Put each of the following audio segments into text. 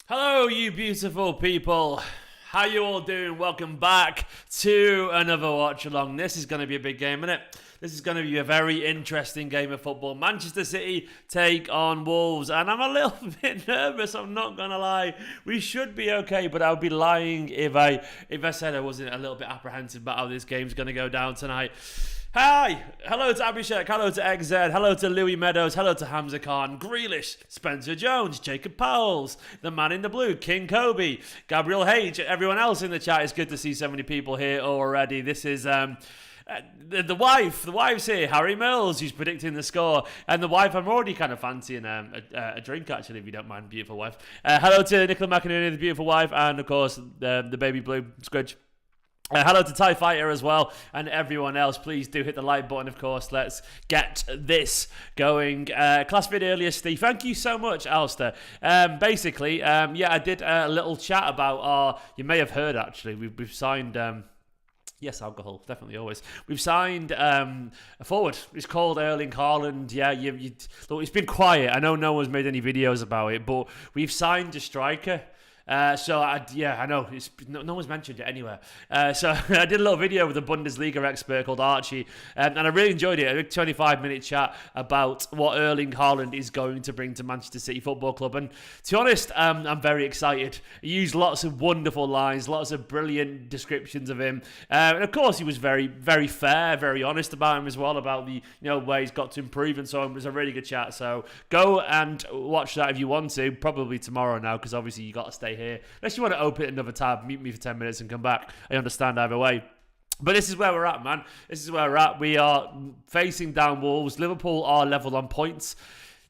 Hello, you beautiful people. How you all doing? Welcome back to another watch along. This is going to be a big game, isn't it? This is going to be a very interesting game of football. Manchester City take on Wolves, and I'm a little bit nervous. I'm not going to lie. We should be okay, but I would be lying if I said I wasn't a little bit apprehensive about how this game's going to go down tonight. Hi! Hello to Abhishek, hello to XZ, hello to Louis Meadows, hello to Hamza Khan, Grealish, Spencer Jones, Jacob Powells, the man in the blue, King Kobe, Gabriel H, everyone else in the chat. It's good to see so many people here already. This is the wife's here, Harry Mills, who's predicting the score, and the wife I'm already kind of fancying a drink, actually, if you don't mind, beautiful wife. Hello to Nicola McInerney, the beautiful wife, and of course the baby blue, Squidge. Hello to TIE Fighter as well, and everyone else. Please do hit the like button, of course. Let's get this going. Class vid earlier, Steve. Thank you so much, Alistair. Basically, I did a little chat about our... You may have heard, actually, we've signed... Yes, alcohol, definitely, always. We've signed a forward. It's called Erling Haaland. Yeah, look, it's been quiet. I know no one's made any videos about it, but we've signed a striker. I know no one's mentioned it anywhere. So I did a little video with a Bundesliga expert called Archie, and I really enjoyed it. A 25-minute chat about what Erling Haaland is going to bring to Manchester City Football Club. And to be honest, I'm very excited. He used lots of wonderful lines, lots of brilliant descriptions of him, and of course he was very, very fair, very honest about him as well, about the where he's got to improve and so on. It was a really good chat. So go and watch that if you want to. Probably tomorrow now, because obviously you got to stay here. Unless you want to open another tab, mute me for 10 minutes and come back. I understand either way. But this is where we're at, man. This is where we're at. We are facing down Wolves. Liverpool are level on points,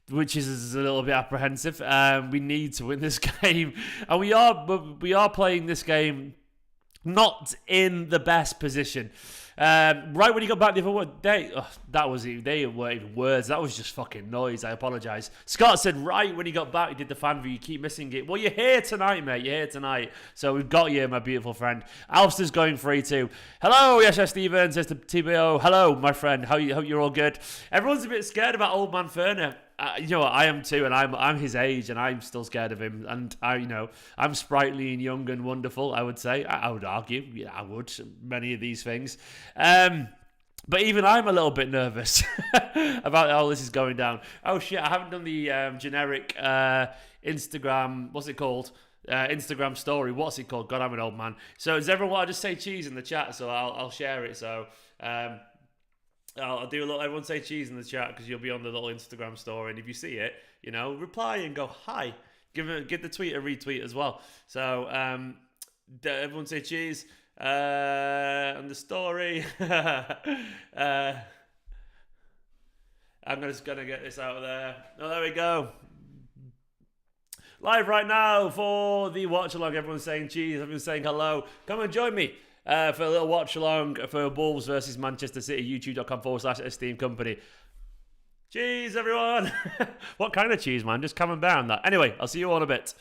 which is a little bit apprehensive. We need to win this game. And we are playing this game not in the best position. Right when he got back the other day, they weren't even words. That was just fucking noise. I apologise. Scott said right when he got back, he did the fan view. You keep missing it. Well, you're here tonight, mate. You're here tonight. So we've got you, my beautiful friend. Alster's going free too. Hello, yes, Stephen says to TBO. Hello, my friend. Hope you're all good. Everyone's a bit scared about old man Ferner. You know what, I am too, and I'm his age, and I'm still scared of him. And I'm sprightly and young and wonderful. I would say, I would argue, yeah, I would many of these things. But even I'm a little bit nervous about how this is going down. Oh shit, I haven't done the generic Instagram. What's it called? Instagram story. What's it called? God, I'm an old man. So does everyone want to just say cheese in the chat? So I'll share it. So. I'll do a little. Everyone say cheese in the chat because you'll be on the little Instagram story, and if you see it, reply and go hi. Give the tweet a retweet as well. So everyone say cheese on the story. I'm just gonna get this out of there. Oh, there we go. Live right now for the watch along. Everyone's saying cheese. Everyone's saying hello. Come and join me. For a little watch along for Wolves versus Manchester City, youtube.com/Esteemed Kompany. Cheese, everyone. What kind of cheese, man? Just come and bear on that. Anyway, I'll see you all in a bit.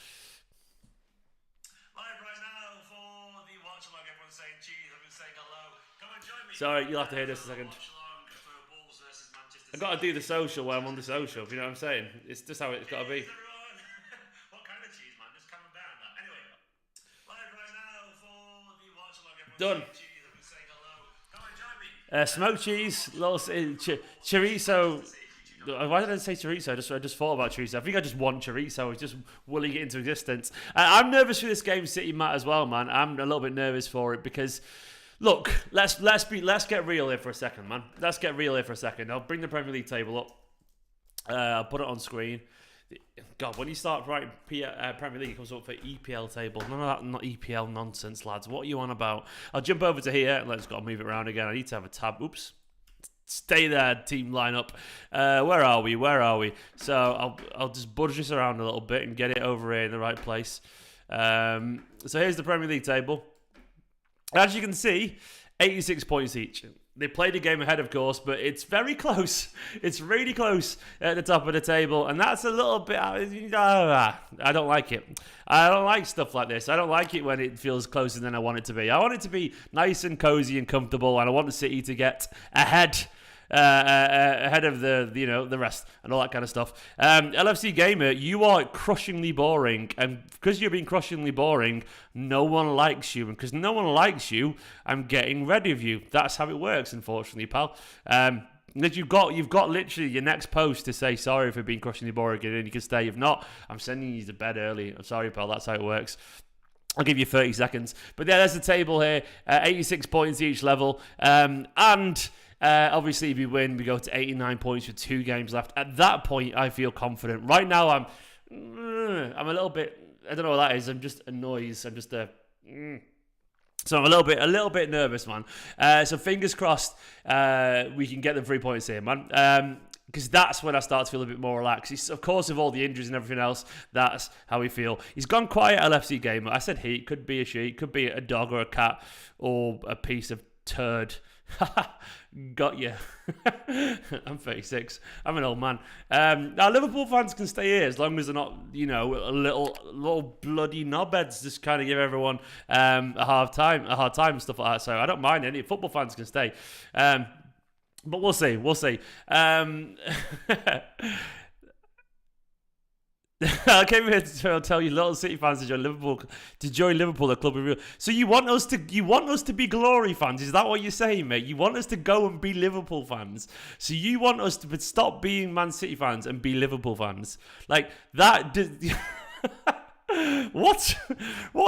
Live right now for the watch along. Everyone's saying cheese. Everyone's saying hello. Come and join me. Sorry, you'll have to hear this a second. I've got to do the social while I'm on the social. You know what I'm saying? It's just how it's got to be. Done. Smoked cheese, little chorizo. Why did I say chorizo? I just thought about chorizo. I think I just want chorizo. I was just willing it into existence. I'm nervous for this game, City Matt, as well, man. I'm a little bit nervous for it because, look, let's get real here for a second, man. Let's get real here for a second. I'll bring the Premier League table up. I'll put it on screen. God, when you start writing Premier League, it comes up for EPL table. None of that, not EPL nonsense, lads. What are you on about? I'll jump over to here. Let's got to move it around again. I need to have a tab. Oops. Stay there, team lineup. Where are we? So I'll just budge this around a little bit and get it over here in the right place. So here's the Premier League table. As you can see, 86 points each. They played a game ahead, of course, but it's very close. It's really close at the top of the table, and that's a little bit... I don't like it. I don't like stuff like this. I don't like it when it feels closer than I want it to be. I want it to be nice and cozy and comfortable, and I want the City to get ahead ahead of the rest and all that kind of stuff. LFC Gamer, you are crushingly boring, and because you're being crushingly boring, no one likes you, and because no one likes you, I'm getting rid of you. That's how it works, unfortunately, pal. You've got literally your next post to say sorry for being crushingly boring, and you can stay. If not, I'm sending you to bed early. I'm sorry, pal. That's how it works. I'll give you 30 seconds. But yeah, there's the table here. 86 points each level. Obviously, if we win, we go to 89 points with 2 games left. At that point, I feel confident. Right now, I'm a little bit. I don't know what that is. I'm just a noise. I'm just a. So I'm a little bit nervous, man. So fingers crossed, we can get them 3 points here, man. Because that's when I start to feel a bit more relaxed. Of course, with all the injuries and everything else, that's how we feel. He's gone quiet, LFC Gamer. I said he. It could be a she. It could be a dog or a cat or a piece of turd. Got you. I'm 36. I'm an old man. Now, Liverpool fans can stay here as long as they're not, a little bloody knobheads. Just kind of give everyone a hard time and stuff like that. So I don't mind any football fans can stay. But we'll see. I came here to tell you, little City fans, to join Liverpool, the club of real. So you want us to be Glory fans? Is that what you're saying, mate? You want us to go and be Liverpool fans? So you want us to stop being Man City fans and be Liverpool fans? Like that? What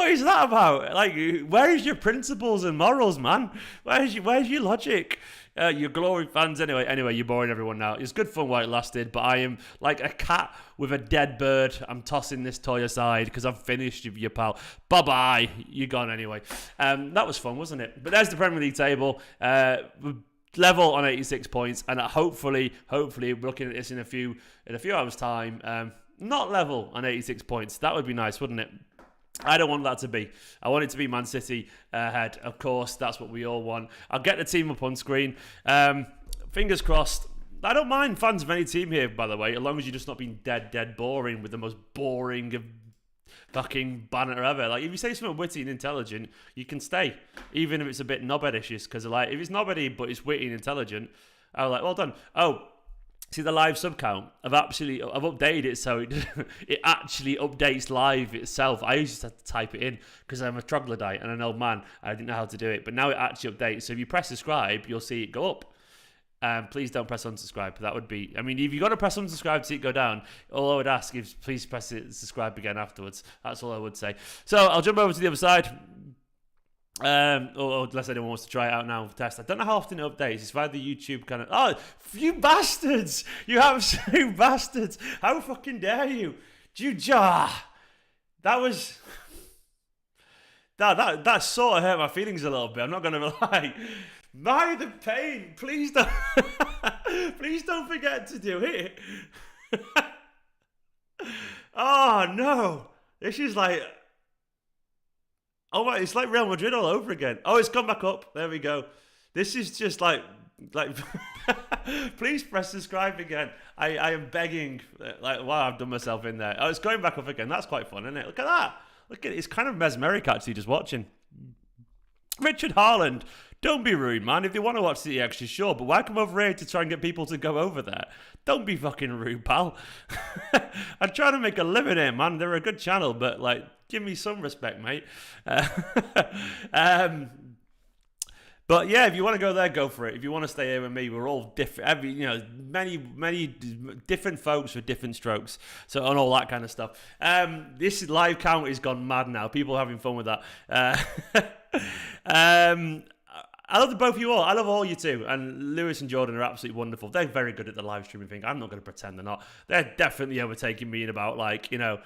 is that about? Like, where is your principles and morals, man? Where's your logic? You're Glory fans anyway. You're boring everyone now. It's good fun while it lasted, but I am like a cat with a dead bird. I'm tossing this toy aside because I've finished with you, pal. Bye bye. You're gone anyway. That was fun, wasn't it? But there's the Premier League table. Level on 86 points, and hopefully we're looking at this in a few hours' time. Not level on 86 points. That would be nice, wouldn't it? I don't want that to be. I want it to be Man City ahead. Of course, that's what we all want. I'll get the team up on screen. Fingers crossed. I don't mind fans of any team here, by the way, as long as you're just not being dead boring with the most boring of fucking banner ever. Like, if you say something witty and intelligent, you can stay, even if it's a bit knobheadish. Because like, if it's knobheady but it's witty and intelligent, I'm like, well done. Oh. See the live sub count? I've updated it so it actually updates live itself. I used to have to type it in because I'm a troglodyte and an old man. I didn't know how to do it, but now it actually updates. So if you press subscribe, you'll see it go up. Please don't press unsubscribe. That would be. I mean, if you've got to press unsubscribe to see it go down, all I would ask is please press it subscribe again afterwards. That's all I would say. So I'll jump over to the other side. Or unless anyone wants to try it out now for test. I don't know how often it updates. It's via the YouTube kind of. Oh, you bastards! You absolute bastards! How fucking dare you? That was. That sort of hurt my feelings a little bit. I'm not gonna lie. My the pain. Please don't. Please don't forget to do it. Oh no! This is like. Oh my, it's like Real Madrid all over again. Oh, it's come back up. There we go. This is just like please press subscribe again. I am begging. Like, wow, I've done myself in there. Oh, it's going back up again. That's quite fun, isn't it? Look at that. Look at it. It's kind of mesmeric, actually, just watching. Richard Haaland. Don't be rude, man. If they want to watch the extra, sure. But why come over here to try and get people to go over there? Don't be fucking rude, pal. I'm trying to make a living here, man. They're a good channel, but, like, give me some respect, mate. But yeah, if you want to go there, go for it. If you want to stay here with me, we're all different. Many different folks with different strokes. So on all that kind of stuff. This live count has gone mad now. People are having fun with that. I love both of you all. I love all you two. And Lewis and Jordan are absolutely wonderful. They're very good at the live streaming thing. I'm not going to pretend they're not. They're definitely overtaking me in about, like, in a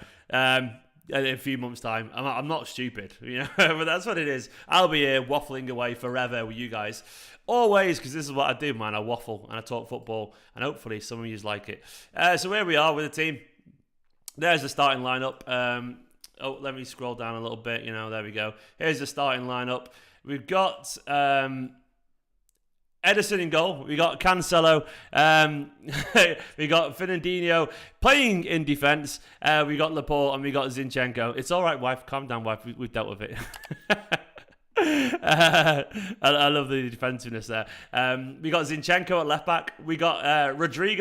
few months' time. I'm not stupid, but that's what it is. I'll be here waffling away forever with you guys. Always, because this is what I do, man. I waffle and I talk football, and hopefully some of you like it. So here we are with the team. There's the starting lineup. Let me scroll down a little bit. There we go. Here's the starting lineup. We've got Edison in goal. We got Cancelo. We got Fernandinho playing in defence. We got Laporte and we got Zinchenko. It's all right, wife. Calm down, wife. We've dealt with it. I love the defensiveness there. We got Zinchenko at left back. We got Rodri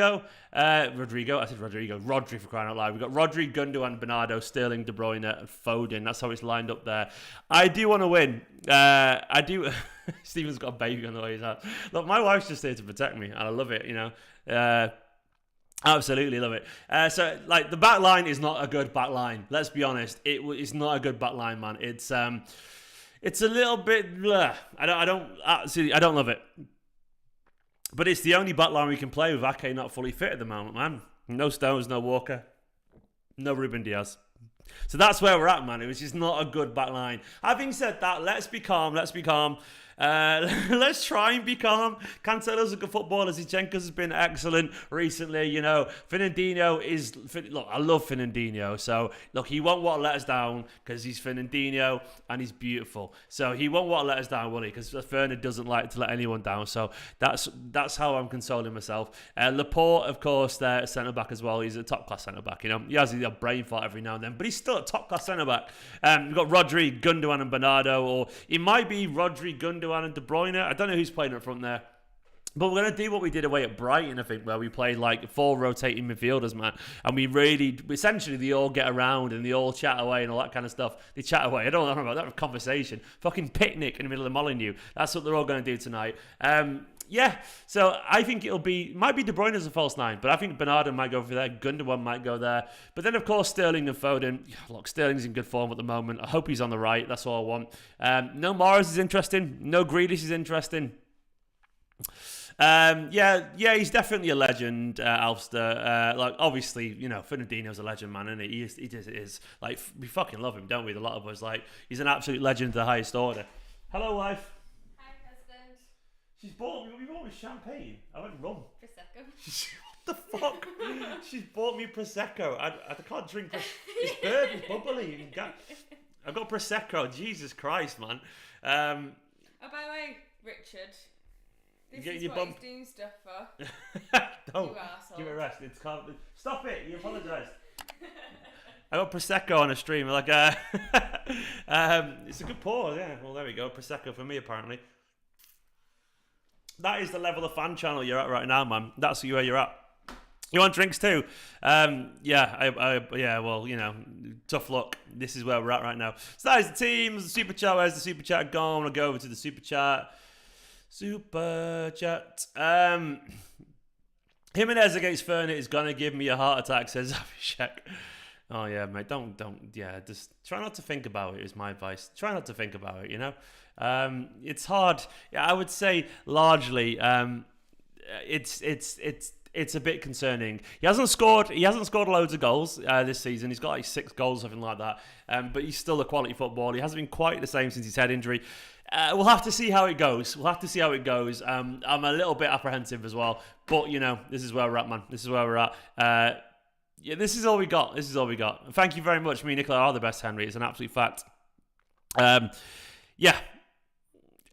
for crying out loud. We got Rodri, Gundogan, Bernardo, Sterling, De Bruyne, and Foden. That's how it's lined up there. I do want to win. I do. Steven's got a baby on the way. Look, my wife's just here to protect me, and I love it. Absolutely love it. So, like, the back line is not a good back line. Let's be honest. It's not a good back line, man. It's a little bit. Bleh. I don't love it. But it's the only back line we can play with Ake not fully fit at the moment, man. No Stones, no Walker, no Ruben Diaz. So that's where we're at, man. It was just not a good back line. Having said that, let's be calm. Let's try and be calm. Cancelo's a good footballer. Zinchenko's has been excellent recently. Fernandinho is... Look, I love Fernandinho. So, look, he won't want to let us down because he's Fernandinho and he's beautiful. So, he won't want to let us down, will he? Because Fernand doesn't like to let anyone down. So, that's how I'm consoling myself. Laporte, of course, there, centre-back as well. He's a top-class centre-back. He has a brain fart every now and then. But he's still a top-class centre-back. We've got Rodri, Gundogan and Bernardo. Or it might be Rodri, Gundogan and De Bruyne. I don't know who's playing up front there. But we're going to do what we did away at Brighton, I think, where we played like 4 rotating midfielders, man. And essentially, they all get around and they all chat away and all that kind of stuff. They chat away. I don't know about that conversation. Fucking picnic in the middle of Molineux. That's what they're all going to do tonight. So I think might be De Bruyne as a false 9, but I think Bernardo might go for there. Gundogan might go there. But then, of course, Sterling and Foden. Look, Sterling's in good form at the moment. I hope he's on the right. That's all I want. No Mahrez is interesting. No Grealish is interesting. He's definitely a legend, Alster. Obviously, Fernandinho's a legend, man, isn't he? He is. Like, we fucking love him, don't we? A lot of us. Like, he's an absolute legend of the highest order. Hello, wife. We bought me champagne. I went rum. Prosecco. What the fuck? She's bought me Prosecco. I can't drink It's bourbon, bubbly. I've got Prosecco. Jesus Christ, man. By the way, Richard, this is your what he's doing stuff for. Don't. You arsehole. Give it a rest. Stop it. You apologise. I got Prosecco on a stream. It's a good pour, yeah. Well, there we go. Prosecco for me, apparently. That is the level of fan channel you're at right now, man. That's where you're at. You want drinks too? Well, tough luck. This is where we're at right now. So that is the team. The super chat. Where's the super chat gone? I'll go over to the super chat. Jimenez against Fernand is going to give me a heart attack, says Abhishek. Oh, yeah, mate. Just try not to think about it is my advice. Try not to think about it, It's hard. Yeah, I would say largely it's a bit concerning. He hasn't scored loads of goals this season. He's got like 6 goals, something like that. But he's still a quality footballer. He hasn't been quite the same since his head injury. We'll have to see how it goes. I'm a little bit apprehensive as well. But, this is where we're at, man. This is where we're at. This is all we got. Thank you very much. Me and Nicola are the best, Henry. It's an absolute fact.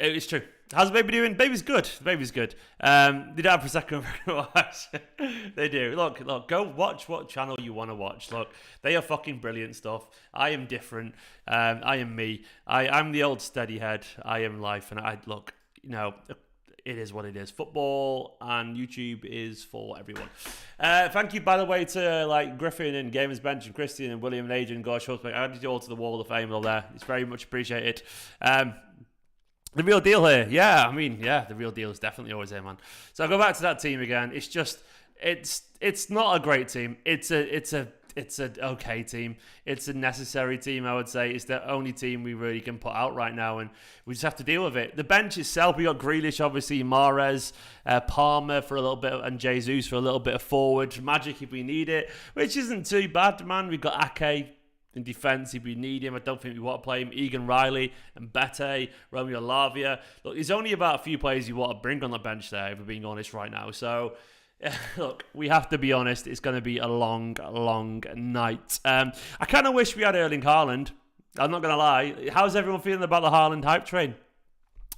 It's true. How's the baby doing? Baby's good. They don't have Prosecco very much. They do. Look, go watch what channel you want to watch. Look, they are fucking brilliant stuff. I am different. I am me. I'm the old steady head. I am life. And it is what it is. Football and YouTube is for everyone. Thank you, by the way, to Griffin and Gamers Bench and Christian and William and Adrian. Gosh, I added you all to the Wall of Fame all there. It's very much appreciated. The real deal here. The real deal is definitely always here, man. So I'll go back to that team again. It's just, it's not a great team. It's an okay team. It's a necessary team, I would say. It's the only team we really can put out right now, and we just have to deal with it. The bench itself, we got Grealish, obviously, Mahrez, Palmer for a little bit, and Jesus for a little bit of forward magic if we need it, which isn't too bad, man. We've got Ake in defence if we need him. I don't think we want to play him. Egan Riley and Bete, Romeo Lavia. Look, there's only about a few players you want to bring on the bench there, if we're being honest right now. So, look, we have to be honest. It's going to be a long, long night. I kind of wish we had Erling Haaland. I'm not going to lie. How's everyone feeling about the Haaland hype train?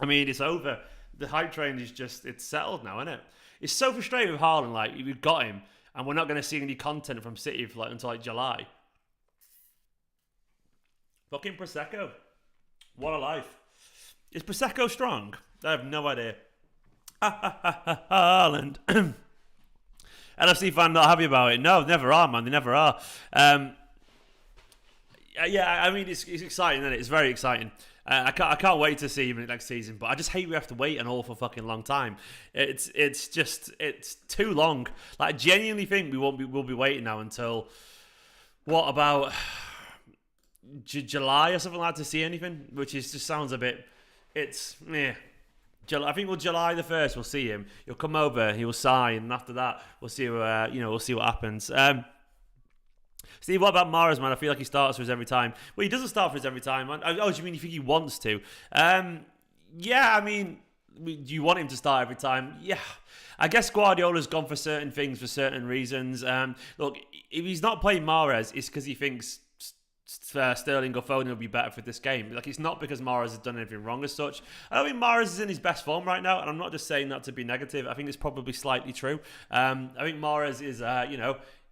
I mean, it's over. The hype train is just, it's settled now, isn't it? It's so frustrating with Haaland. We've got him, and we're not going to see any content from City for until July. Fucking Prosecco. What a life. Is Prosecco strong? I have no idea. Haaland. LFC fan not happy about it. No, never are, man. They never are. Yeah, I mean, it's exciting, isn't it? It's very exciting. I can't wait to see him next season, but I just hate we have to wait an awful fucking long time. It's too long. Like, I genuinely think we'll be waiting now until what about July or something like that to see anything, which is just sounds a bit. It's yeah. I think July the 1st we'll see him. He'll come over, he will sign, and after that we'll see. We'll see what happens. Steve, what about Mahrez, man? I feel like he starts for us every time. Well, he doesn't start for us every time, man. Oh, do you mean you think he wants to? Yeah, I mean, do you want him to start every time? Yeah. I guess Guardiola's gone for certain things for certain reasons. Look, if he's not playing Mahrez, it's because he thinks Sterling or Foden will be better for this game. Like, it's not because Mahrez has done anything wrong as such. I don't think Mahrez is in his best form right now, and I'm not just saying that to be negative. I think it's probably slightly true. I think Mahrez is,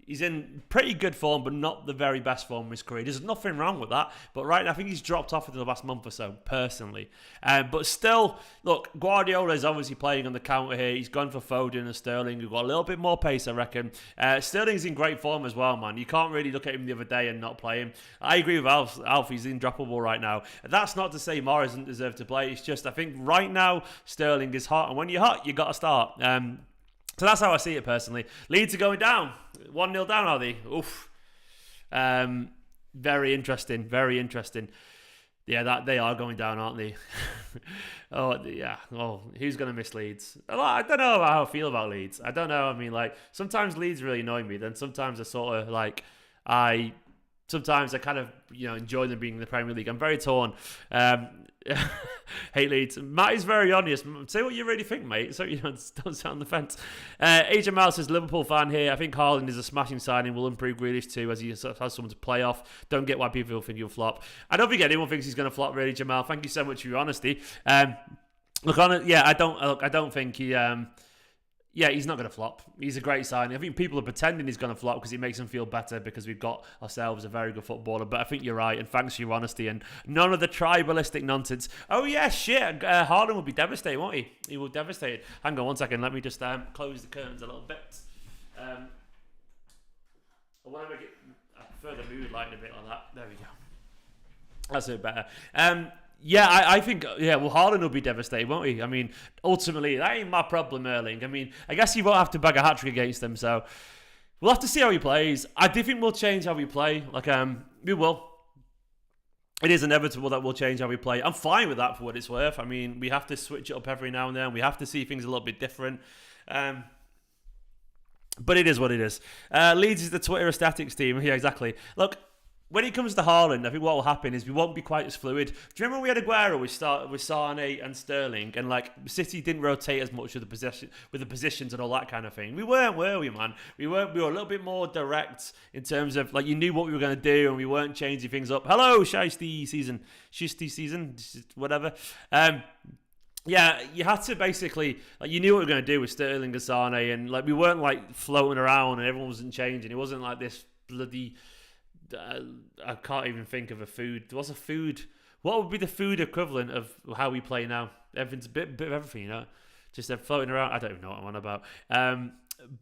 he's in pretty good form, but not the very best form of his career. There's nothing wrong with that. But right now, I think he's dropped off in the last month or so, personally. But still, look, Guardiola is obviously playing on the counter here. He's gone for Foden and Sterling, who've got a little bit more pace, I reckon. Sterling's in great form as well, man. You can't really look at him the other day and not play him. I agree with Alf. He's indroppable right now. That's not to say Mahrez doesn't deserve to play. It's just, I think right now, Sterling is hot. And when you're hot, you got to start. So that's how I see it personally. Leeds are going down. 1-0 down, are they? Oof. Very interesting. Very interesting. Yeah, that they are going down, aren't they? Oh, yeah. Oh, who's going to miss Leeds? I don't know how I feel about Leeds. I don't know. I mean, like, sometimes Leeds really annoy me. Then sometimes I sort of, like, sometimes I kind of, enjoy them being in the Premier League. I'm very torn. Hate Leeds. Matt is very honest. Say what you really think, mate. So don't sound on the fence. Agent Mal says, Liverpool fan here. I think Haaland is a smashing signing. Will improve Grealish too, as he has someone to play off. Don't get why people think he'll flop. I don't think anyone thinks he's going to flop, really, Jamal. Thank you so much for your honesty. Look, I don't think he. Yeah, he's not going to flop. He's a great signing. I think people are pretending he's going to flop because it makes them feel better because we've got ourselves a very good footballer. But I think you're right, and thanks for your honesty and none of the tribalistic nonsense. Oh, yeah, shit. Haaland will be devastated, won't he? He will be devastated. Hang on one second. Let me just close the curtains a little bit. I want to make it further mood light a bit like that. There we go. That's a bit better. Yeah, I think, well, Haaland will be devastated, won't he? I mean, ultimately, that ain't my problem, Erling. I mean, I guess he won't have to bag a hat-trick against them, so we'll have to see how he plays. I do think we'll change how we play. Like, we will. It is inevitable that we'll change how we play. I'm fine with that for what it's worth. I mean, we have to switch it up every now and then. We have to see things a little bit different. But it is what it is. Leeds is the Twitter aesthetics team. Yeah, exactly. Look, when it comes to Haaland, I think what will happen is we won't be quite as fluid. Do you remember when we had Aguero with Sane and Sterling, and like City didn't rotate as much with the positions and all that kind of thing? We weren't, were we, man? We were a little bit more direct in terms of, like, you knew what we were going to do, and we weren't changing things up. Hello, Shisty season, whatever. Yeah, you had to basically, like, you knew what we were going to do with Sterling and Sane, and like we weren't like floating around and everyone wasn't changing. It wasn't like this bloody. I can't even think of a food. What's a food? What would be the food equivalent of how we play now? Everything's a bit of everything, Just floating around. I don't even know what I'm on about.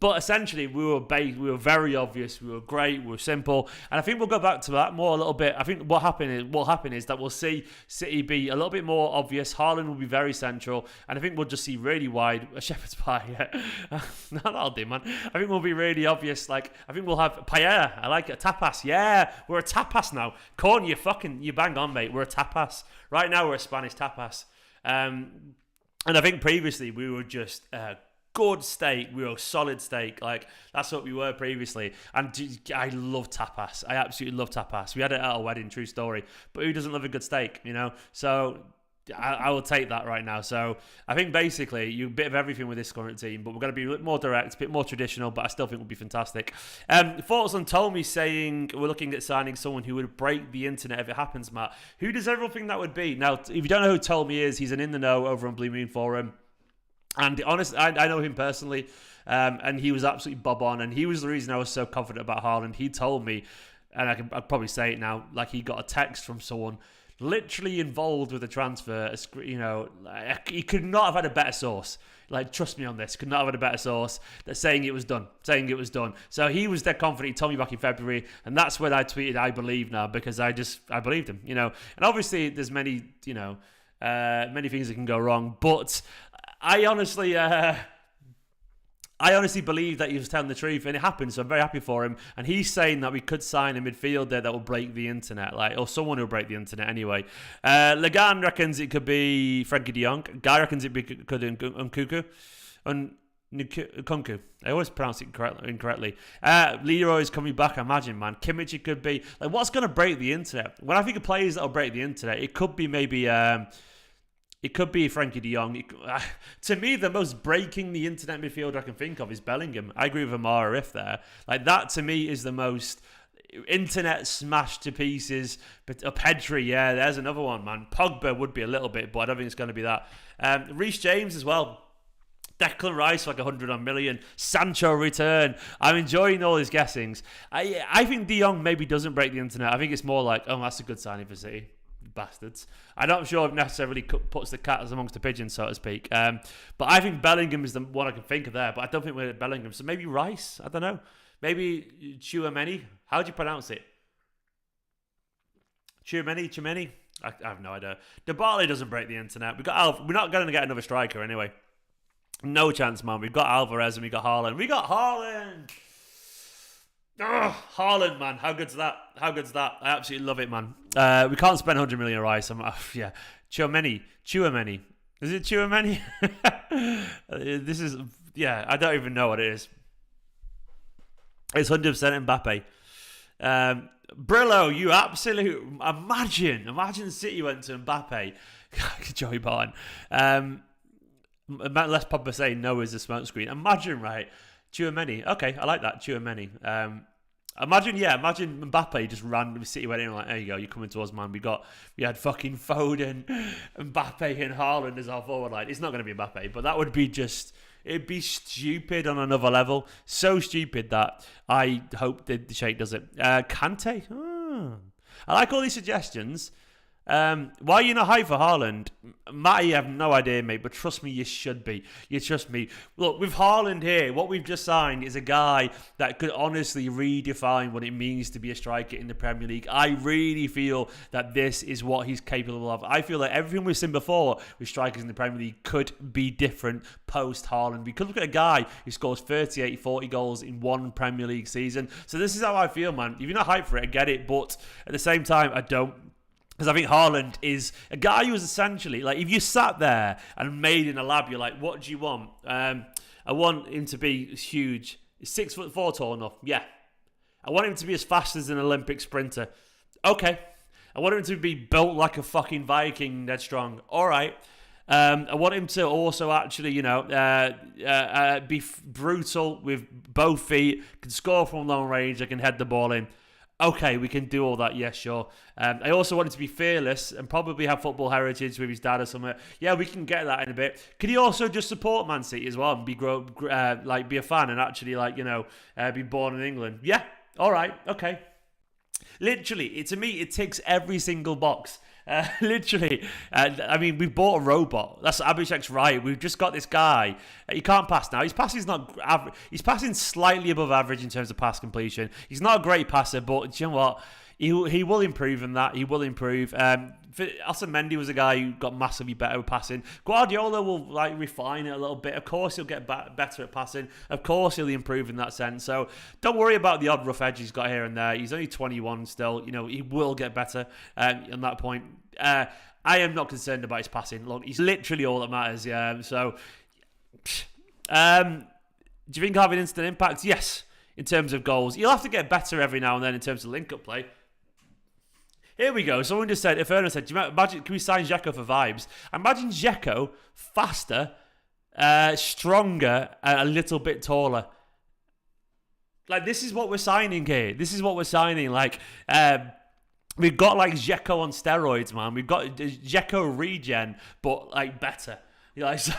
But essentially, we were very obvious. We were great. We were simple, and I think we'll go back to that more a little bit. I think what will happen is that we'll see City be a little bit more obvious. Haaland will be very central, and I think we'll just see really wide a shepherd's pie. Yeah. No, that'll do, man. I think we'll be really obvious. Like, I think we'll have paella. I like it. Tapas. Yeah, we're a tapas now. Corn, you bang on, mate. We're a tapas right now. We're a Spanish tapas. And I think previously we were just. Good steak, we were a solid steak. Like, that's what we were previously. And I love tapas. I absolutely love tapas. We had it at a wedding, true story. But who doesn't love a good steak, So I will take that right now. So I think basically you're a bit of everything with this current team, but we're going to be a bit more direct, a bit more traditional, but I still think we'll be fantastic. Thoughts on Tommy saying we're looking at signing someone who would break the internet if it happens, Matt. Who does everyone think that would be? Now, if you don't know who Tommy is, he's an in the know over on Blue Moon Forum. And honestly, I know him personally, and he was absolutely bob on, and he was the reason I was so confident about Haaland. He told me, and I'd probably say it now, like he got a text from someone literally involved with the transfer. You know, he could not have had a better source. Like, trust me on this. Could not have had a better source. They're saying it was done. So he was dead confident. He told me back in February, and that's when I tweeted, "I believe now," because I believed him. You know, and obviously there's many many things that can go wrong, but I honestly believe that he was telling the truth, and it happened, so I'm very happy for him. And he's saying that we could sign a midfielder that will break the internet, or someone who will break the internet anyway. Lagan reckons it could be Frankie de Jong. Guy reckons it could be Nkunku. Nkunku. I always pronounce it incorrectly. Leroy's coming back, I imagine, man. Kimmich, it could be. Like, what's going to break the internet? When I think of players that will break the internet, it could be maybe... it could be Frankie de Jong. To me, the most breaking the internet midfielder I can think of is Bellingham. I agree with Amara If there. Like, that to me is the most internet smashed to pieces. But Pedri, yeah, there's another one, man. Pogba would be a little bit, but I don't think it's going to be that. Reece James as well. Declan Rice like 100 on million. Sancho return. I'm enjoying all his guessings. I think de Jong maybe doesn't break the internet. I think it's more like, oh, that's a good signing for City. Bastards. I'm not sure if necessarily puts the cat amongst the pigeons, so to speak. But I think Bellingham is the one I can think of there. But I don't think we're at Bellingham. So maybe Rice. I don't know. Maybe Tchouameni. How do you pronounce it? Tchouameni. I have no idea. Dybala doesn't break the internet. We're not going to get another striker anyway. No chance, man. We've got Alvarez and we got Haaland. Oh, Haaland, man. How good's that? I absolutely love it, man. We can't spend 100 million Rice. Yeah. Tchouameni. Is it Tchouameni? This is... Yeah, I don't even know what it is. It's 100% Mbappe. Brillo, you absolute... Imagine City went to Mbappe. Joey Barton. Unless Pogba saying no is a smoke screen. Imagine, right? Tchouameni. Okay, I like that. Tchouameni. Imagine Mbappe just randomly City went in like, there you go, you're coming to us, man. We had fucking Foden, Mbappe and Haaland as our forward line. It's not going to be Mbappe, but that would be it'd be stupid on another level. So stupid that I hope the Sheikh does it. Kante. I like all these suggestions. Why are you not high for Haaland? Matty, I have no idea, mate, but trust me, you should be. You trust me. Look, with Haaland here, what we've just signed is a guy that could honestly redefine what it means to be a striker in the Premier League. I really feel that this is what he's capable of. I feel that everything we've seen before with strikers in the Premier League could be different post-Haaland. We could look at a guy who scores 38, 40 goals in one Premier League season. So this is how I feel, man. If you're not hyped for it, I get it, but at the same time, I don't. Because I think Haaland is a guy who is essentially, like, if you sat there and made in a lab, you're like, what do you want? I want him to be huge. He's 6'4" tall enough. Yeah. I want him to be as fast as an Olympic sprinter. Okay. I want him to be built like a fucking Viking, dead strong. All right. I want him to also actually, be brutal with both feet, can score from long range, I can head the ball in. Okay, we can do all that, yes, sure. I also want him to be fearless and probably have football heritage with his dad or something. Yeah, we can get that in a bit. Can he also just support Man City as well and be a fan and actually, be born in England? Yeah, all right, okay. Literally, to me, it ticks every single box. We've bought a robot. That's Abhishek's right. We've just got this guy. He can't pass now. His passing's not average. He's passing slightly above average in terms of pass completion. He's not a great passer, but do you know what? He will improve in that. He will improve. Arsene Mendy was a guy who got massively better with passing. Guardiola will refine it a little bit. Of course, he'll get better at passing. Of course, he'll improve in that sense. So don't worry about the odd rough edge he's got here and there. He's only 21 still. He will get better on that point. I am not concerned about his passing. Look, he's literally all that matters. Yeah. So, do you think he'll have an instant impact? Yes. In terms of goals, he'll have to get better every now and then in terms of link-up play. Here we go. Someone just said, Inferno said, imagine, can we sign Dzeko for vibes? Imagine Dzeko faster, stronger, and a little bit taller. Like, this is what we're signing here. This is what we're signing. We've got Dzeko on steroids, man. We've got Dzeko regen, but better. This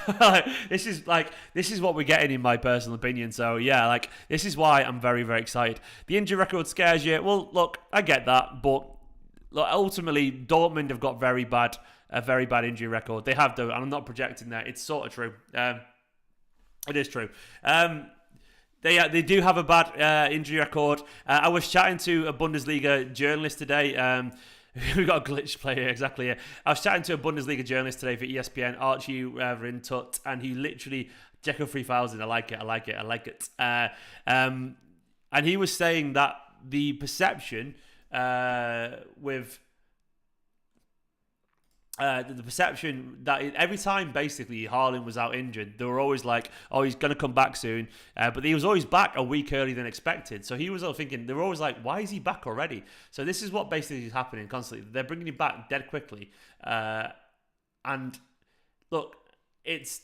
is what we're getting, in my personal opinion. So yeah, this is why I'm very, very excited. The injury record scares you. Well, look, I get that, but look, ultimately, Dortmund have got a very bad injury record. They have, though, and I'm not projecting that. It's sort of true. It is true. They do have a bad injury record. I was chatting to a Bundesliga journalist today. We got a glitch player exactly here. I was chatting to a Bundesliga journalist today for ESPN, Archie Rintut, and he literally Jekyll 3000. I like it. And he was saying that the perception with the perception that every time basically Haaland was out injured, they were always like, oh, he's going to come back soon. But he was always back a week earlier than expected. So he was all thinking, they were always like, why is he back already? So this is what basically is happening constantly. They're bringing him back dead quickly. And look, it's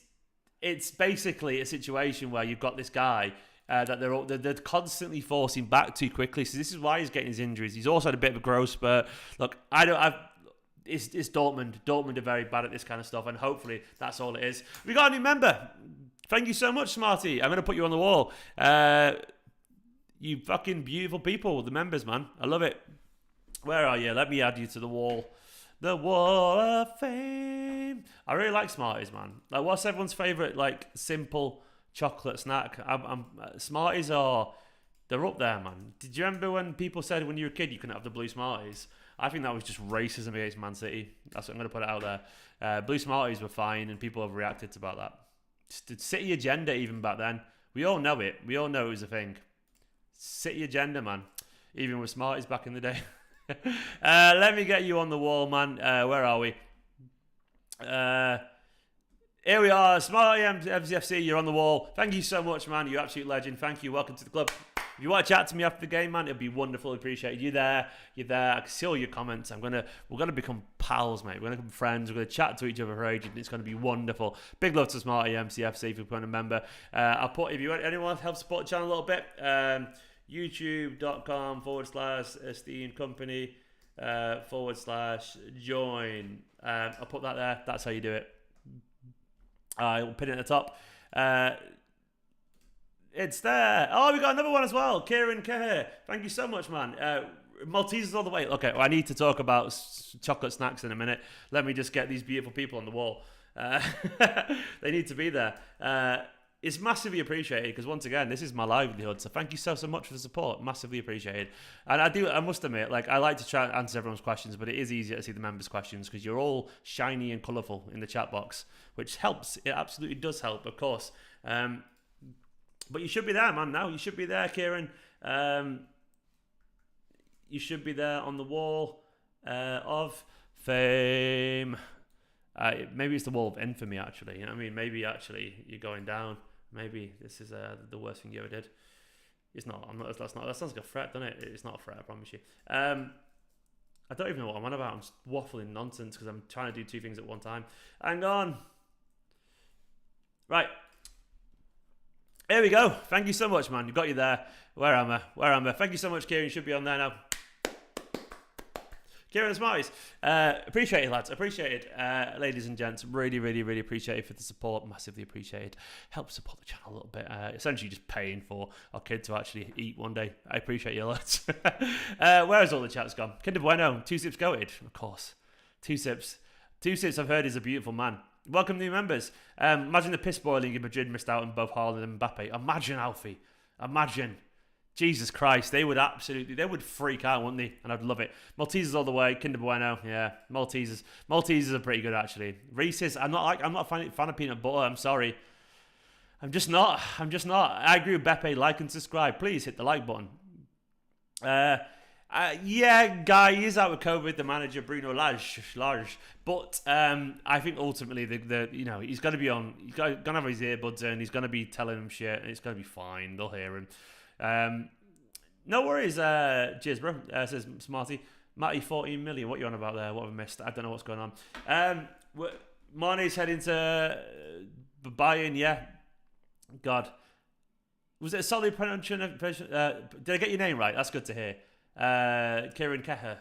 basically a situation where you've got this guy that they're constantly forcing back too quickly. So this is why he's getting his injuries. He's also had a bit of a growth spurt. Look, it's Dortmund. Dortmund are very bad at this kind of stuff, and hopefully that's all it is. We got a new member. Thank you so much, Smarty. I'm going to put you on the wall. You fucking beautiful people, the members, man. I love it. Where are you? Let me add you to the wall. The wall of fame. I really like Smarties, man. Like, what's everyone's favourite, like, simple chocolate snack? Smarties they're up there, man. Did you remember when people said when you were a kid you couldn't have the blue Smarties? I think that was just racism against Man City. That's what I'm going to put it out there. Blue Smarties were fine, and people have reacted to about that. Just the City agenda, even back then. We all know it. We all know it was a thing. City agenda, man. Even with Smarties back in the day. Let me get you on the wall, man. Where are we? Here we are. Smarty MCFC, you're on the wall. Thank you so much, man. You're an absolute legend. Thank you. Welcome to the club. If you want to chat to me after the game, man, it'd be wonderful. Appreciated. You're there. I can see all your comments. We're gonna become pals, mate. We're gonna become friends. We're gonna chat to each other for ages, and it's gonna be wonderful. Big love to Smarty MCFC if you're becoming a member. I'll put, if you want anyone to help support the channel a little bit, youtube.com/Esteemed Kompany /join. I'll put that there. That's how you do it. I'll pin it at the top. It's there. Oh, we got another one as well. Kieran Keher. Thank you so much, man. Maltesers all the way. Okay, well, I need to talk about chocolate snacks in a minute. Let me just get these beautiful people on the wall. They need to be there. It's massively appreciated because, once again, this is my livelihood. So thank you so much for the support. Massively appreciated. And I must admit, like, I like to try and answer everyone's questions, but it is easier to see the members' questions because you're all shiny and colourful in the chat box, which helps. It absolutely does help, of course. But you should be there, man, now. You should be there, Kieran. You should be there on the wall of fame. Maybe it's the wall of infamy, actually. You know what I mean? Maybe, actually, you're going down. Maybe this is the worst thing you ever did. It's not. That sounds like a threat, doesn't it? It's not a threat, I promise you. I don't even know what I'm on about. I'm just waffling nonsense because I'm trying to do two things at one time. Hang on. Right. Here we go. Thank you so much, man. You got you there. Where am I? Thank you so much, Kieran. You should be on there now. Kieran and Smarties. Appreciate it, lads. Appreciate it. Ladies and gents, really, really, really appreciate it for the support. Massively appreciated. Help support the channel a little bit. Essentially just paying for our kid to actually eat one day. I appreciate you lots. Where has all the chat's gone? Kinder Bueno. 2 sips goated. Of course. 2 sips. 2 sips I've heard is a beautiful man. Welcome new members. Imagine the piss boiling if Madrid missed out on both Haaland and Mbappe. Imagine, Alfie. Imagine. Jesus Christ. They would freak out, wouldn't they? And I'd love it. Maltesers all the way. Kinder Bueno. Yeah. Maltesers. Maltesers are pretty good, actually. Reese's. I'm not a fan of peanut butter. I'm sorry. I'm just not. I agree with Beppe. Like and subscribe. Please hit the like button. Yeah, Guy is out with COVID, the manager Bruno Lage. But I think ultimately he's going to be on. He's going to have his earbuds in. He's going to be telling them shit, and it's going to be fine. They'll hear him. No worries. Cheers, bro. Says Smarty. Matty, 14 million. What are you on about there? What have I missed? I don't know what's going on. Mane's heading to Bayern. Yeah. God. Was it a solid pronunciation? Did I get your name right? That's good to hear. Kieran Keher.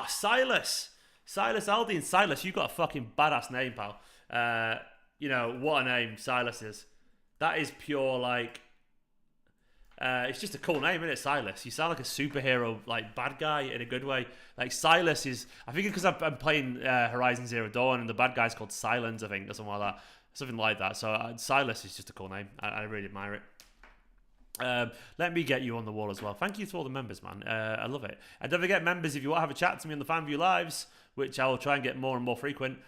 Silas Aldean. Silas, you got a fucking badass name, pal. What a name Silas is. That is pure, like, It's just a cool name, isn't it? Silas. You sound like a superhero, like bad guy in a good way. Like Silas is. I think because I'm playing Horizon Zero Dawn, and the bad guy's called Silence, I think, or something like that. Something like that. So Silas is just a cool name. I really admire it. Let me get you on the wall as well. Thank you to all the members, man. I love it. And don't forget, members, if you want to have a chat to me on the Fan View Lives, which I will try and get more and more frequent,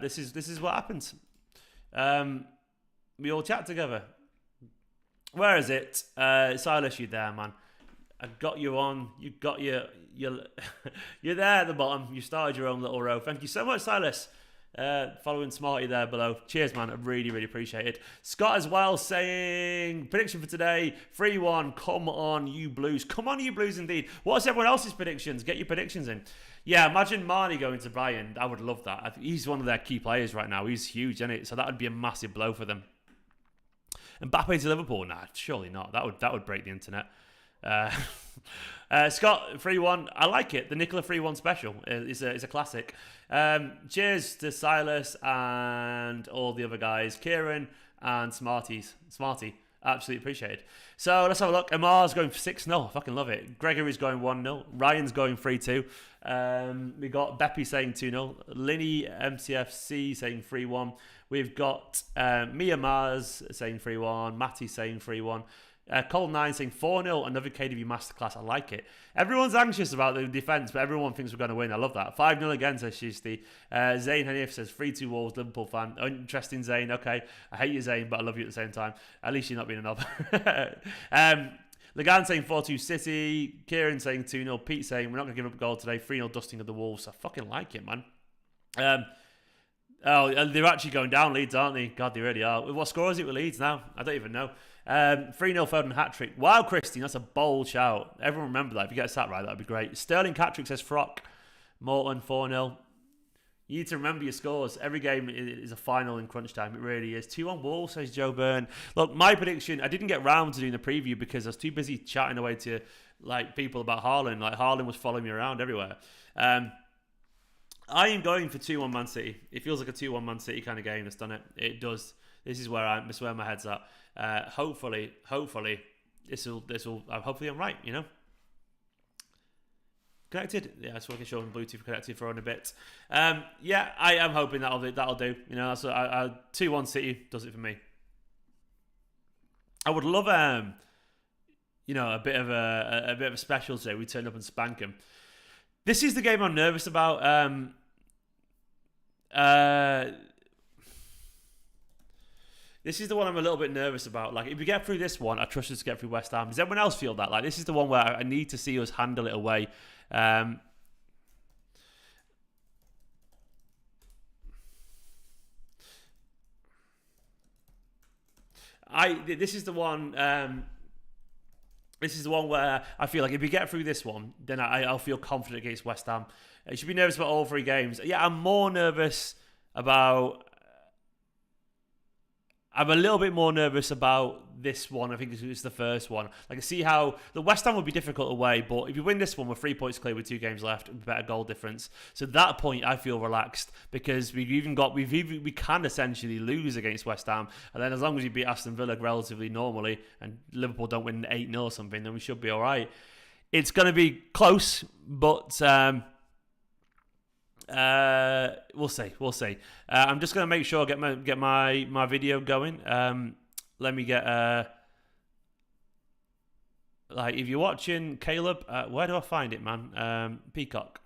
this is what happens. We all chat together. Where is it? Silas, you there, man? I got you on. You got your you're there at the bottom. You started your own little row. Thank you so much, Silas. Following Smarty there below. Cheers, man. I really, really appreciate it. Scott as well saying, prediction for today, 3-1. Come on, you Blues. Come on, you Blues, indeed. What's everyone else's predictions? Get your predictions in. Yeah, imagine Marnie going to Brighton. I would love that. I think he's one of their key players right now. He's huge, isn't it? So that would be a massive blow for them. Mbappe to Liverpool? Nah, surely not. That would break the internet. Scott, 3-1. I like it. The Nicola 3-1 special is a classic. Cheers to Silas and all the other guys. Kieran and Smarty. Absolutely appreciate it. So let's have a look. Amar's going for 6-0. I fucking love it. Gregory's going 1-0. Ryan's going 3-2. We got Beppy saying 2-0. Linny MCFC saying 3-1. We've got Mia Mars saying 3-1. Matty saying 3-1. Cole9 saying 4-0. Another KDB masterclass. I like it. Everyone's anxious about the defence, but everyone thinks we're going to win. I love that. 5-0 again, says Shisti. Zayn Hanif says 3-2 Wolves, Liverpool fan. Interesting, Zayn. Okay. I hate you, Zayn, but I love you at the same time. At least you're not being a knob. Lagan saying 4-2 City. Kieran saying 2-0. Pete saying we're not going to give up a goal today. 3-0 dusting of the Wolves. I fucking like it, man. They're actually going down, Leeds, aren't they? God, they really are. What score is it with Leeds now? I don't even know. 3-0 Foden hat-trick. Wow, Christine, that's a bold shout. Everyone remember that. If you get a stat right, that would be great. Sterling hat-trick says Frock. Morton 4-0. You need to remember your scores. Every game is a final in crunch time. It really is. 2-1 Wolves, says Joe Byrne. Look, my prediction, I didn't get round to doing the preview because I was too busy chatting away to people about Haaland. Haaland was following me around everywhere. I am going for 2-1 Man City. It feels like a 2-1 Man City kind of game that's done it. It does. This is where my head's at. Hopefully this will. Hopefully I'm right. You know. Connected. Yeah, so I can show them Bluetooth connected for on a bit. Yeah, I am hoping that'll do. You know, that's 2-1 City does it for me. I would love a bit of a special today. We turn up and spank them. This is the game I'm nervous about. This is the one I'm a little bit nervous about. Like, if we get through this one, I trust us to get through West Ham. Does everyone else feel that? Like, this is the one where I need to see us handle it away. This is the one. This is the one where I feel like if we get through this one, then I'll feel confident against West Ham. You should be nervous about all three games. Yeah, I'm more nervous about. I'm a little bit more nervous about this one. I think it's the first one. Like, I see how the West Ham would be difficult away, but if you win this one, we're 3 points clear with 2 games left, better goal difference. So at that point, I feel relaxed because we can essentially lose against West Ham, and then as long as you beat Aston Villa relatively normally, and Liverpool don't win 8-0 or something, then we should be all right. It's going to be close, but. We'll see. I'm just gonna make sure I get my video going. Let me get if you're watching Caleb, where do I find it, man? Peacock.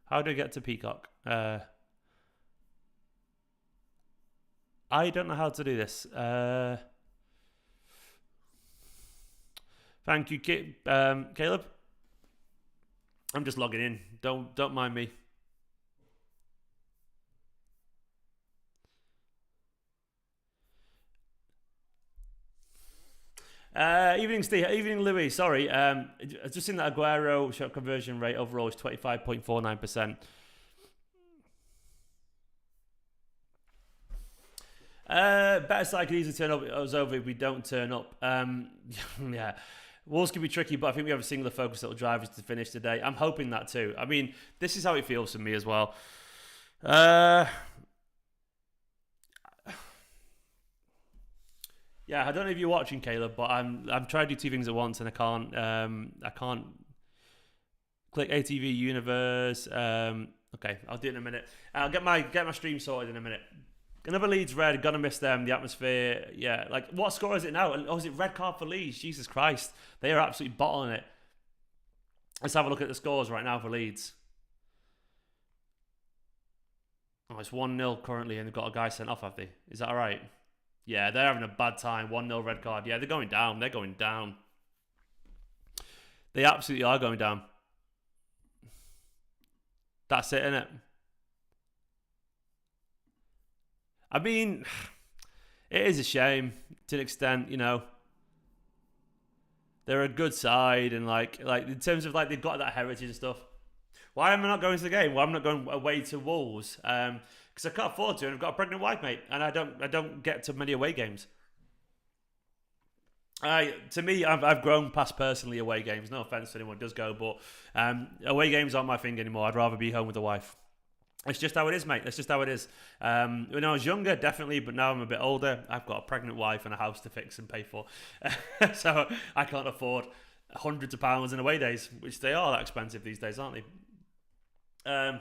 How do I get to Peacock? I don't know how to do this. Thank you, Caleb. I'm just logging in. Don't mind me. Evening, Steve. Evening, Louis. Sorry. I just seen that Aguero shot conversion rate overall is 25.49%. Better side could easily turn up. It was over if we don't turn up. Yeah. Wolves can be tricky, but I think we have a singular focus that will drive us to finish today. I'm hoping that too. I mean, this is how it feels for me as well. Yeah, Yeah, I don't know if you're watching, Caleb, but I'm trying to do two things at once, and I can't click ATV Universe. Okay, I'll do it in a minute. I'll get my stream sorted in a minute. Another Leeds red, gonna miss them. The atmosphere, yeah. Like, what score is it now? Oh, is it red card for Leeds? Jesus Christ, they are absolutely bottling it. Let's have a look at the scores right now for Leeds. Oh, it's 1-0 currently, and they've got a guy sent off, have they? Is that all right? Yeah, they're having a bad time. 1-0 red card. Yeah, they're going down. They're going down. They absolutely are going down. That's it, innit? I mean, it is a shame to an extent, you know. They're a good side, and like in terms of like they've got that heritage and stuff. Why am I not going to the game? Why am I not going away to Wolves? Because I can't afford to, and I've got a pregnant wife, mate, and I don't get to many away games. To me, I've grown past personally away games. No offense to anyone who does go, but away games aren't my thing anymore. I'd rather be home with the wife. It's just how it is, mate. It's just how it is. When I was younger, definitely, but now I'm a bit older. I've got a pregnant wife and a house to fix and pay for, so I can't afford hundreds of pounds in away days, which they are that expensive these days, aren't they? And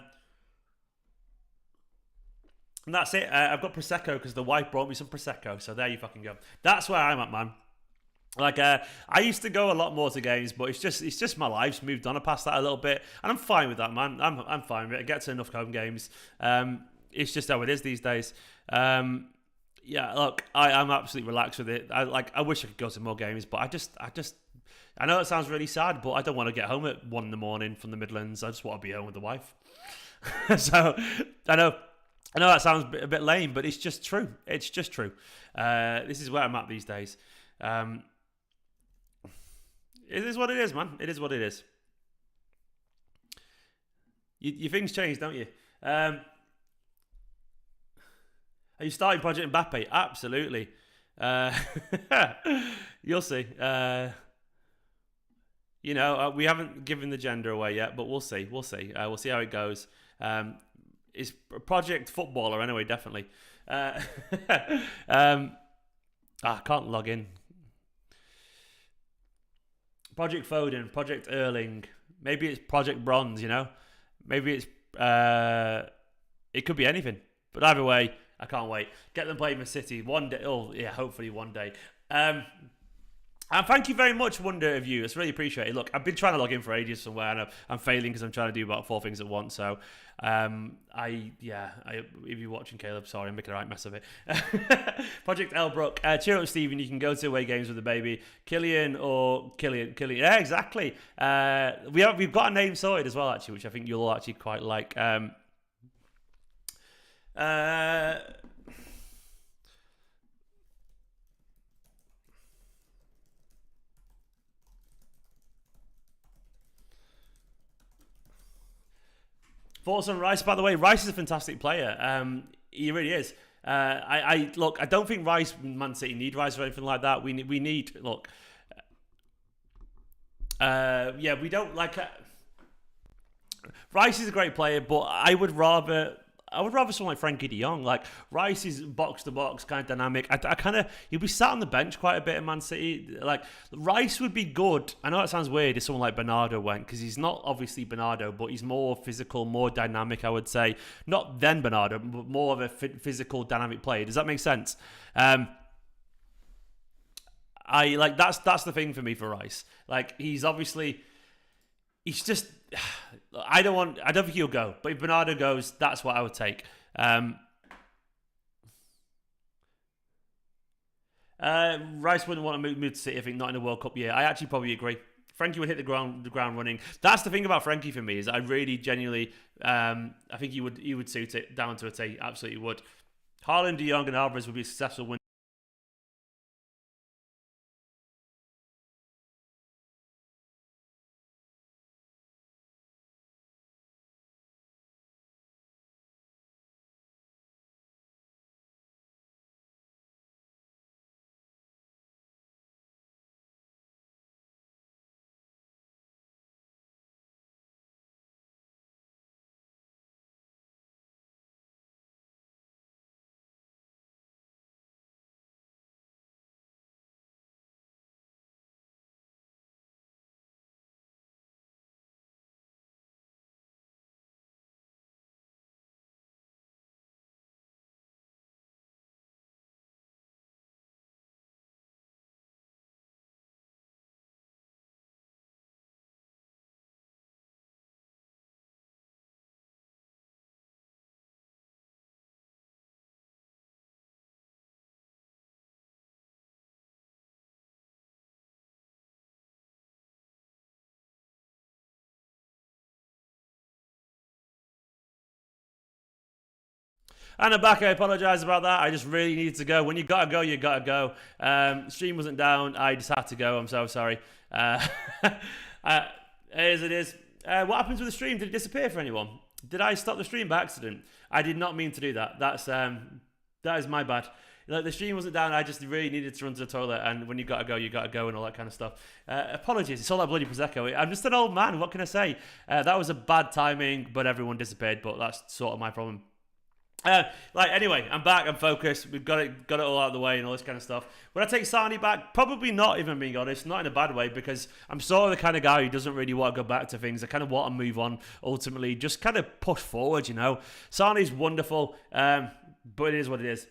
that's it. I've got Prosecco because the wife brought me some Prosecco. So there you fucking go. That's where I'm at, man. Like I used to go a lot more to games, but it's just my life's moved on past that a little bit, and I'm fine with that, man. I'm fine with it. I get to enough home games. It's just how it is these days. Yeah, look, I'm absolutely relaxed with it. I wish I could go to more games, but I know it sounds really sad, but I don't want to get home at 1 a.m. from the Midlands. I just want to be home with the wife. So I know that sounds a bit lame, but it's just true. It's just true. This is where I'm at these days. It is what it is, man. It is what it is. Your things change, don't you? Are you starting Project Mbappe? Absolutely. You'll see. We haven't given the gender away yet, but we'll see. We'll see. We'll see how it goes. It's Project Footballer anyway, definitely. I can't log in. Project Foden, Project Erling. Maybe it's Project Bronze, you know? Maybe it's... it could be anything. But either way, I can't wait. Get them playing with City one day. Oh, yeah, hopefully one day. And thank you very much, Wonder of you. It's really appreciated. Look, I've been trying to log in for ages somewhere, and I'm failing because I'm trying to do about 4 things at once. So, if you're watching, Caleb, sorry, I'm making a right mess of it. Project Elbrook. Cheer up, Stephen. You can go to away games with the baby. Killian. Yeah, exactly. We've got a name sorted as well, actually, which I think you'll actually quite like. Thoughts on Rice, by the way. Rice is a fantastic player. He really is. I don't think Rice, Man City need Rice or anything like that. We need. Look. We don't like. Rice is a great player, but I would rather someone like Frankie de Jong. Like, Rice is box to box, kind of dynamic. He'll be sat on the bench quite a bit in Man City. Like, Rice would be good. I know that sounds weird if someone like Bernardo went, because he's not obviously Bernardo, but he's more physical, more dynamic, I would say. Not than Bernardo, but more of a physical, dynamic player. Does that make sense? That's the thing for me for Rice. Like, he's just... I don't think he'll go, but if Bernardo goes, that's what I would take. Rice wouldn't want to move to City, I think, not in a World Cup year. I actually probably agree. Frankie would hit the ground running. That's the thing about Frankie for me, is I really genuinely I think he would suit it down to a T. Absolutely would. Haaland, De Jong and Alvarez would be a successful win. And I'm back. I apologise about that. I just really needed to go. When you gotta go, you gotta go. Stream wasn't down. I just had to go. I'm so sorry. As it is. What happens with the stream? Did it disappear for anyone? Did I stop the stream by accident? I did not mean to do that. That is my bad. Like, the stream wasn't down. I just really needed to run to the toilet, and when you gotta go, and all that kind of stuff. Apologies. It's all that bloody prosecco. I'm just an old man. What can I say? That was a bad timing, but everyone disappeared. But that's sort of my problem. Anyway, I'm back. I'm focused. We've got it all out of the way and all this kind of stuff. Would I take Sane back? Probably not, even being honest. Not in a bad way, because I'm sort of the kind of guy who doesn't really want to go back to things. I kind of want to move on. Ultimately, just kind of push forward. Sane's wonderful, but it is what it is.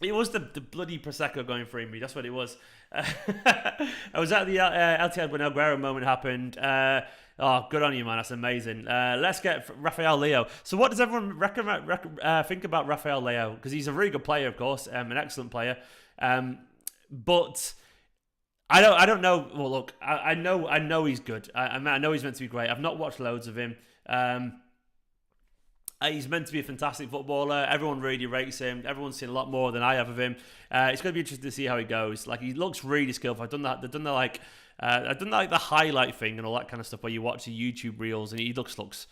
It was the bloody prosecco going through me. That's what it was. I was at the LTD when Aguero moment happened. Good on you, man. That's amazing. Let's get Rafael Leo. So what does everyone think about Rafael Leo? Because he's a really good player, of course, an excellent player. But I don't know. Well, look, I know he's good. I know he's meant to be great. I've not watched loads of him. He's meant to be a fantastic footballer. Everyone really rates him. Everyone's seen a lot more than I have of him. It's going to be interesting to see how he goes. Like, he looks really skillful. I've done the highlight thing and all that kind of stuff where you watch the YouTube reels, and he looks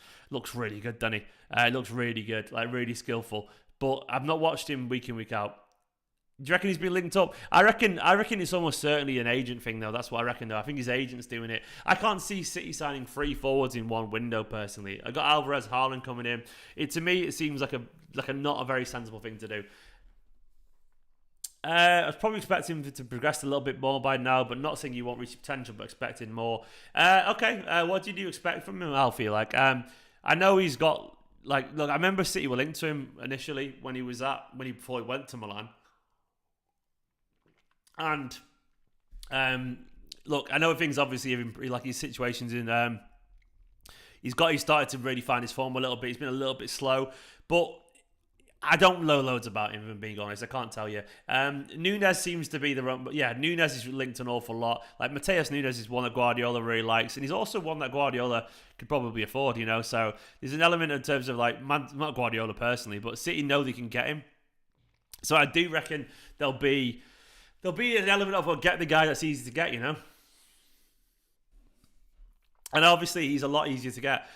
really good, doesn't he? He looks really good, like really skillful. But I've not watched him week in, week out. Do you reckon he's been linked up? I reckon it's almost certainly an agent thing, though. That's what I reckon, though. I think his agent's doing it. I can't see City signing 3 forwards in one window, personally. I got Alvarez, Haaland coming in. To me, it seems like a not a very sensible thing to do. I was probably expecting him to progress a little bit more by now, but not saying you won't reach potential, but expecting more. Okay, what did you expect from him, Alfie? I know he's got, look, I remember City were linked to him initially before he went to Milan. And look, I know things obviously like his situations in he's started to really find his form a little bit. He's been a little bit slow, but I don't know loads about him, if I'm being honest. I can't tell you. Nunes seems to be the wrong, but yeah, Nunes is linked an awful lot. Like, Mateus Nunes is one that Guardiola really likes, and he's also one that Guardiola could probably afford, So there's an element in terms of, like, not Guardiola personally, but City know they can get him. So I do reckon there'll be an element of, well, get the guy that's easy to get, And obviously, he's a lot easier to get.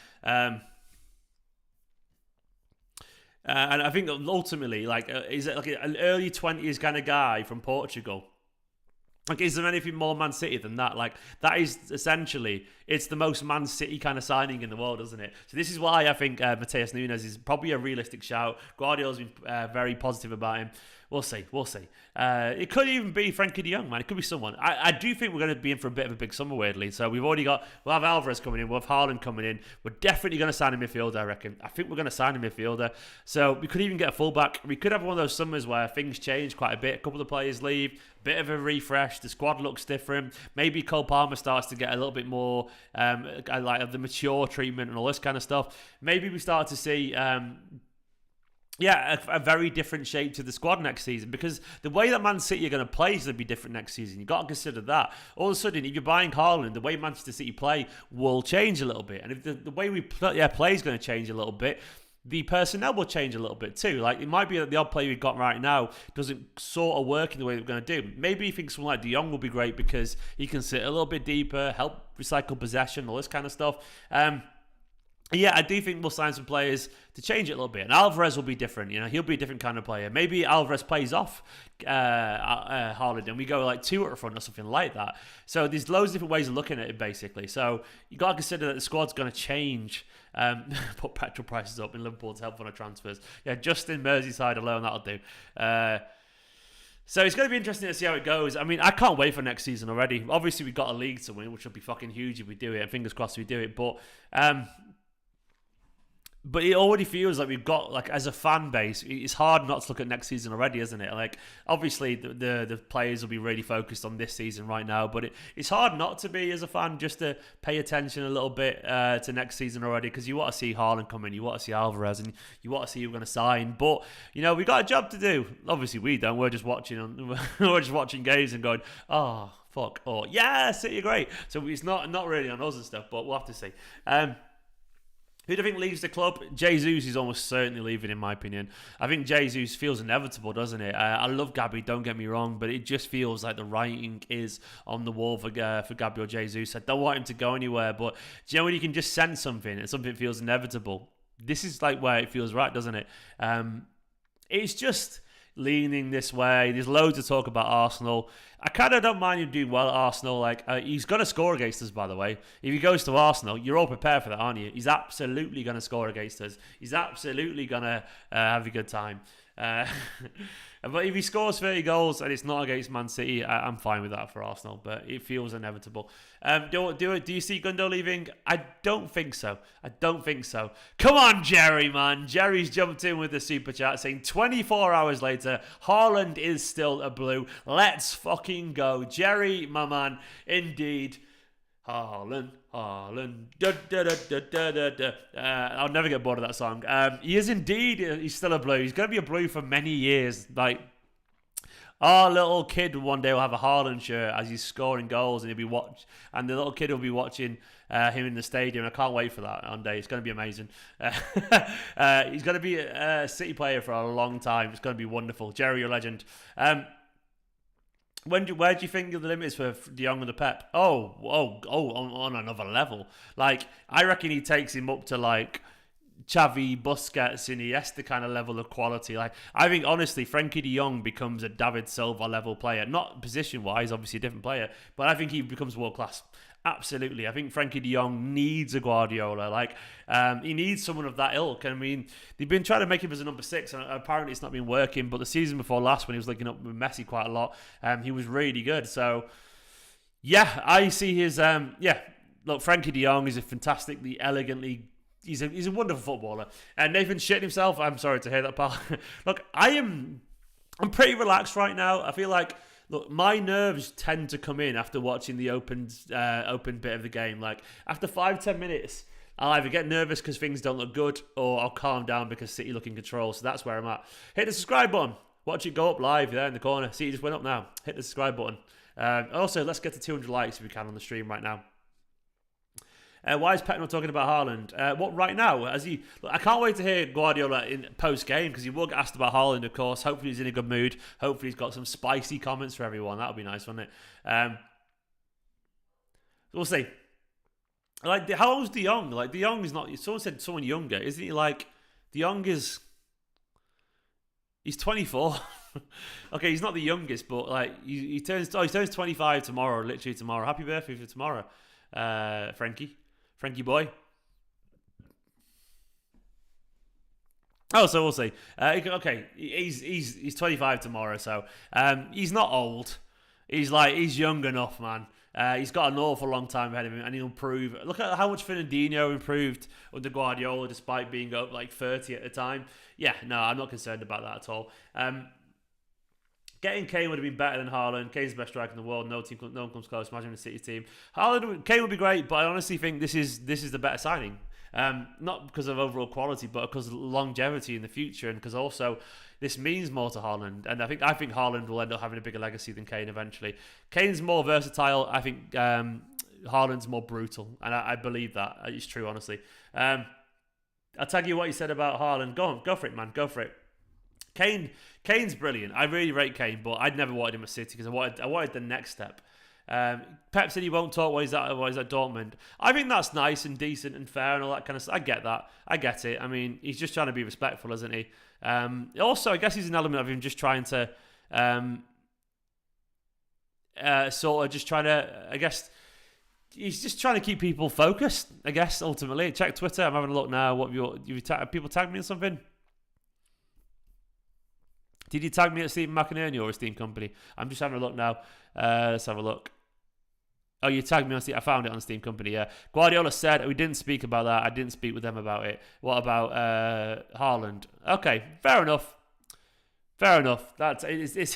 And I think ultimately, is it like an early 20s kind of guy from Portugal? Like, is there anything more Man City than that? Like, that is essentially, it's the most Man City kind of signing in the world, isn't it? So this is why I think Mateus Nunes is probably a realistic shout. Guardiola's been very positive about him. We'll see. It could even be Frankie de Jong, man. It could be someone. I do think we're going to be in for a bit of a big summer, weirdly. So we'll have Alvarez coming in, we'll have Haaland coming in. We're definitely going to sign a midfielder, I reckon. I think we're going to sign a midfielder. So we could even get a fullback. We could have one of those summers where things change quite a bit. A couple of players leave, a bit of a refresh. The squad looks different. Maybe Cole Palmer starts to get a little bit more like the mature treatment and all this kind of stuff. Maybe we start to see a very different shape to the squad next season, because the way that Man City are going to play is going to be different next season. You've got to consider that. All of a sudden, if you're buying Haaland, the way Manchester City play will change a little bit. And if the way we play is going to change a little bit, the personnel will change a little bit too. Like, it might be that the odd player we've got right now doesn't sort of work in the way we're going to do. Maybe you think someone like de Jong will be great because he can sit a little bit deeper, help recycle possession, all this kind of stuff. Yeah, I do think we'll sign some players to change it a little bit. And Alvarez will be different. He'll be a different kind of player. Maybe Alvarez plays off Haaland and we go like 2 at the front or something like that. So there's loads of different ways of looking at it, basically. So you got to consider that the squad's going to change. Put petrol prices up in Liverpool to help on our transfers. Yeah, just in Merseyside alone, that'll do. So it's going to be interesting to see how it goes. I mean, I can't wait for next season already. Obviously, we've got a league to win, which will be fucking huge if we do it. And fingers crossed we do it. But it already feels like we've got, like, as a fan base, it's hard not to look at next season already, isn't it? Like, obviously, the players will be really focused on this season right now, but it's hard not to be, as a fan, just to pay attention a little bit to next season already, because you want to see Haaland come in, you want to see Alvarez, and you want to see who we're going to sign. But, we got a job to do. Obviously, we don't. We're just watching games and going, oh, fuck, or, yeah, City are great. So it's not really on us and stuff, but we'll have to see. Who do you think leaves the club? Jesus is almost certainly leaving, in my opinion. I think Jesus feels inevitable, doesn't it? I love Gabby, don't get me wrong, but it just feels like the writing is on the wall for Gabriel Jesus. I don't want him to go anywhere, but do you know when you can just sense something and something feels inevitable? This is like where it feels right, doesn't it? It's just leaning this way. There's loads of talk about Arsenal. I kind of don't mind him doing well at Arsenal. Like he's going to score against us, by the way. If he goes to Arsenal, you're all prepared for that, aren't you? He's absolutely going to score against us. He's absolutely going to have a good time. But if he scores 30 goals and it's not against Man City, I'm fine with that for Arsenal. But it feels inevitable. Do you see Gundo leaving? I don't think so. Come on, Jerry, man. Jerry's jumped in with the super chat saying 24 hours later, Haaland is still a blue. Let's fucking go. Jerry, my man. Indeed. Haaland. Da, da, da, da, da, da, da. I'll never get bored of that song. He is indeed. He's still a blue. He's going to be a blue for many years. Like, our little kid one day will have a Haaland shirt as he's scoring goals, and and the little kid will be watching him in the stadium. I can't wait for that one day. It's going to be amazing. He's going to be a City player for a long time. It's going to be wonderful. Jerry, you're a legend. Where do you think the limit is for De Jong and the Pep? On another level. Like, I reckon he takes him up to like Xavi, Busquets, Iniesta kind of level of quality. Like, I think honestly, Frankie De Jong becomes a David Silva level player. Not position wise, obviously a different player, but I think he becomes world class. Absolutely. I think Frankie De Jong needs a Guardiola. Like, he needs someone of that ilk. I mean, they've been trying to make him as a number 6, and apparently it's not been working. But the season before last, when he was linking up with Messi quite a lot, he was really good. So, yeah, I see his... look, Frankie De Jong is a fantastically, elegantly... He's a wonderful footballer. And Nathan shitting himself. I'm sorry to hear that, pal. Look, I'm pretty relaxed right now. I feel like... Look, my nerves tend to come in after watching the open bit of the game. Like, after 5-10 minutes, I'll either get nervous because things don't look good, or I'll calm down because City look in control. So that's where I'm at. Hit the subscribe button. Watch it go up live there in the corner. City just went up now. Hit the subscribe button. Also, let's get to 200 likes if we can on the stream right now. Why is Pep not talking about Haaland? What right now? I can't wait to hear Guardiola in post game, because he will get asked about Haaland, of course. Hopefully he's in a good mood. Hopefully he's got some spicy comments for everyone. That would be nice, wouldn't it? We'll see. Like, how old's De Jong? Like, De Jong is not. Someone said someone younger, isn't he? Like, De Jong is. He's 24. Okay, he's not the youngest, but like he turns 25 tomorrow. Literally tomorrow. Happy birthday for tomorrow, Frankie boy. Oh, so we'll see. Okay, he's 25 tomorrow, so he's not old. He's young enough, man. He's got an awful long time ahead of him, and he'll improve. Look at how much Fernandinho improved under Guardiola, despite being up like 30 at the time. Yeah, no, I'm not concerned about that at all. Getting Kane would have been better than Haaland. Kane's the best striker in the world. No one comes close. Imagine the City team. Kane would be great, but I honestly think this is the better signing. Not because of overall quality, but because of longevity in the future, and because also this means more to Haaland. And I think Haaland will end up having a bigger legacy than Kane eventually. Kane's more versatile. I think Haaland's more brutal, and I believe that. It's true, honestly. I'll tag you what you said about Haaland. Go for it, man. Go for it. Kane's brilliant. I really rate Kane, but I'd never wanted him at City because I wanted the next step. Pep said he won't talk while he's at Dortmund. I think that's nice and decent and fair and all that kind of stuff. I get that. I get it. I mean, he's just trying to be respectful, isn't he? Also, I guess he's an element of him just trying to sort of just trying to, I guess, he's just trying to keep people focused, I guess, ultimately. Check Twitter. I'm having a look now. People tagged me or something? Did you tag me at Stephen McInerney or Esteemed Kompany? I'm just having a look now. Let's have a look. Oh, you tagged me on Steam. I found it on Esteemed Kompany, yeah. Guardiola said, we didn't speak about that. I didn't speak with them about it. What about Haaland? Okay, fair enough. It's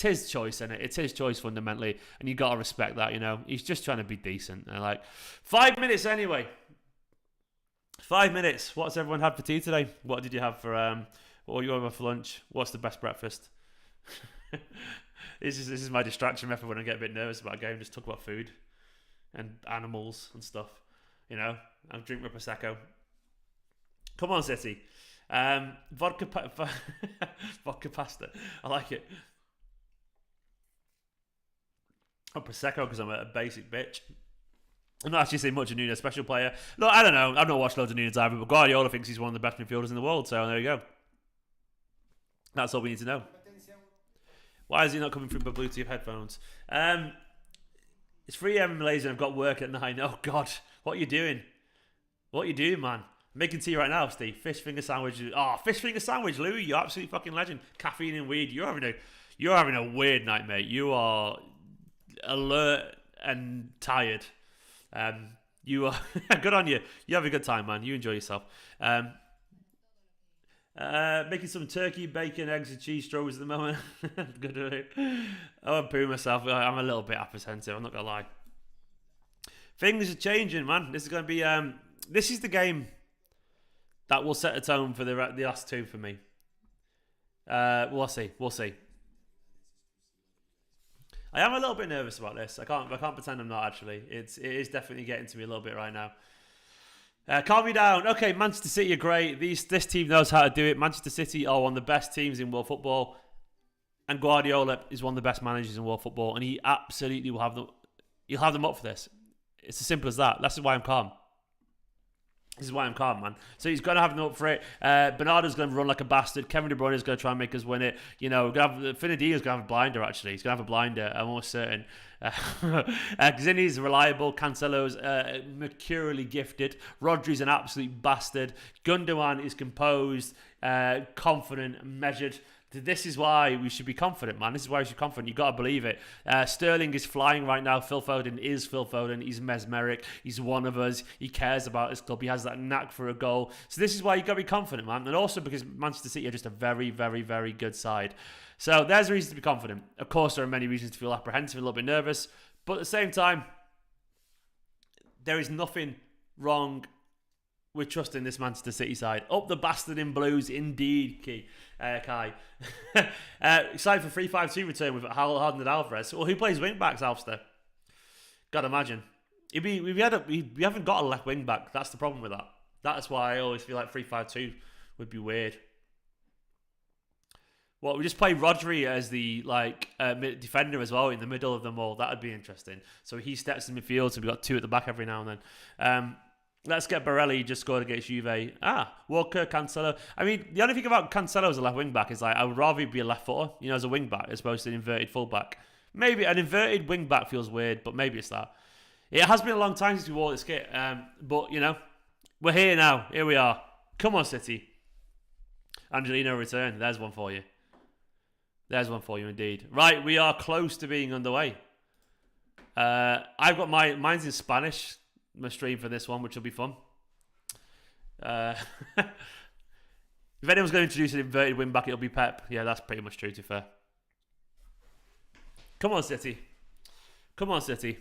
his choice, isn't it? It's his choice fundamentally, and you got to respect that, you know. He's just trying to be decent. And like, 5 minutes anyway. 5 minutes. What's everyone had for tea today? What did you have for... What are you having for lunch? What's the best breakfast? This is my distraction method when I get a bit nervous about a game. Just talk about food and animals and stuff. You know, I'm drinking my Prosecco. Come on, City. Vodka pasta. I like it. Oh, Prosecco because I'm a basic bitch. I'm not actually saying much of Nunes, special player. Look, I don't know. I've not watched loads of Nunes either, but Guardiola thinks he's one of the best midfielders in the world, so there you go. That's all we need to know. Why is he not coming through my Bluetooth headphones? It's 3 a.m. in Malaysia and I've got work at 9. Oh, God. What are you doing? What are you doing, man? I'm making tea right now, Steve. Fish finger sandwich. Oh, fish finger sandwich, Louis. You're absolutely fucking legend. Caffeine and weed. You're having a weird night, mate. You are alert and tired. You are good on you. You have a good time, man. You enjoy yourself. Making some turkey, bacon, eggs, and cheese strawberries at the moment. Good. I won't poo myself. I'm a little bit apprehensive. I'm not gonna lie. Things are changing, man. This is gonna be. This is the game that will set a tone for the last two for me. We'll see. We'll see. I am a little bit nervous about this. I can't pretend I'm not actually. It is definitely getting to me a little bit right now. Calm me down. Okay, Manchester City are great. This team knows how to do it. Manchester City are one of the best teams in world football, and Guardiola is one of the best managers in world football, and he absolutely will have them. He'll have them up for this. It's as simple as that. That's why I'm calm. This is why I'm calm, man. So he's going to have them up for it. Bernardo's going to run like a bastard. Kevin De Bruyne is going to try and make us win it. You know, Finadio's going to have a blinder, actually. He's going to have a blinder, I'm almost certain. Zinni's reliable. Cancelo's mercurially gifted. Rodri's an absolute bastard. Gundogan is composed, confident, measured. This is why we should be confident, man. This is why we should be confident. You've got to believe it. Sterling is flying right now. Phil Foden is Phil Foden. He's mesmeric. He's one of us. He cares about his club. He has that knack for a goal. So this is why you've got to be confident, man. And also because Manchester City are just a very, very, very good side. So there's a reason to be confident. Of course, there are many reasons to feel apprehensive, a little bit nervous. But at the same time, there is nothing wrong with trusting this Manchester City side. Up the bastard in blues, indeed, Kai. Excited for 3-5-2 return with Haaland and Alvarez. Well, who plays wing backs, Alster? Gotta imagine. We haven't got a left wing back. That's the problem with that. That's why I always feel like 3-5-2 would be weird. What, we just play Rodri as the defender as well in the middle of them all. That would be interesting. So he steps in midfield, so we've got two at the back every now and then. Let's get Barelli, just scored against Juve. Walker, Cancelo. I mean, the only thing about Cancelo as a left wing back is I would rather be a left footer, as a wing back, as opposed to an inverted full back. Maybe an inverted wing back feels weird, but maybe it's that. It has been a long time since we wore this kit, but we're here now. Here we are. Come on, City. Angelino return. There's one for you. There's one for you indeed. Right, we are close to being underway. I've got mine's in Spanish. My stream for this one, which will be fun. If anyone's going to introduce an inverted wing back, it'll be Pep. Yeah, that's pretty much true, to be fair. Come on, City. Come on, City.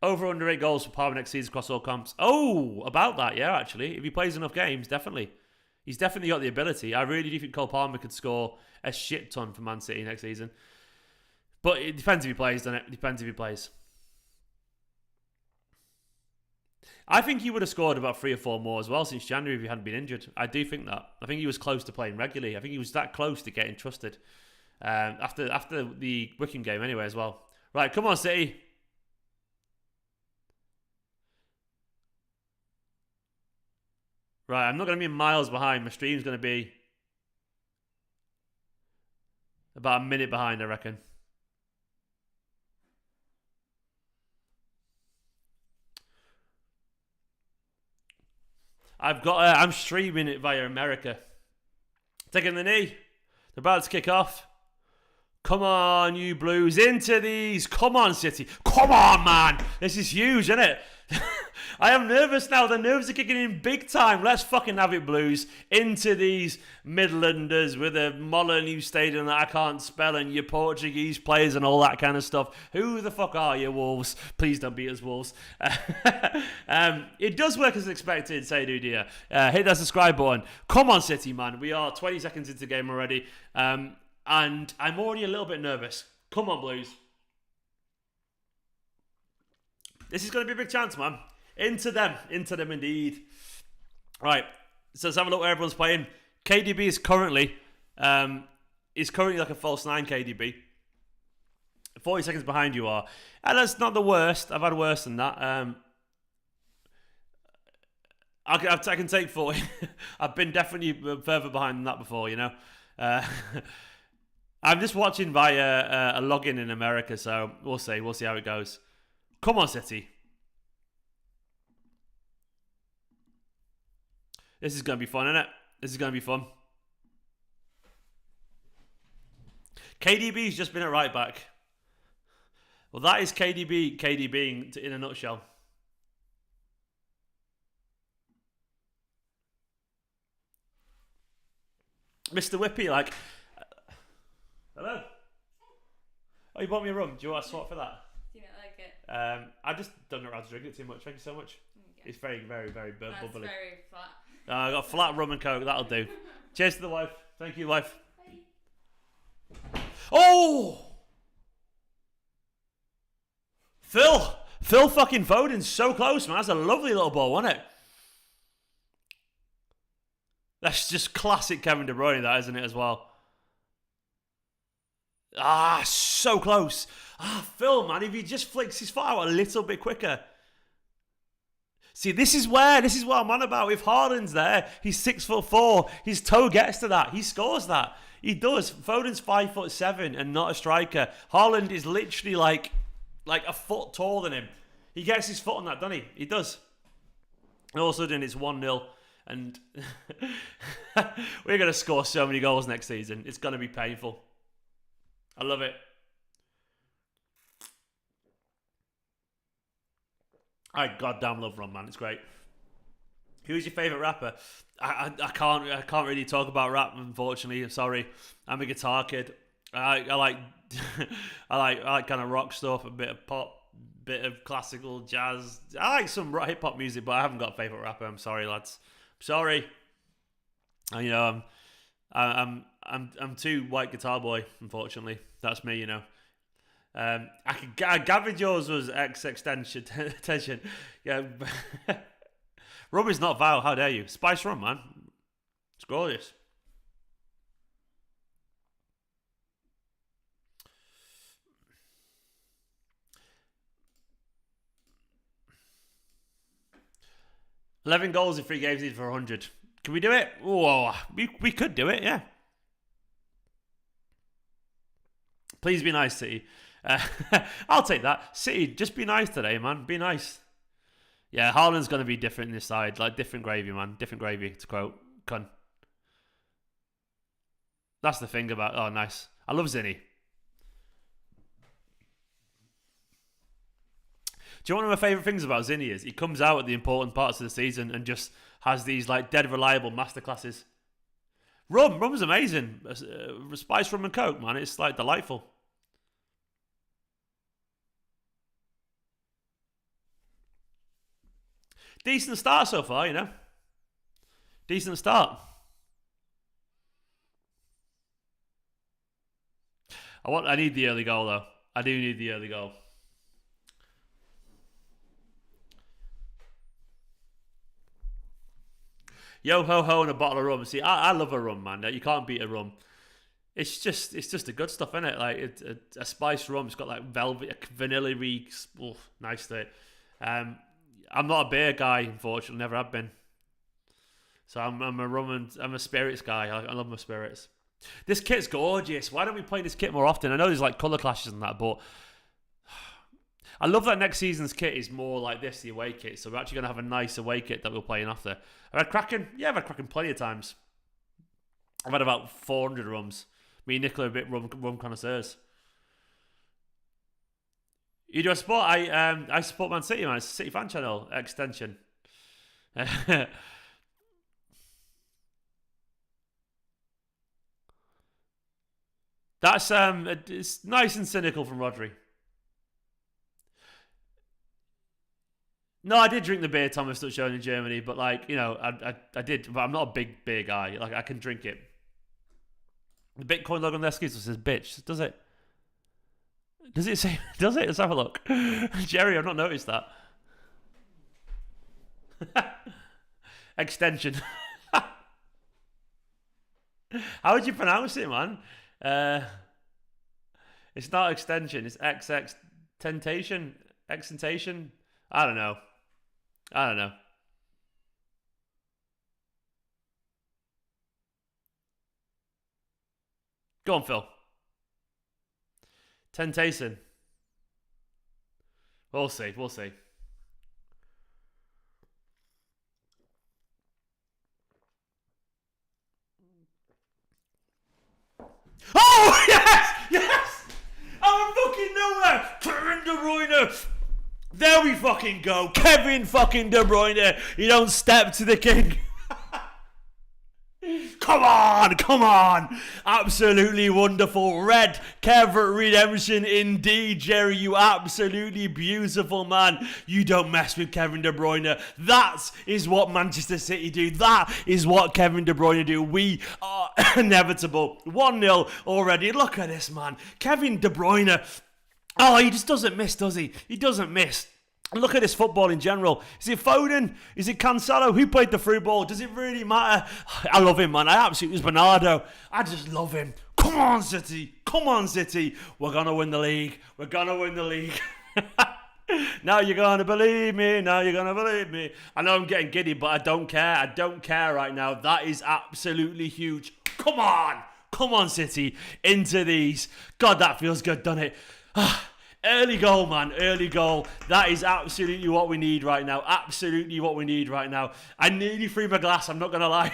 Over under 8 goals for Palmer next season across all comps. Oh, about that, yeah, actually. If he plays enough games, definitely. He's definitely got the ability. I really do think Cole Palmer could score a shit ton for Man City next season. But it depends if he plays, doesn't it? It depends if he plays. I think he would have scored about 3 or 4 more as well since January if he hadn't been injured. I do think that. I think he was close to playing regularly. I think he was that close to getting trusted. After the Wickham game anyway as well. Right, come on, City. Right, I'm not going to be miles behind. My stream's going to be about a minute behind, I reckon. I'm streaming it via America. Taking the knee. They're about to kick off. Come on, you Blues. Into these. Come on, City. Come on, man. This is huge, isn't it? I am nervous now. The nerves are kicking in big time. Let's fucking have it, Blues. Into these Midlanders with a Molineux Stadium that I can't spell and your Portuguese players and all that kind of stuff. Who the fuck are you, Wolves? Please don't beat us, Wolves. It does work as expected, say do dear. Hit that subscribe button. Come on, City, man. We are 20 seconds into the game already. And I'm already a little bit nervous. Come on, Blues. This is going to be a big chance, man. Into them indeed. Right, so let's have a look where everyone's playing. KDB is currently like a false 9 KDB. 40 seconds behind you are. And that's not the worst. I've had worse than that. I can take 40. I've been definitely further behind than that before, you know. I'm just watching via a login in America, so we'll see. We'll see how it goes. Come on, City. This is going to be fun, isn't it? This is going to be fun. KDB's just been at right back. Well, that is KDB in a nutshell. Mr. Whippy, like... Hello? Oh, you bought me a rum. Do you want a swap for that? Do you not like it? I just don't know how to drink it too much. Thank you so much. Okay. It's very, very, very bubbly. That's very flat. I got flat rum and coke. That'll do. Cheers to the wife. Thank you, wife. Bye. Oh! Phil fucking Foden's so close, man. That's a lovely little ball, wasn't it? That's just classic Kevin De Bruyne, that, isn't it, as well? Ah, so close. Ah, Phil, man, if he just flicks his foot out a little bit quicker. See, this is what I'm on about. If Haaland's there, he's 6'4". His toe gets to that. He scores that. He does. Foden's 5'7" and not a striker. Haaland is literally like a foot taller than him. He gets his foot on that, doesn't he? He does. And all of a sudden, it's 1-0. And we're going to score so many goals next season. It's going to be painful. I love it. I goddamn love Ron, man. It's great. Who's your favourite rapper? I can't really talk about rap, unfortunately. I'm sorry. I'm a guitar kid. I like I like kind of rock stuff, a bit of pop, bit of classical jazz. I like some hip hop music, but I haven't got a favourite rapper. I'm sorry, lads. I'm sorry. You know, I'm too white guitar boy. Unfortunately, that's me. You know. Gavin Jones was extension. Yeah. Rum is not vile. How dare you? Spice rum, man. It's gorgeous. $11 goals in 3 games needed for 100. Can we do it? Oh, we could do it, yeah. Please be nice, City. I'll take that. City, just be nice today, man. Be nice. Yeah, Haaland's going to be different in this side. Like, different gravy, man. Different gravy, to quote Kun. That's the thing about... Oh, nice. I love Zinni. Do you know what one of my favourite things about Zinni is? He comes out at the important parts of the season and just has these, like, dead reliable masterclasses. Rum's amazing. Spice rum and coke, man. It's, like, delightful. Decent start so far, you know. Decent start. I need the early goal, though. I do need the early goal. Yo ho ho and a bottle of rum. See, I love a rum, man. You can't beat a rum. It's just the good stuff, isn't it? Like a spiced rum. It's got like velvet, vanilla-y, nice to it. I'm not a beer guy, unfortunately. Never have been. So I'm a rum and I'm a spirits guy. I love my spirits. This kit's gorgeous. Why don't we play this kit more often? I know there's like colour clashes and that, but I love that next season's kit is more like this, the away kit. So we're actually going to have a nice away kit that we're playing after. I've had Kraken? Yeah, I've had Kraken plenty of times. I've had about 400 rums. Me and Nicola are a bit rum connoisseurs. You do a support? I support Man City, man. It's a City fan channel extension. That's it's nice and cynical from Rodri. No, I did drink the beer Thomas was showing in Germany, but like, you know, I did, but I'm not a big beer guy. Like, I can drink it. The Bitcoin logo on their skis says bitch. Does it? Does it say? Does it? Let's have a look. Jerry, I've not noticed that. Extension. How would you pronounce it, man? It's not extension. It's XX tentation. Extentation. I don't know. Go on, Phil. Temptation. We'll see. Oh, yes! Out of fucking nowhere! Kevin De Bruyne! There we fucking go. Kevin fucking De Bruyne. You don't step to the king. Come on. Absolutely wonderful. Red Kev redemption indeed, Jerry. You absolutely beautiful man. You don't mess with Kevin De Bruyne. That is what Manchester City do. That is what Kevin De Bruyne do. We are inevitable. 1-0 already. Look at this, man. Kevin De Bruyne. Oh, he just doesn't miss, does he? He doesn't miss. Look at this football in general. Is it Foden? Is it Cancelo? Who played the through ball? Does it really matter? I love him, man. I absolutely, it was Bernardo. I just love him. Come on, City. We're going to win the league. Now you're going to believe me. I know I'm getting giddy, but I don't care right now. That is absolutely huge. Come on, City. Into these. God, that feels good, doesn't it? Early goal, man. That is absolutely what we need right now. I nearly threw my glass, I'm not going to lie.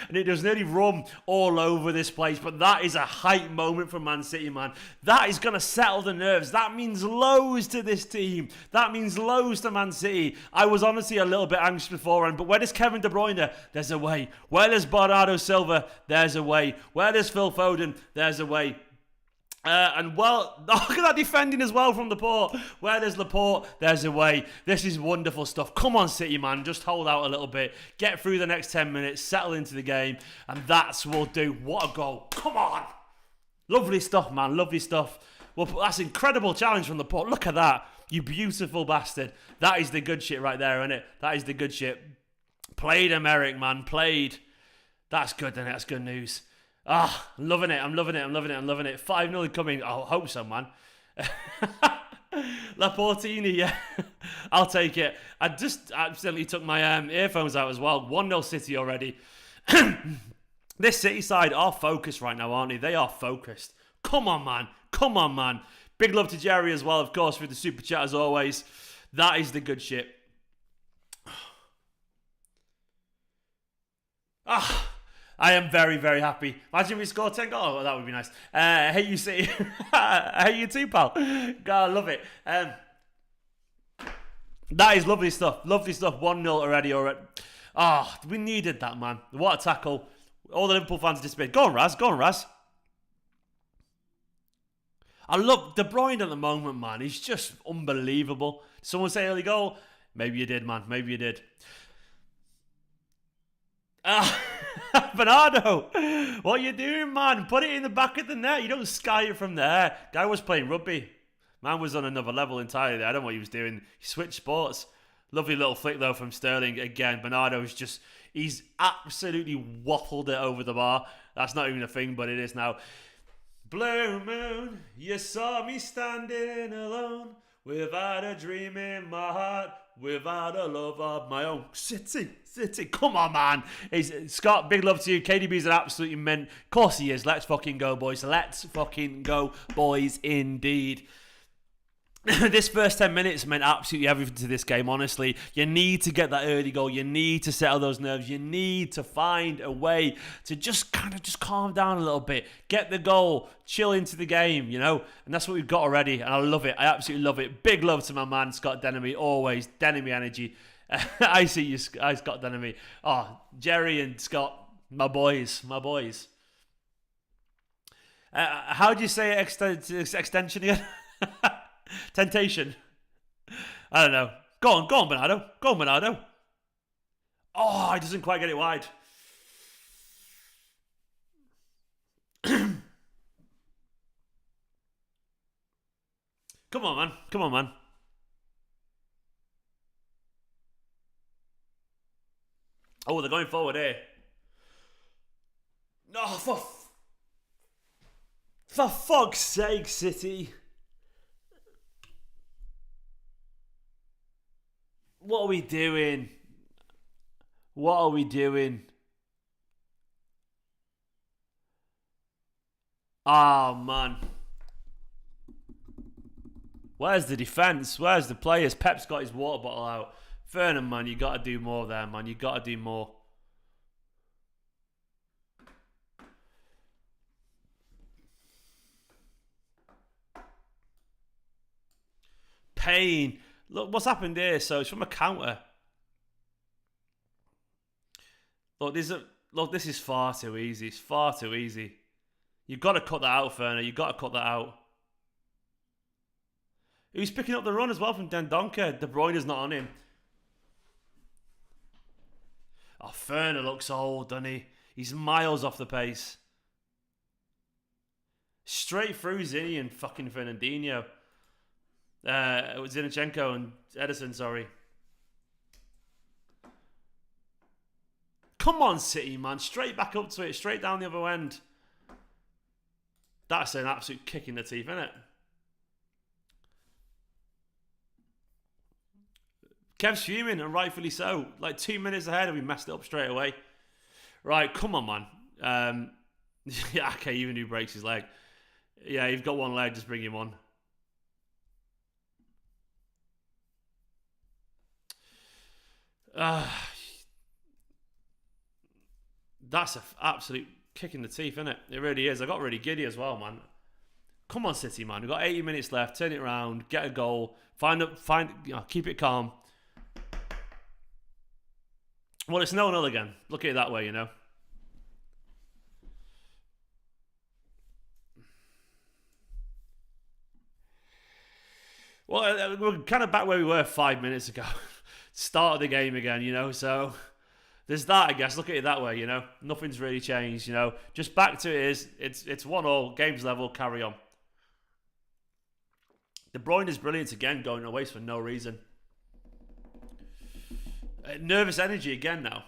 And it was nearly rum all over this place. But that is a hype moment for Man City, man. That is going to settle the nerves. That means loads to this team. That means loads to Man City. I was honestly a little bit anxious beforehand. But where does Kevin De Bruyne? There's a way. Where does Bernardo Silva? There's a way. Where does Phil Foden? There's a way. And well, look at that defending as well from Laporte. Where there's Laporte, there's a way. This is wonderful stuff. Come on, City, man. Just hold out a little bit. Get through the next 10 minutes. Settle into the game. And that's what we'll do. What a goal. Come on. Lovely stuff, man. Lovely stuff. Well, that's an incredible challenge from Laporte. Look at that. You beautiful bastard. That is the good shit right there, isn't it? That is the good shit. Played him, Eric, man. Played. That's good, isn't it? That's good news. I'm loving it. 5-0 coming. I hope so, man. Laportini, yeah. I'll take it. I just accidentally took my earphones out as well. 1-0 City already. This City side are focused right now, aren't they? They are focused. Come on, man. Big love to Jerry as well, of course, with the super chat as always. That is the good shit. I am very, very happy. Imagine if we score 10 goals. Oh, that would be nice. Hey, you see. Hey, you too, pal. God, I love it. That is lovely stuff. 1-0 already. We needed that, man. What a tackle. All the Liverpool fans disappeared. Go on, Raz. I love De Bruyne at the moment, man. He's just unbelievable. Someone say early goal? Maybe you did, man. Bernardo, what are you doing, man? Put it in the back of the net. You don't sky it from there. Guy was playing rugby. Man was on another level entirely there. I don't know what he was doing. He switched sports. Lovely little flick, though, from Sterling. Again, Bernardo's he's absolutely waffled it over the bar. That's not even a thing, but it is now. Blue moon, you saw me standing alone, without a dream in my heart, without a love of my own. City, come on, man. Scott, big love to you. KDB's an absolutely mint. Of course he is. Let's fucking go, boys. Indeed. This first 10 minutes meant absolutely everything to this game, honestly. You need to get that early goal. You need to settle those nerves. You need to find a way to just calm down a little bit. Get the goal. Chill into the game, you know? And that's what we've got already. And I love it. I absolutely love it. Big love to my man, Scott Denemy. Always. Denemy energy. I see you, Scott Denemy. Oh, Jerry and Scott, my boys. How do you say extension again? Temptation. I don't know. Go on, Bernardo. Oh, he doesn't quite get it wide. Come on, man. Oh, they're going forward here. No, for fuck's sake, City. What are we doing? What are we doing? Oh, man. Where's the defence? Where's the players? Pep's got his water bottle out. Vernon, man, you got to do more there, man. You got to do more. Pain. Look, what's happened here? So it's from a counter. Look, this is far too easy. It's far too easy. You've got to cut that out, Ferner. You've got to cut that out. He's picking up the run as well from Dendoncker. De Bruyne is not on him. Oh, Ferner looks old, doesn't he? He's miles off the pace. Straight through Zinni and fucking Fernandinho. Zinchenko and Edison, sorry. Come on, City, man. Straight back up to it. Straight down the other end. That's an absolute kick in the teeth, isn't it? Kev's fuming, and rightfully so. Like 2 minutes ahead, and we messed it up straight away. Right, come on, man. Yeah, okay, even who breaks his leg. Yeah, you've got one leg, just bring him on. That's an absolute kick in the teeth, isn't it? It really is. I got really giddy as well, man. Come on, City, man. We've got 80 minutes left. Turn it around. Get a goal. Keep it calm. Well, it's 0-0 again. Look at it that way, you know. Well, we're kind of back where we were 5 minutes ago. Start of the game again, you know. So there's that, I guess. Look at it that way, you know. Nothing's really changed, you know. Just back to it's 1-1, game's level, carry on. De Bruyne is brilliant again, going to waste for no reason. Nervous energy again now.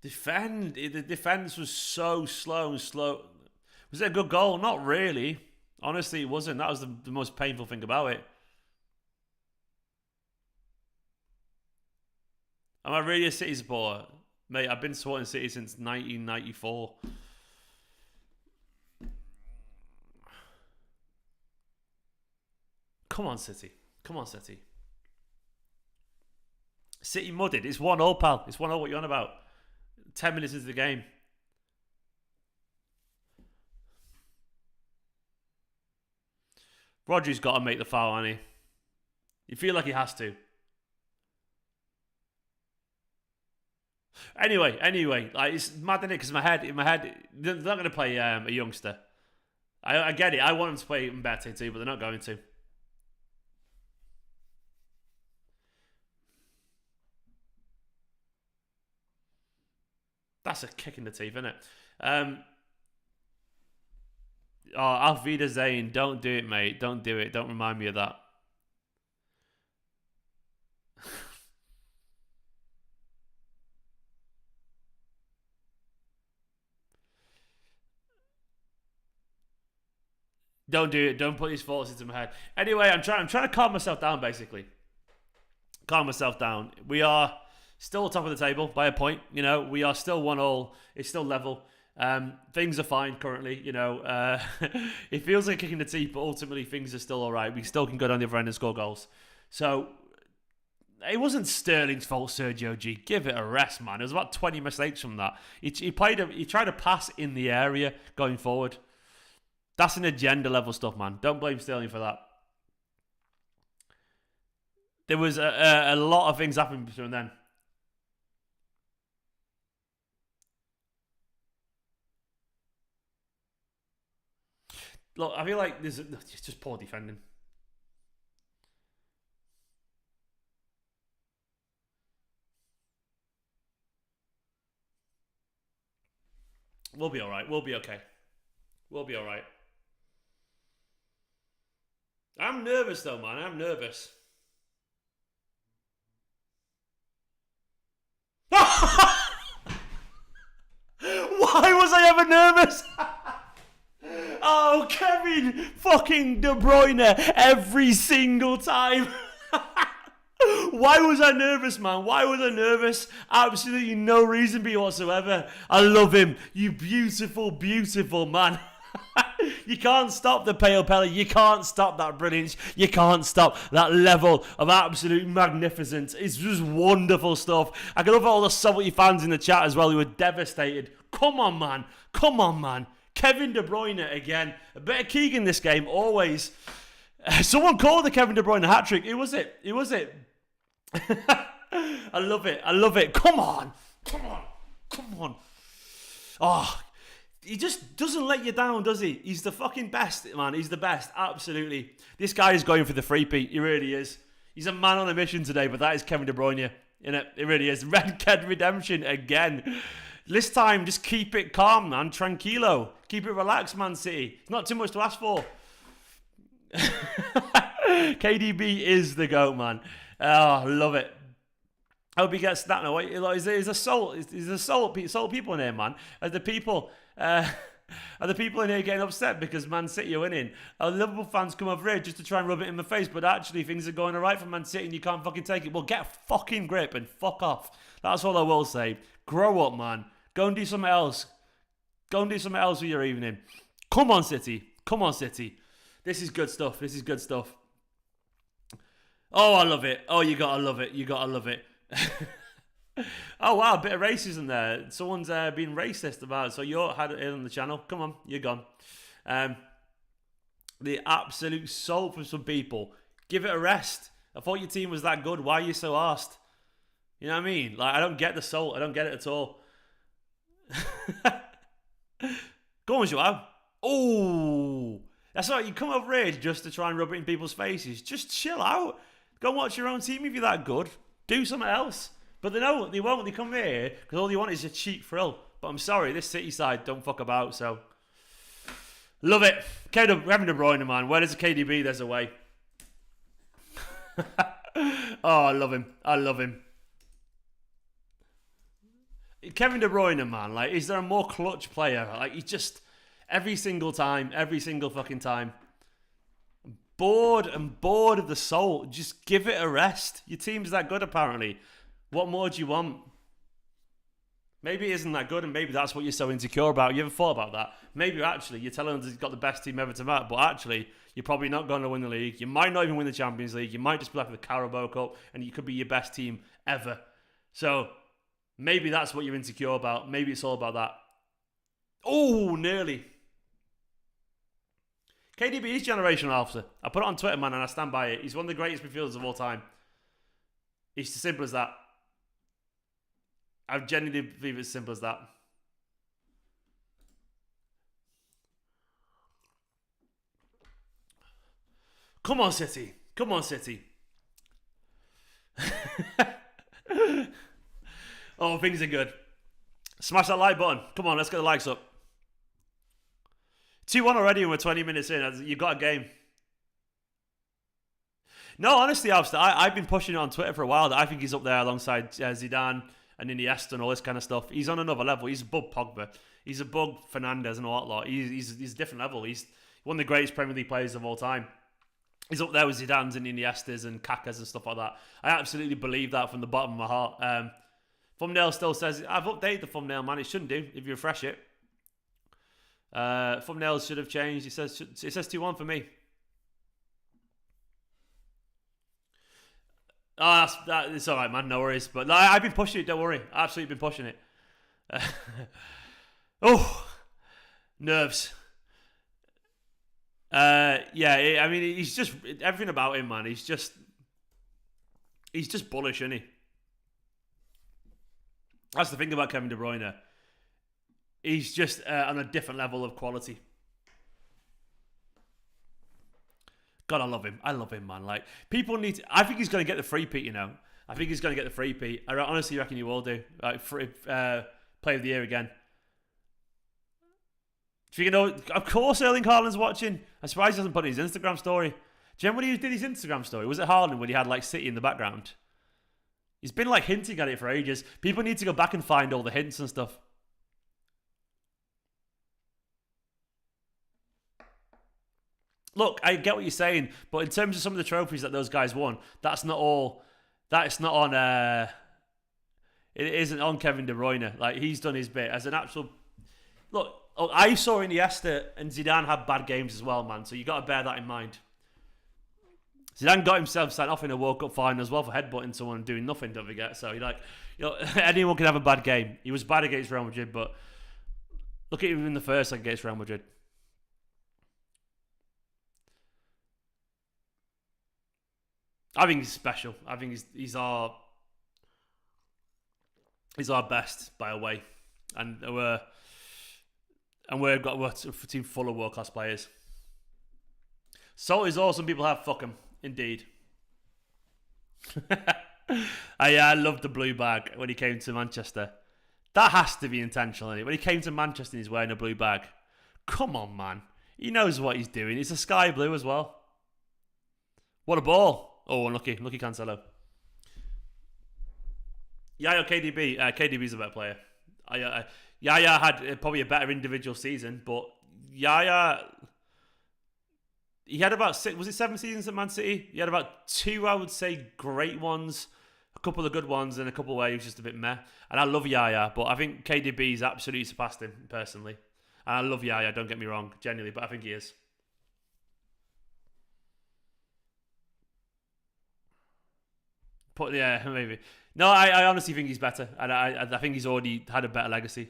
The defense was so slow. Was it a good goal? Not really. Honestly, it wasn't. That was the most painful thing about it. Am I really a City supporter? Mate, I've been supporting City since 1994. Come on, City. Come on, City. City mudded. It's 1-0, pal. It's 1-0. What you on about? 10 minutes into the game. Rodri's got to make the foul, hasn't he? You feel like he has to. Anyway, like it's mad, isn't it? Because in my head, they're not going to play a youngster. I get it. I want them to play Mbappe too, but they're not going to. That's a kick in the teeth, isn't it? Auf Wiedersehen. Don't do it, mate. Don't do it. Don't remind me of that. Don't do it. Don't put these thoughts into my head. Anyway, I'm trying to calm myself down, basically. Calm myself down. We are still top of the table by a point. You know, we are still 1-1. It's still level. Things are fine currently. You know, it feels like kicking the teeth, but ultimately things are still all right. We still can go down the other end and score goals. So it wasn't Sterling's fault, Sergio G. Give it a rest, man. It was about 20 mistakes from that. He tried to pass in the area going forward. That's an agenda level stuff, man. Don't blame Sterling for that. There was a lot of things happening between then. Look, I feel like it's just poor defending. We'll be all right. We'll be okay. We'll be all right. I'm nervous though, man. I'm nervous. Why was I ever nervous? Oh, Kevin fucking De Bruyne every single time. Why was I nervous, man? Why was I nervous? Absolutely no reason be whatsoever. I love him. You beautiful, beautiful man. You can't stop the pale Pele. You can't stop that brilliance. You can't stop that level of absolute magnificence. It's just wonderful stuff. I can love all the salty fans in the chat as well who were devastated. Come on, man. Come on, man. Kevin De Bruyne again. A bit of Keegan this game, always. Someone called the Kevin De Bruyne hat-trick. Who was it? Who was it? I love it. I love it. Come on. Come on. Come on. Oh, he just doesn't let you down, does he? He's the fucking best, man. He's the best. Absolutely. This guy is going for the three-peat. He really is. He's a man on a mission today, but that is Kevin De Bruyne. It really is. Red Card Redemption again. This time, just keep it calm, man. Tranquilo. Keep it relaxed, Man City. It's not too much to ask for. KDB is the GOAT, man. Oh, I love it. I hope he gets that away. He's a soul. He's a soul people in here, man. Are the people in here getting upset because Man City are winning? Are Liverpool fans come over here just to try and rub it in my face, but actually things are going alright for Man City and you can't fucking take it? Well, get a fucking grip and fuck off. That's all I will say. Grow up, man. Go and do something else. Go and do something else with your evening. Come on, City. Come on, City. This is good stuff. This is good stuff. Oh, I love it. Oh, you gotta love it. You gotta love it. Oh, wow. A bit of racism there. Someone's been racist about it. So you're had it on the channel. Come on. You're gone. The absolute soul for some people. Give it a rest. I thought your team was that good. Why are you so arsed? You know what I mean? Like, I don't get the soul. I don't get it at all. Go on, Joao. Oh, that's right. You come over here just to try and rub it in people's faces. Just chill out. Go and watch your own team if you're that good. Do something else. But they know they won't. They come here because all they want is a cheap thrill. But I'm sorry, this City side don't fuck about. So love it. Kevin De Bruyne, man. Where there's a KDB, there's a way. Oh, I love him. I love him. Kevin De Bruyne, man, like, is there a more clutch player? Like, he's just, every single fucking time. I'm bored of the soul. Just give it a rest. Your team's that good, apparently. What more do you want? Maybe it isn't that good, and maybe that's what you're so insecure about. You ever thought about that? Maybe actually you're telling us he's got the best team ever to match, but actually you're probably not going to win the league. You might not even win the Champions League. You might just be like the Carabao Cup, and you could be your best team ever. So maybe that's what you're insecure about. Maybe it's all about that. Oh, nearly. KDB is generational alpha. I put it on Twitter, man, and I stand by it. He's one of the greatest midfielders of all time. It's as simple as that. I genuinely believe it's as simple as that. Come on, City. Come on, City. Oh, things are good. Smash that like button. Come on, let's get the likes up. 2-1 already and we're 20 minutes in. You've got a game. No, honestly, I've been pushing it on Twitter for a while. I think he's up there alongside Zidane and Iniesta and all this kind of stuff. He's on another level. He's above Pogba. He's above Fernandes and all that lot. He's a different level. He's one of the greatest Premier League players of all time. He's up there with Zidane's and Iniestas and Kakas and stuff like that. I absolutely believe that from the bottom of my heart. Thumbnail still says, I've updated the thumbnail, man. It shouldn't do if you refresh it. Thumbnails should have changed. It says 2-1 for me. Oh, it's all right, man. No worries. But I've been pushing it. Don't worry. I've absolutely been pushing it. Oh, nerves. Yeah. I mean, he's just everything about him, man. He's just bullish, isn't he? That's the thing about Kevin De Bruyne. He's just on a different level of quality. God, I love him. I love him, man. Like, people need to, I think he's going to get the three-peat, you know. I think he's going to get the three-peat. I honestly reckon he will do. Like, Player of the Year again. Do you know, of course Erling Haaland's watching. I'm surprised he hasn't put it in his Instagram story. Do you remember when he did his Instagram story? Was it Haaland when he had like City in the background? He's been like hinting at it for ages. People need to go back and find all the hints and stuff. Look, I get what you're saying, but in terms of some of the trophies that those guys won, that's not all. That's not on. It isn't on Kevin De Bruyne. Like, he's done his bit as an actual. Look, I saw Iniesta and Zidane had bad games as well, man. So you got to bear that in mind. Zidane got himself sent off in a World Cup final as well for headbutting someone and doing nothing. Don't forget. So anyone can have a bad game. He was bad against Real Madrid, but look at him in the first against Real Madrid. I think he's special. I think he's our best by a way, and we're a team full of world class players. So is all some people have. Fuck him, indeed. I loved the blue bag when he came to Manchester. That has to be intentional, isn't it? When he came to Manchester, and he's wearing a blue bag. Come on, man. He knows what he's doing. It's a sky blue as well. What a ball! Oh, unlucky Cancelo. Yaya KDB. KDB's a better player. Yaya had probably a better individual season, but Yaya, he had about 7 seasons at Man City? He had about 2, I would say, great ones, a couple of good ones, and a couple where he was just a bit meh. And I love Yaya, but I think KDB's absolutely surpassed him, personally. And I love Yaya, don't get me wrong, genuinely, but I think he is. Yeah, maybe. No, I honestly think he's better. And I think he's already had a better legacy.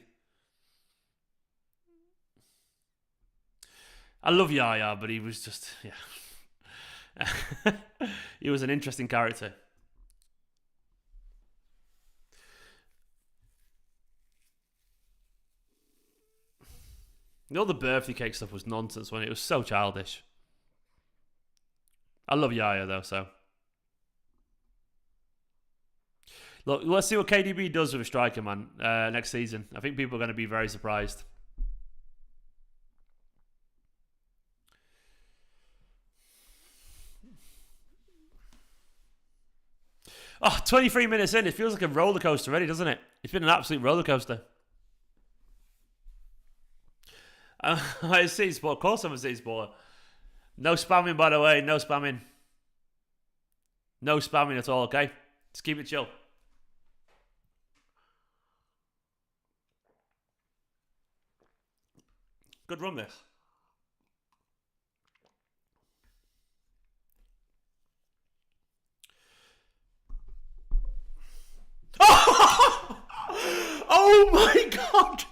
I love Yaya, but he was just, yeah. He was an interesting character. The birthday cake stuff was nonsense when it was so childish. I love Yaya though, so. Look, let's see what KDB does with a striker, man, next season. I think people are going to be very surprised. Oh, 23 minutes in, it feels like a roller coaster already, doesn't it? It's been an absolute roller coaster. I see sport. Of course I'm a City sport. No spamming, by the way. No spamming. No spamming at all, okay? Just keep it chill. Good run, this. Oh my God!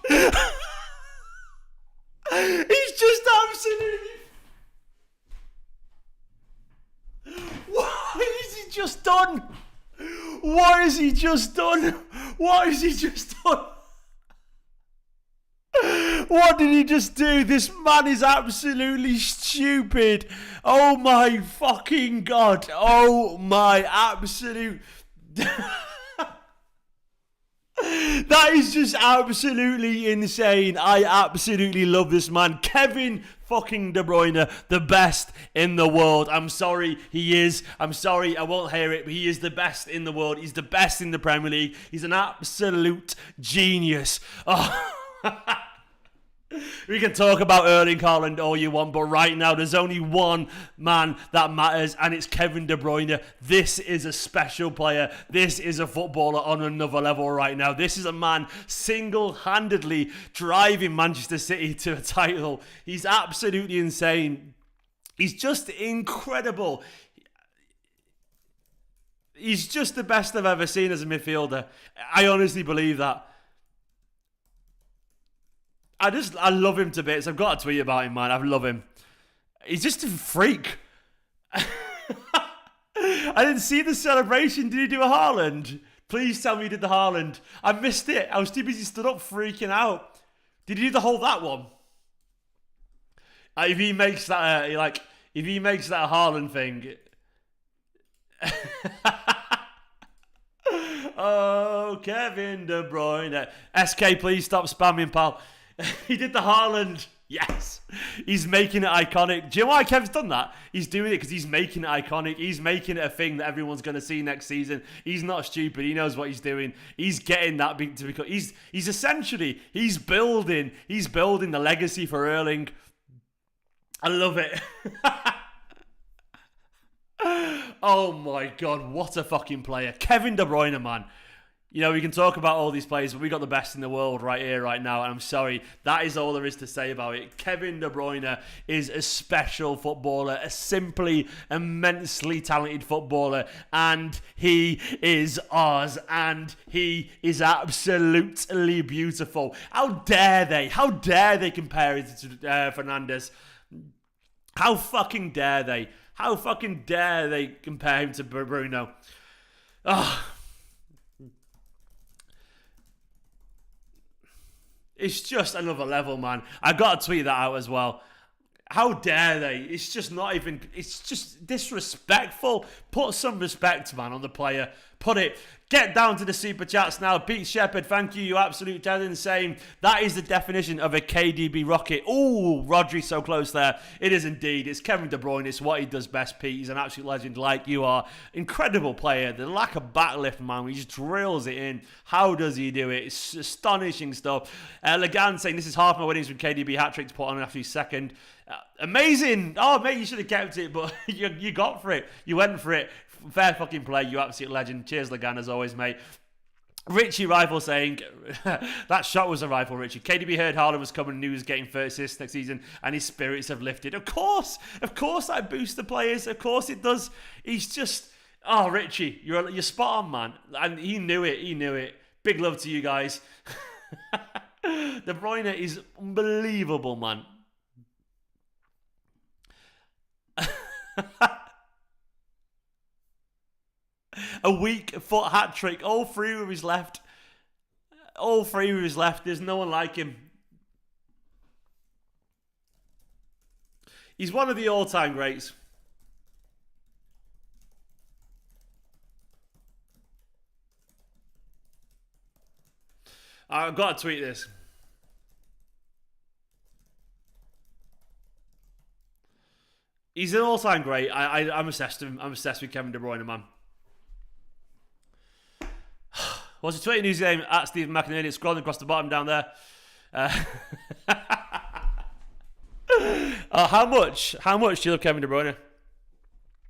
He's just absolutely. What is he just done? What has he just done? What has he just done? What did he just do? This man is absolutely stupid. Oh my fucking God. Oh my absolute. That is just absolutely insane. I absolutely love this man. Kevin fucking De Bruyne, the best in the world. I'm sorry, he is. I'm sorry, I won't hear it, but he is the best in the world. He's the best in the Premier League. He's an absolute genius. Oh. We can talk about Erling Haaland all you want, but right now there's only one man that matters, and it's Kevin De Bruyne. This is a special player. This is a footballer on another level right now. This is a man single-handedly driving Manchester City to a title. He's absolutely insane. He's just incredible. He's just the best I've ever seen as a midfielder. I honestly believe that. I love him to bits. I've got a tweet about him, man. I love him. He's just a freak. I didn't see the celebration. Did he do a Haaland? Please tell me he did the Haaland. I missed it. I was too busy stood up freaking out. Did he do the whole that one? If he makes that if he makes that a Haaland thing. Oh, Kevin De Bruyne. SK, please stop spamming, pal. He did the Haaland. Yes, he's making it iconic. Do you know why Kev's done that? He's doing it because he's making it iconic. He's making it a thing that everyone's going to see next season. He's not stupid. He knows what he's doing. He's getting that big to become. He's essentially building the legacy for Erling. I love it. Oh my God, what a fucking player. Kevin De Bruyne, man. You know, we can talk about all these players, but we got the best in the world right here, right now. And I'm sorry, that is all there is to say about it. Kevin De Bruyne is a special footballer, a simply immensely talented footballer. And he is ours. And he is absolutely beautiful. How dare they? How dare they compare it to Fernandes? How fucking dare they? How fucking dare they compare him to Bruno? Oh. It's just another level, man. I got to tweet that out as well. How dare they? It's just not even... It's just disrespectful. Put some respect, man, on the player. Put it... Get down to the super chats now. Pete Shepherd, thank you. You absolute dead insane. That is the definition of a KDB rocket. Ooh, Rodri so close there. It is indeed. It's Kevin De Bruyne. It's what he does best, Pete. He's an absolute legend like you are. Incredible player. The lack of backlift, man. He just drills it in. How does he do it? It's astonishing stuff. Lagan saying, this is half my winnings with KDB hat-trick to put on after his second. Amazing. Oh, mate, you should have kept it, but you got for it. You went for it. Fair fucking play, you absolute legend. Cheers, Lagan, as always, mate. Richie Rifle saying, that shot was a rifle, Richie. KDB heard Haaland was coming and knew he was getting 30 assists next season, and his spirits have lifted. Of course that boosts the players. Of course it does. He's just, oh, Richie, you're spot on, man. And he knew it. Big love to you guys. De Bruyne is unbelievable, man. A weak foot hat-trick. All three with his left. There's no one like him. He's one of the all-time greats. I've got to tweet this. He's an all-time great. I'm obsessed with him. I'm obsessed with Kevin De Bruyne, man. What's the Twitter news game at Stephen McInerney? It's scrolling across the bottom down there. How much do you love Kevin De Bruyne?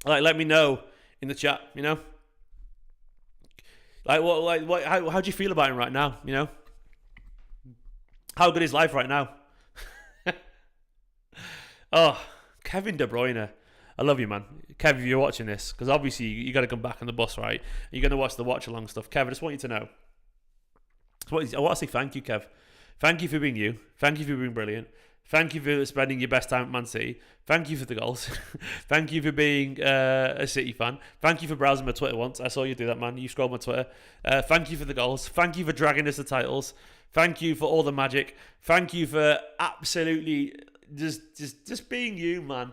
Like, let me know in the chat. You know, what? How do you feel about him right now? You know, how good is life right now? Oh, Kevin De Bruyne. I love you, man. Kev, if you're watching this, because obviously you got to come back on the bus, right? You're going to watch the watch-along stuff. Kev, I just want you to know. I want to say thank you, Kev. Thank you for being you. Thank you for being brilliant. Thank you for spending your best time at Man City. Thank you for the goals. Thank you for being a City fan. Thank you for browsing my Twitter once. I saw you do that, man. You scrolled my Twitter. Thank you for the goals. Thank you for dragging us to titles. Thank you for all the magic. Thank you for absolutely just being you, man.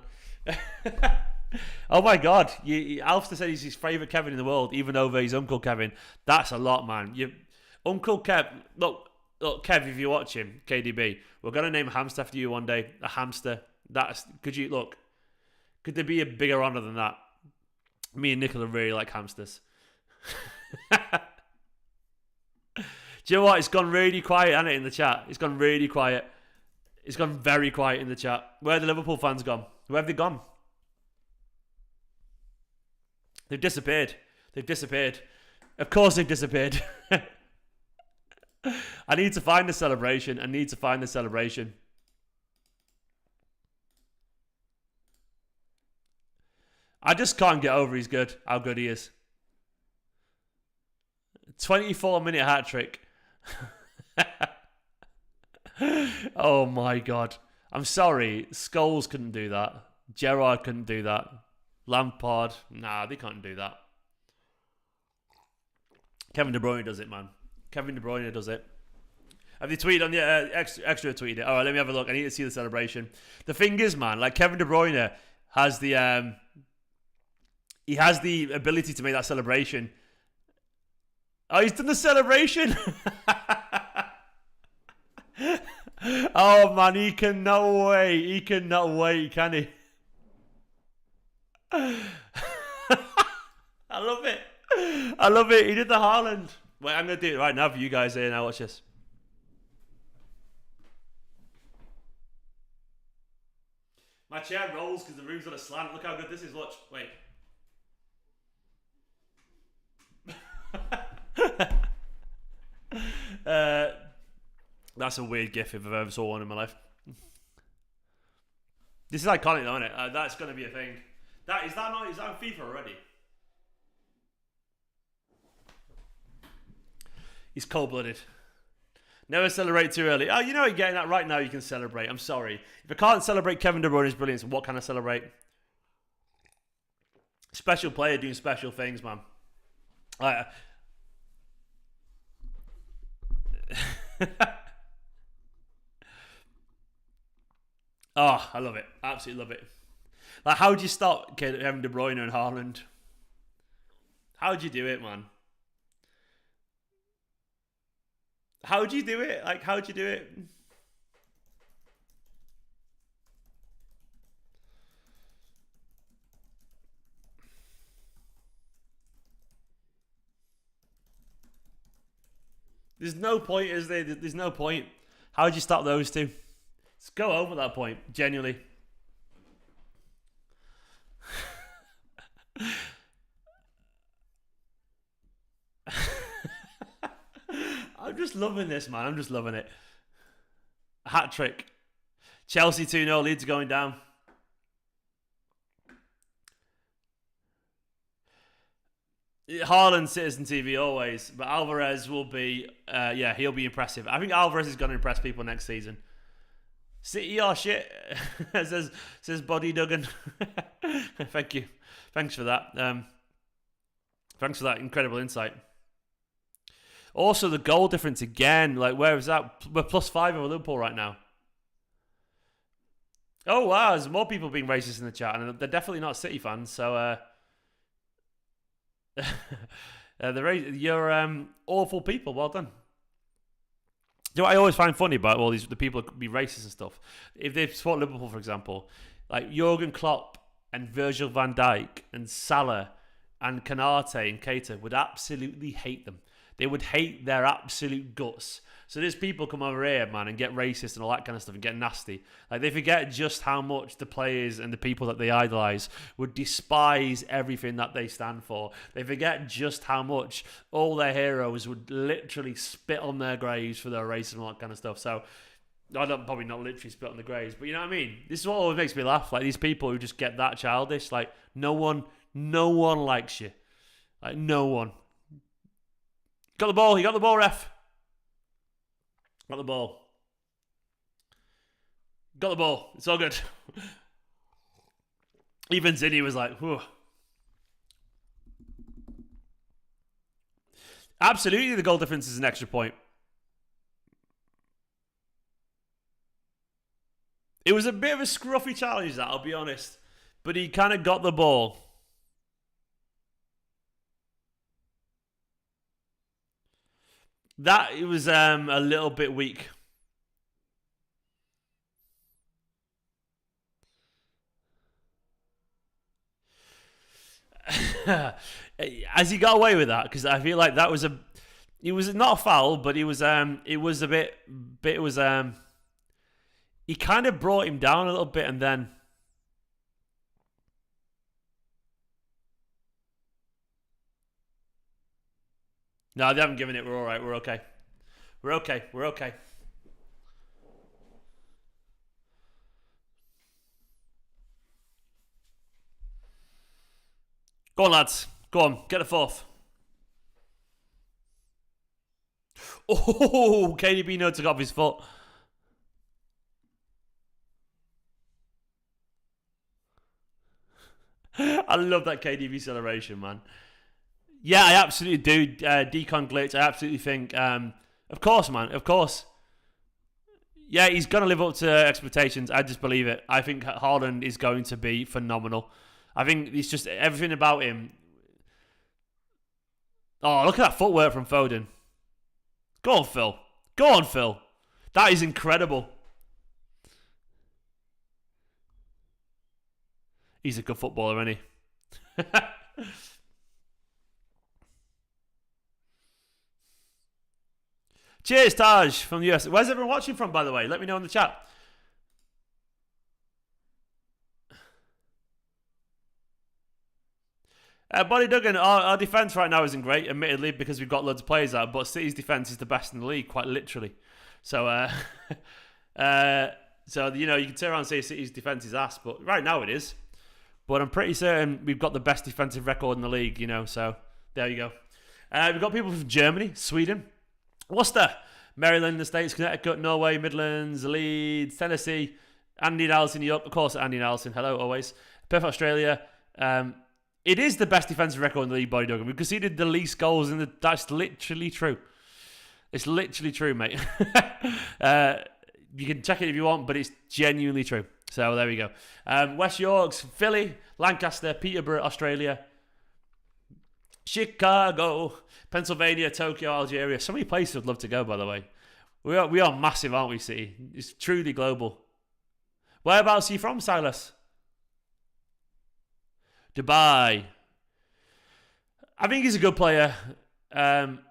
Oh my God! Alfster said he's his favourite Kevin in the world, even over his uncle Kevin. That's a lot, man. Uncle Kev. Look, Kev, if you watch him, KDB, we're gonna name a hamster after you one day. A hamster. Could there be a bigger honour than that? Me and Nicola really like hamsters. Do you know what? It's gone really quiet, hasn't it, in the chat? It's gone really quiet. It's gone very quiet in the chat. Where are the Liverpool fans gone? Where have they gone? They've disappeared. Of course they've disappeared. I need to find the celebration. I just can't get over how good he is. 24-minute hat-trick. Oh my God. I'm sorry. Scholes couldn't do that. Gerrard couldn't do that. Lampard. Nah, they can't do that. Kevin De Bruyne does it, man. Kevin De Bruyne does it. Have they tweeted on the extra tweeted it? All right, let me have a look. I need to see the celebration. The thing is, man, like Kevin De Bruyne has the he has the ability to make that celebration. Oh, he's done the celebration. Oh man, he cannot wait. He cannot wait, can he? I love it. I love it. He did the Haaland. Wait, I'm going to do it right now for you guys here. Now watch this. My chair rolls because the room's on a slant. Look how good this is. Watch. Wait. That's a weird gif if I've ever saw one in my life. This is iconic though, isn't it? That's going to be a thing. Is that on FIFA already? He's cold-blooded. Never celebrate too early. Oh, you know you're getting that right now. You can celebrate. I'm sorry. If I can't celebrate Kevin De Bruyne's brilliance, what can I celebrate? Special player doing special things, man. Oh, I love it. Absolutely love it. Like, how do you stop Kevin De Bruyne and Haaland? How'd you do it, man? How'd you do it? Like, how'd you do it? There's no point, is there? There's no point. How'd you stop those two? Let's go over that point, genuinely. I'm just loving this, man. I'm just loving it. Hat trick. Chelsea 2-0, Leeds going down. Haaland, Citizen TV always, but Alvarez will be, he'll be impressive. I think Alvarez is going to impress people next season. City are shit, says Body Duggan. Thank you. Thanks for that. Thanks for that incredible insight. Also, the goal difference again. Like, where is that? We're +5 over Liverpool right now. Oh, wow. There's more people being racist in the chat, and they're definitely not City fans, so... you're awful people. Well done. You know what I always find funny about all the people that be racist and stuff? If they support Liverpool, for example, like Jurgen Klopp and Virgil van Dijk and Salah and Kanate and Keita would absolutely hate them. They would hate their absolute guts. So there's people come over here, man, and get racist and all that kind of stuff and get nasty. Like, they forget just how much the players and the people that they idolise would despise everything that they stand for. They forget just how much all their heroes would literally spit on their graves for their race and all that kind of stuff. So, probably not literally spit on the graves, but you know what I mean? This is what always makes me laugh. Like, these people who just get that childish. Like, no one likes you. Like, no one. Got the ball. You got the ball, ref. Got the ball. Got the ball. It's all good. Even Zinni was like, whew. Absolutely, the goal difference is an extra point. It was a bit of a scruffy challenge, that, I'll be honest. But he kind of got the ball. That, it was a little bit weak. Has he got away with that? Because I feel like that was it was not a foul, but it was a bit, he kind of brought him down a little bit and then... No, they haven't given it. We're all right. We're okay. We're okay. We're okay. Go on, lads. Go on. Get the fourth. Oh, KDB no took off his foot. I love that KDB celebration, man. Yeah, I absolutely do. Decon Glitch, I absolutely think... of course, man. Of course. Yeah, he's going to live up to expectations. I just believe it. I think Haaland is going to be phenomenal. I think it's just everything about him. Oh, look at that footwork from Foden. Go on, Phil. Go on, Phil. That is incredible. He's a good footballer, isn't he? Cheers, Taj from the US. Where's everyone watching from, by the way? Let me know in the chat. Bonnie Duggan, our defence right now isn't great, admittedly, because we've got loads of players out, but City's defence is the best in the league, quite literally. So, so you know, you can turn around and say City's defence is ass, but right now it is. But I'm pretty certain we've got the best defensive record in the league, you know, so there you go. We've got people from Germany, Sweden, Worcester, Maryland, the States, Connecticut, Norway, Midlands, Leeds, Tennessee, Andy Nelson, New York, of course, Andy Nelson, hello, always. Perth, Australia. It is the best defensive record in the league, Bonnie Duggan. We've conceded the least goals, and that's literally true. It's literally true, mate. You can check it if you want, but it's genuinely true. So there we go. West Yorks, Philly, Lancaster, Peterborough, Australia, Chicago, Pennsylvania, Tokyo, Algeria. So many places I'd love to go, by the way. We are massive, aren't we, City? It's truly global. Whereabouts are you from, Silas? Dubai. I think he's a good player. But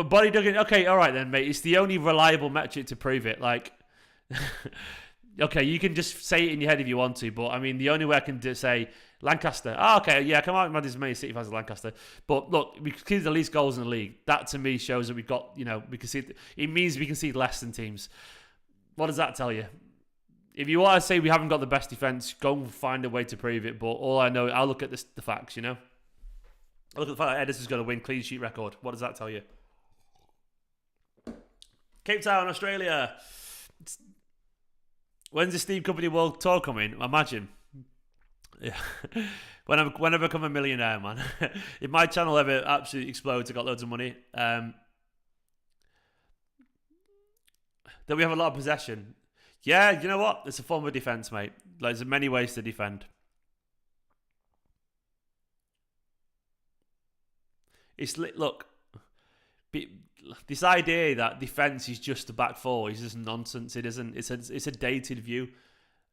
Bonnie Duggan, okay, all right then, mate. It's the only reliable metric to prove it. Like, okay, you can just say it in your head if you want to, but I mean, the only way I can say Lancaster. Oh, okay, yeah, come on, as many City fans as Lancaster. But look, we conceded the least goals in the league. That to me shows that we've got, you know, we concede. It means we concede less than teams. What does that tell you? If you want to say we haven't got the best defence, go and find a way to prove it. But all I know, I'll look at the facts, you know. I look at the fact that Edison's got a win clean sheet record. What does that tell you? Cape Town, Australia. When's the Esteemed Kompany World Tour coming? Imagine. Yeah. when I become a millionaire, man. If my channel ever absolutely explodes, I got loads of money. Then we have a lot of possession. Yeah, you know what? It's a form of defence, mate. Like, there's many ways to defend. Look, this idea that defence is just a back four is just nonsense. It isn't. It's a dated view.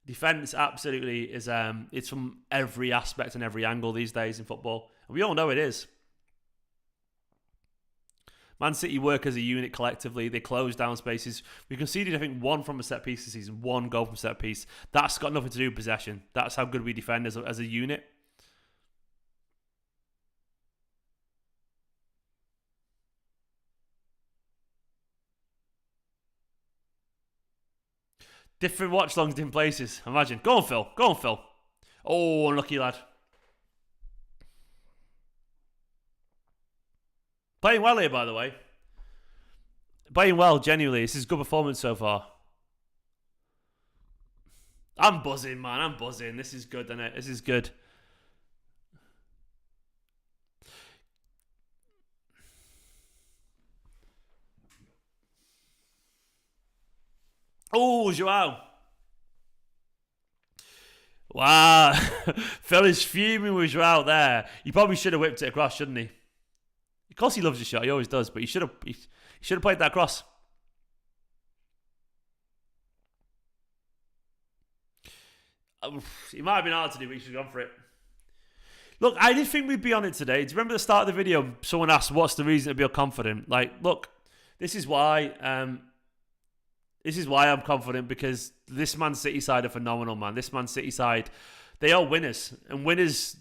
Defence absolutely is. It's from every aspect and every angle these days in football, and we all know it is. Man City work as a unit collectively. They close down spaces. We conceded, I think, one from a set piece this season, one goal from a set piece. That's got nothing to do with possession. That's how good we defend as a unit. Different watch-alongs, different places. Imagine. Go on, Phil. Go on, Phil. Oh, unlucky lad. Playing well here, by the way. Playing well, genuinely. This is a good performance so far. I'm buzzing, man. I'm buzzing. This is good, isn't it? This is good. Oh, Joao. Wow. Phil is fuming with Joao there. He probably should have whipped it across, shouldn't he? Of course he loves the shot. He always does. But he should have played that across. It might have been hard to do, but he should have gone for it. Look, I did think we'd be on it today. Do you remember the start of the video? Someone asked, what's the reason to be confident? Like, look, this is why I'm confident, because this Man City side are phenomenal, man. This Man City side, they are winners, and winners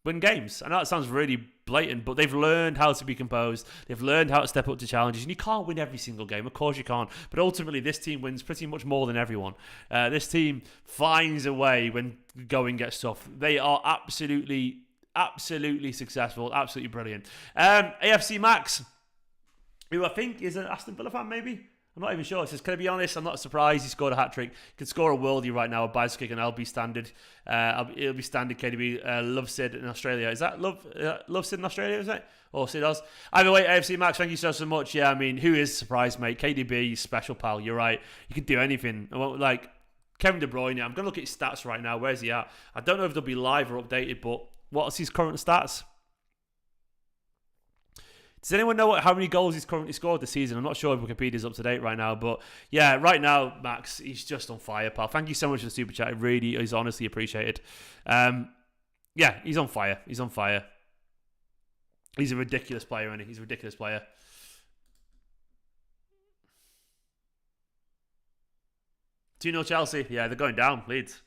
win games. I know it sounds really blatant, but they've learned how to be composed. They've learned how to step up to challenges, and you can't win every single game. Of course you can't. But ultimately, this team wins pretty much more than everyone. This team finds a way when going gets tough. They are absolutely successful, absolutely brilliant. AFC Max, who I think is an Aston Villa fan, maybe? I'm not even sure. It says, can I be honest? I'm not surprised he scored a hat-trick. He could score a worldie right now, a bicycle kick, and I'll be standard. It'll be standard KDB. Love Sid in Australia. Is that Love Sid in Australia, is it? Or Sid Oz? Either way, AFC Max, thank you so much. Yeah, I mean, who is surprised, mate? KDB, special pal. You're right. You can do anything. Like, Kevin De Bruyne, I'm going to look at his stats right now. Where's he at? I don't know if they'll be live or updated, but what's his current stats? Does anyone know how many goals he's currently scored this season? I'm not sure if Wikipedia's up to date right now, but yeah, right now, Max, he's just on fire, pal. Thank you so much for the super chat. It really is honestly appreciated. Yeah, he's on fire. He's on fire. He's a ridiculous player, isn't he? He's a ridiculous player. Do you know Chelsea? Yeah, they're going down, Leeds.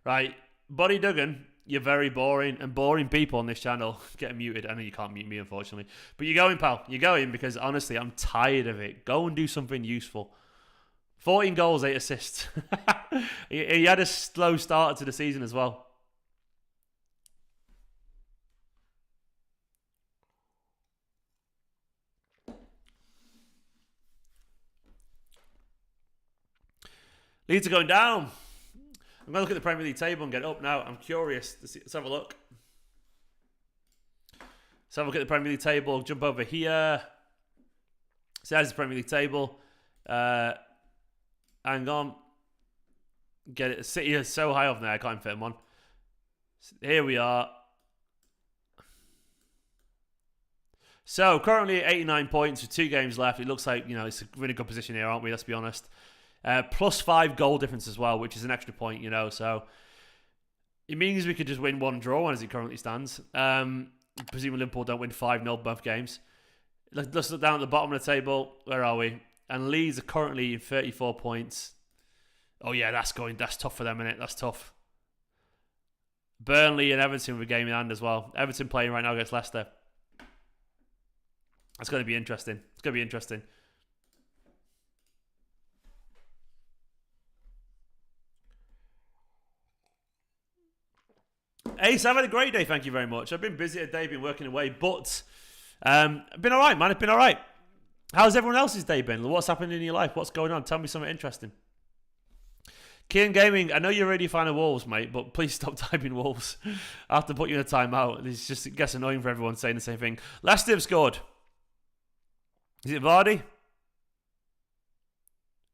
Right, Buddy Duggan, you're very boring, and boring people on this channel get muted. I know you can't mute me, unfortunately. But you're going, pal. You're going because, honestly, I'm tired of it. Go and do something useful. 14 goals, 8 assists. He had a slow start to the season as well. Leeds are going down. I'm going to look at the Premier League table and get up now. I'm curious. Let's have a look. Let's have a look at the Premier League table. Jump over here. So there's the Premier League table. Hang on. Get it. City is so high up there, I can't fit them on. Here we are. So currently 89 points with 2 games left. It looks like, it's a really good position here, aren't we? Let's be honest. Plus 5 goal difference as well, which is an extra point, so it means we could just win 1 draw as it currently stands. Presumably Liverpool don't win 5-0 both games. Let's look down at the bottom of the table. Where are we? And Leeds are currently in 34 points. Oh yeah, that's tough for them, isn't it? That's tough. Burnley and Everton with a game in hand as well. Everton playing right now against Leicester. That's going to be interesting. It's going to be interesting. Ace, I've had a great day, thank you very much. I've been busy today, been working away, but I've been alright, man. It's been alright. How's everyone else's day been? What's happening in your life? What's going on? Tell me something interesting. Kian Gaming, I know you're already a fan of Wolves, mate, but please stop typing Wolves. I have to put you in a timeout. It gets annoying for everyone saying the same thing. Leicester have scored. Is it Vardy?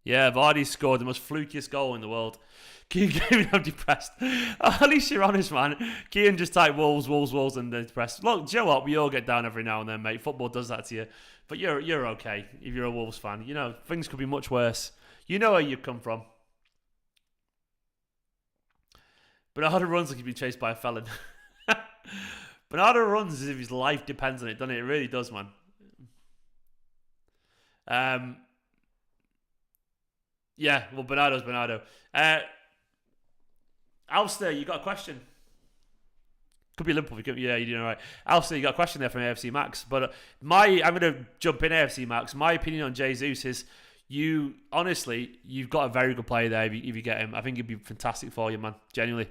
Yeah, Vardy scored the most flukiest goal in the world. Kian Gaming, I'm depressed. At least you're honest, man. Kian just typed Wolves, and then depressed. Look, do you know what? We all get down every now and then, mate. Football does that to you. But you're okay if you're a Wolves fan. Things could be much worse. You know where you've come from. Bernardo runs like he's been chased by a felon. Bernardo runs as if his life depends on it, doesn't it? It really does, man. Yeah, well, Bernardo's Bernardo. Alistair, you got a question? Could be Liverpool. Yeah, you're doing all right. Alistair, you got a question there from AFC Max. But I'm going to jump in AFC Max. My opinion on Jesus is you've got a very good player there if you get him. I think he'd be fantastic for you, man. Genuinely.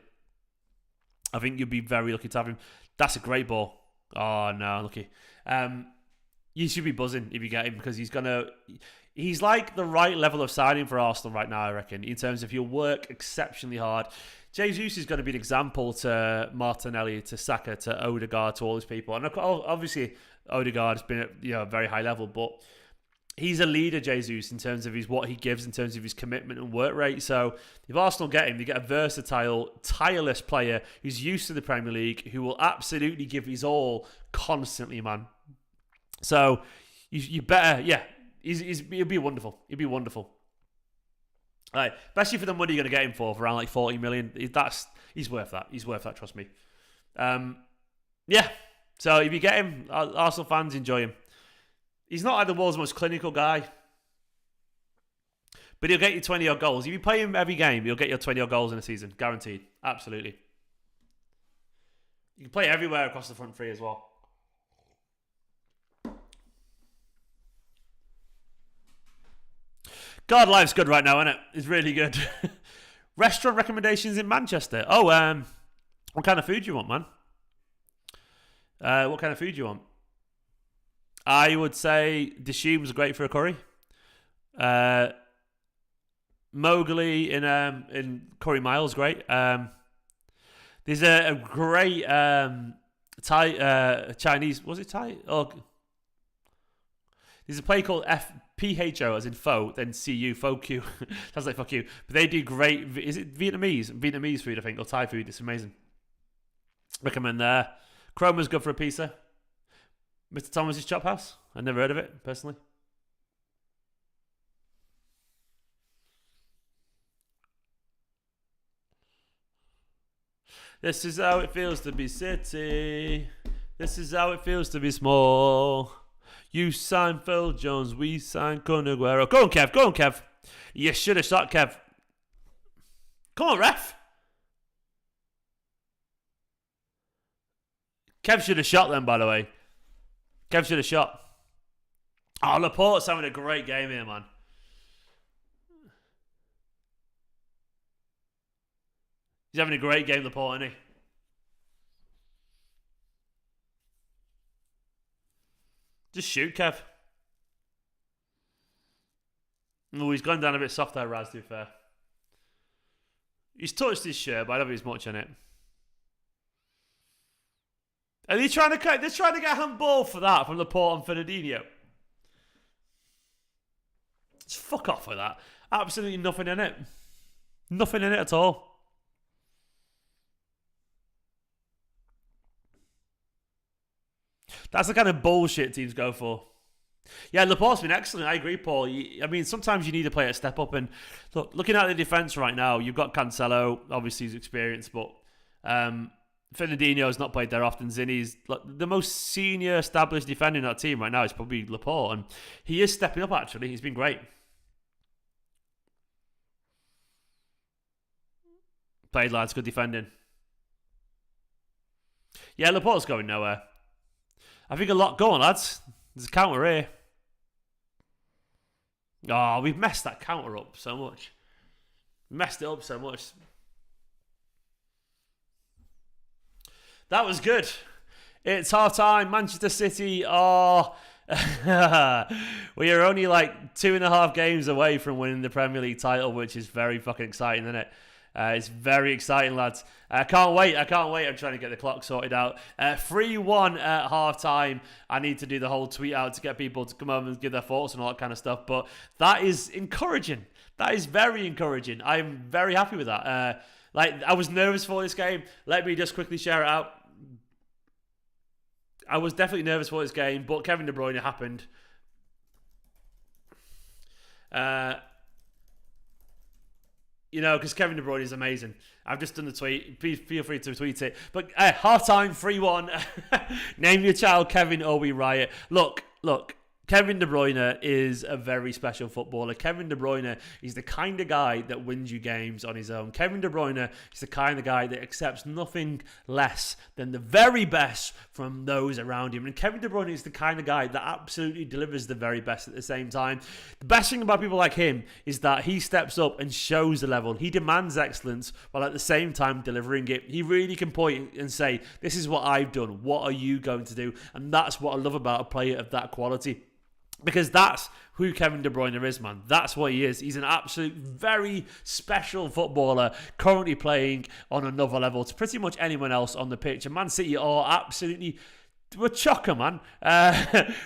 I think you'd be very lucky to have him. That's a great ball. Oh, no, lucky. You should be buzzing if you get him because he's like the right level of signing for Arsenal right now, I reckon, in terms of he'll work exceptionally hard. Jesus is going to be an example to Martinelli, to Saka, to Odegaard, to all these people. And obviously, Odegaard has been at a very high level, but he's a leader, Jesus, in terms of what he gives, in terms of his commitment and work rate. So if Arsenal get him, they get a versatile, tireless player who's used to the Premier League, who will absolutely give his all constantly, man. So you better, yeah, he'll be wonderful. He'll be wonderful. All right, especially for the money you're going to get him for around like 40 million. He's worth that. He's worth that, trust me. Yeah, so if you get him, Arsenal fans, enjoy him. He's not like the world's most clinical guy, but he'll get you 20-odd goals. If you play him every game, he'll get you 20-odd goals in a season. Guaranteed. Absolutely. You can play everywhere across the front three as well. God, life's good right now, isn't it? It's really good. Restaurant recommendations in Manchester. Oh, what kind of food do you want, man? What kind of food do you want? I would say Dishoom's great for a curry. Mowgli in Curry Mile's great. There's a great Thai Chinese. Was it Thai? Oh, there's a place called PHO as in pho, then CU, pho Q. Sounds like fuck you. But they do great. Is it Vietnamese food? I think, or Thai food. It's amazing. Recommend there. Chroma's good for a pizza. Mr. Thomas's Chop House. I've never heard of it, personally. This is how it feels to be City. This is how it feels to be small. You sign Phil Jones, we sign Kun Aguero. Go on, Kev. Go on, Kev. You should have shot, Kev. Come on, ref. Kev should have shot them, by the way. Kev should have shot. Oh, Laporte's having a great game here, man. He's having a great game, Laporte, isn't he? Just shoot, Kev. Oh, he's gone down a bit soft there, Raz, to be fair. He's touched his shirt, but I don't think there's much in it. Are they trying to cut? They're trying to get a handball for that from Laporte and Fernandinho. Just fuck off with that. Absolutely nothing in it. Nothing in it at all. That's the kind of bullshit teams go for. Yeah, Laporte's been excellent. I agree, Paul. I mean, sometimes you need a player to step up. And look, looking at the defence right now, you've got Cancelo. Obviously, he's experienced, but Fernandinho's not played there often. Zinni's the most senior established defender in that team right now is probably Laporte, and he is stepping up. Actually, he's been great. Played, lads. Good defending. Yeah, Laporte's going nowhere. I think a lot. Go on, lads. There's a counter here. Oh, we've messed that counter up so much. Messed it up so much. That was good. It's half time. Manchester City are... we are only like 2.5 games away from winning the Premier League title, which is very fucking exciting, isn't it? It's very exciting, lads. I can't wait. I'm trying to get the clock sorted out. 3-1 at half-time. I need to do the whole tweet out to get people to come over and give their thoughts and all that kind of stuff. But that is encouraging. That is very encouraging. I'm very happy with that. I was nervous for this game. Let me just quickly share it out. I was definitely nervous for this game, but Kevin De Bruyne happened. Because Kevin De Bruyne is amazing. I've just done the tweet. Feel free to tweet it. But half-time, 3-1. Name your child Kevin or we riot. Look. Kevin De Bruyne is a very special footballer. Kevin De Bruyne is the kind of guy that wins you games on his own. Kevin De Bruyne is the kind of guy that accepts nothing less than the very best from those around him. And Kevin De Bruyne is the kind of guy that absolutely delivers the very best at the same time. The best thing about people like him is that he steps up and shows the level. He demands excellence while at the same time delivering it. He really can point and say, this is what I've done. What are you going to do? And that's what I love about a player of that quality. Because that's who Kevin De Bruyne is, man. That's what he is. He's an absolute very special footballer currently playing on another level to pretty much anyone else on the pitch. And Man City are absolutely... We're chocker, man.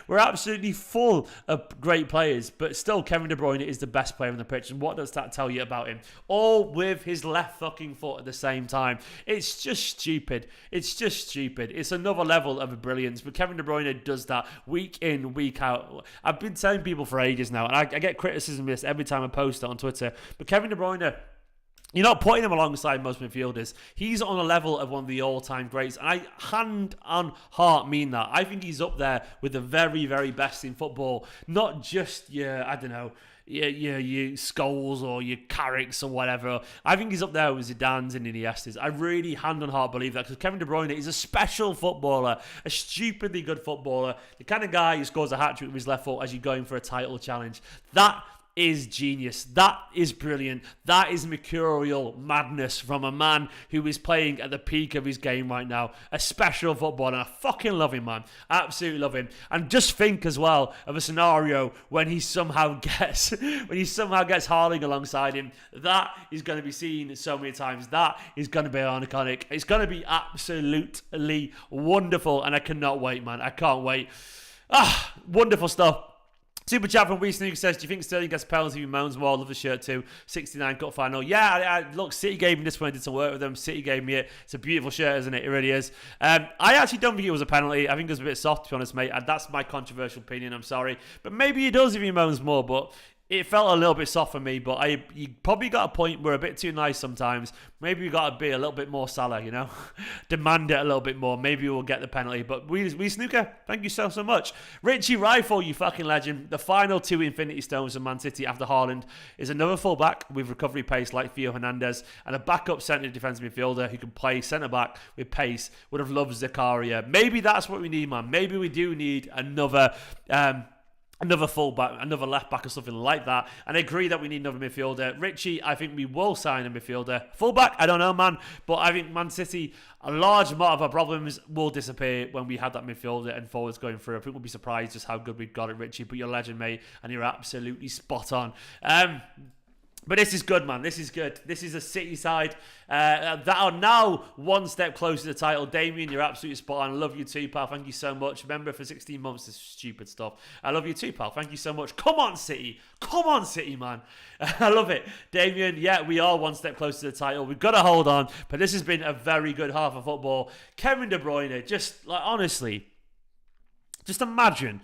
We're absolutely full of great players, but still Kevin De Bruyne is the best player on the pitch. And what does that tell you about him? All with his left fucking foot at the same time. It's just stupid. It's another level of brilliance. But Kevin De Bruyne does that week in, week out. I've been telling people for ages now, and I get criticism of this every time I post it on Twitter. But Kevin De Bruyne... You're not putting him alongside most midfielders. He's on a level of one of the all-time greats. And I, hand on heart, mean that. I think he's up there with the very, very best in football. Not just your Scholes or your Carricks or whatever. I think he's up there with Zidane's and Iniesta's. I really, hand on heart, believe that. Because Kevin De Bruyne is a special footballer. A stupidly good footballer. The kind of guy who scores a hat-trick with his left foot as you're going for a title challenge. That is genius. That is brilliant. That is mercurial madness from a man who is playing at the peak of his game right now. A special footballer. I fucking love him, man. Absolutely love him. And just think as well of a scenario when he somehow gets Haaland alongside him. That is going to be seen so many times. That is going to be iconic. It's going to be absolutely wonderful, and I cannot wait, man. I can't wait. Wonderful stuff. Super chat from Wee Snooker says, do you think Sterling gets a penalty with moans more? Love the shirt too. 69 cup final. Yeah, look, City gave me this one. I did some work with them. City gave me it. It's a beautiful shirt, isn't it? It really is. I actually don't think it was a penalty. I think it was a bit soft, to be honest, mate. And that's my controversial opinion. I'm sorry. But maybe he does if he moans more. But it felt a little bit soft for me, but you probably got a point. We're a bit too nice sometimes. Maybe we got to be a little bit more Salah, you know? Demand it a little bit more. Maybe we'll get the penalty. But we Snooker, thank you so much. Richie Rifle, you fucking legend. The final 2 Infinity Stones of Man City after Haaland is another full-back with recovery pace like Theo Hernandez and a backup centre defensive midfielder who can play centre-back with pace. Would have loved Zakaria. Maybe that's what we need, man. Maybe we do need another full-back, another left-back or something like that. And I agree that we need another midfielder. Richie, I think we will sign a midfielder. Full-back, I don't know, man. But I think Man City, a large amount of our problems will disappear when we have that midfielder and forwards going through. I think we'll be surprised just how good we've got it, Richie. But you're a legend, mate, and you're absolutely spot on. But this is good, man. This is good. This is a City side that are now one step closer to the title. Damien, you're absolutely spot on. I love you too, pal. Thank you so much. Remember, for 16 months, this stupid stuff. I love you too, pal. Thank you so much. Come on, City. Come on, City, man. I love it. Damien, yeah, we are one step closer to the title. We've got to hold on. But this has been a very good half of football. Kevin De Bruyne, just like, honestly, just imagine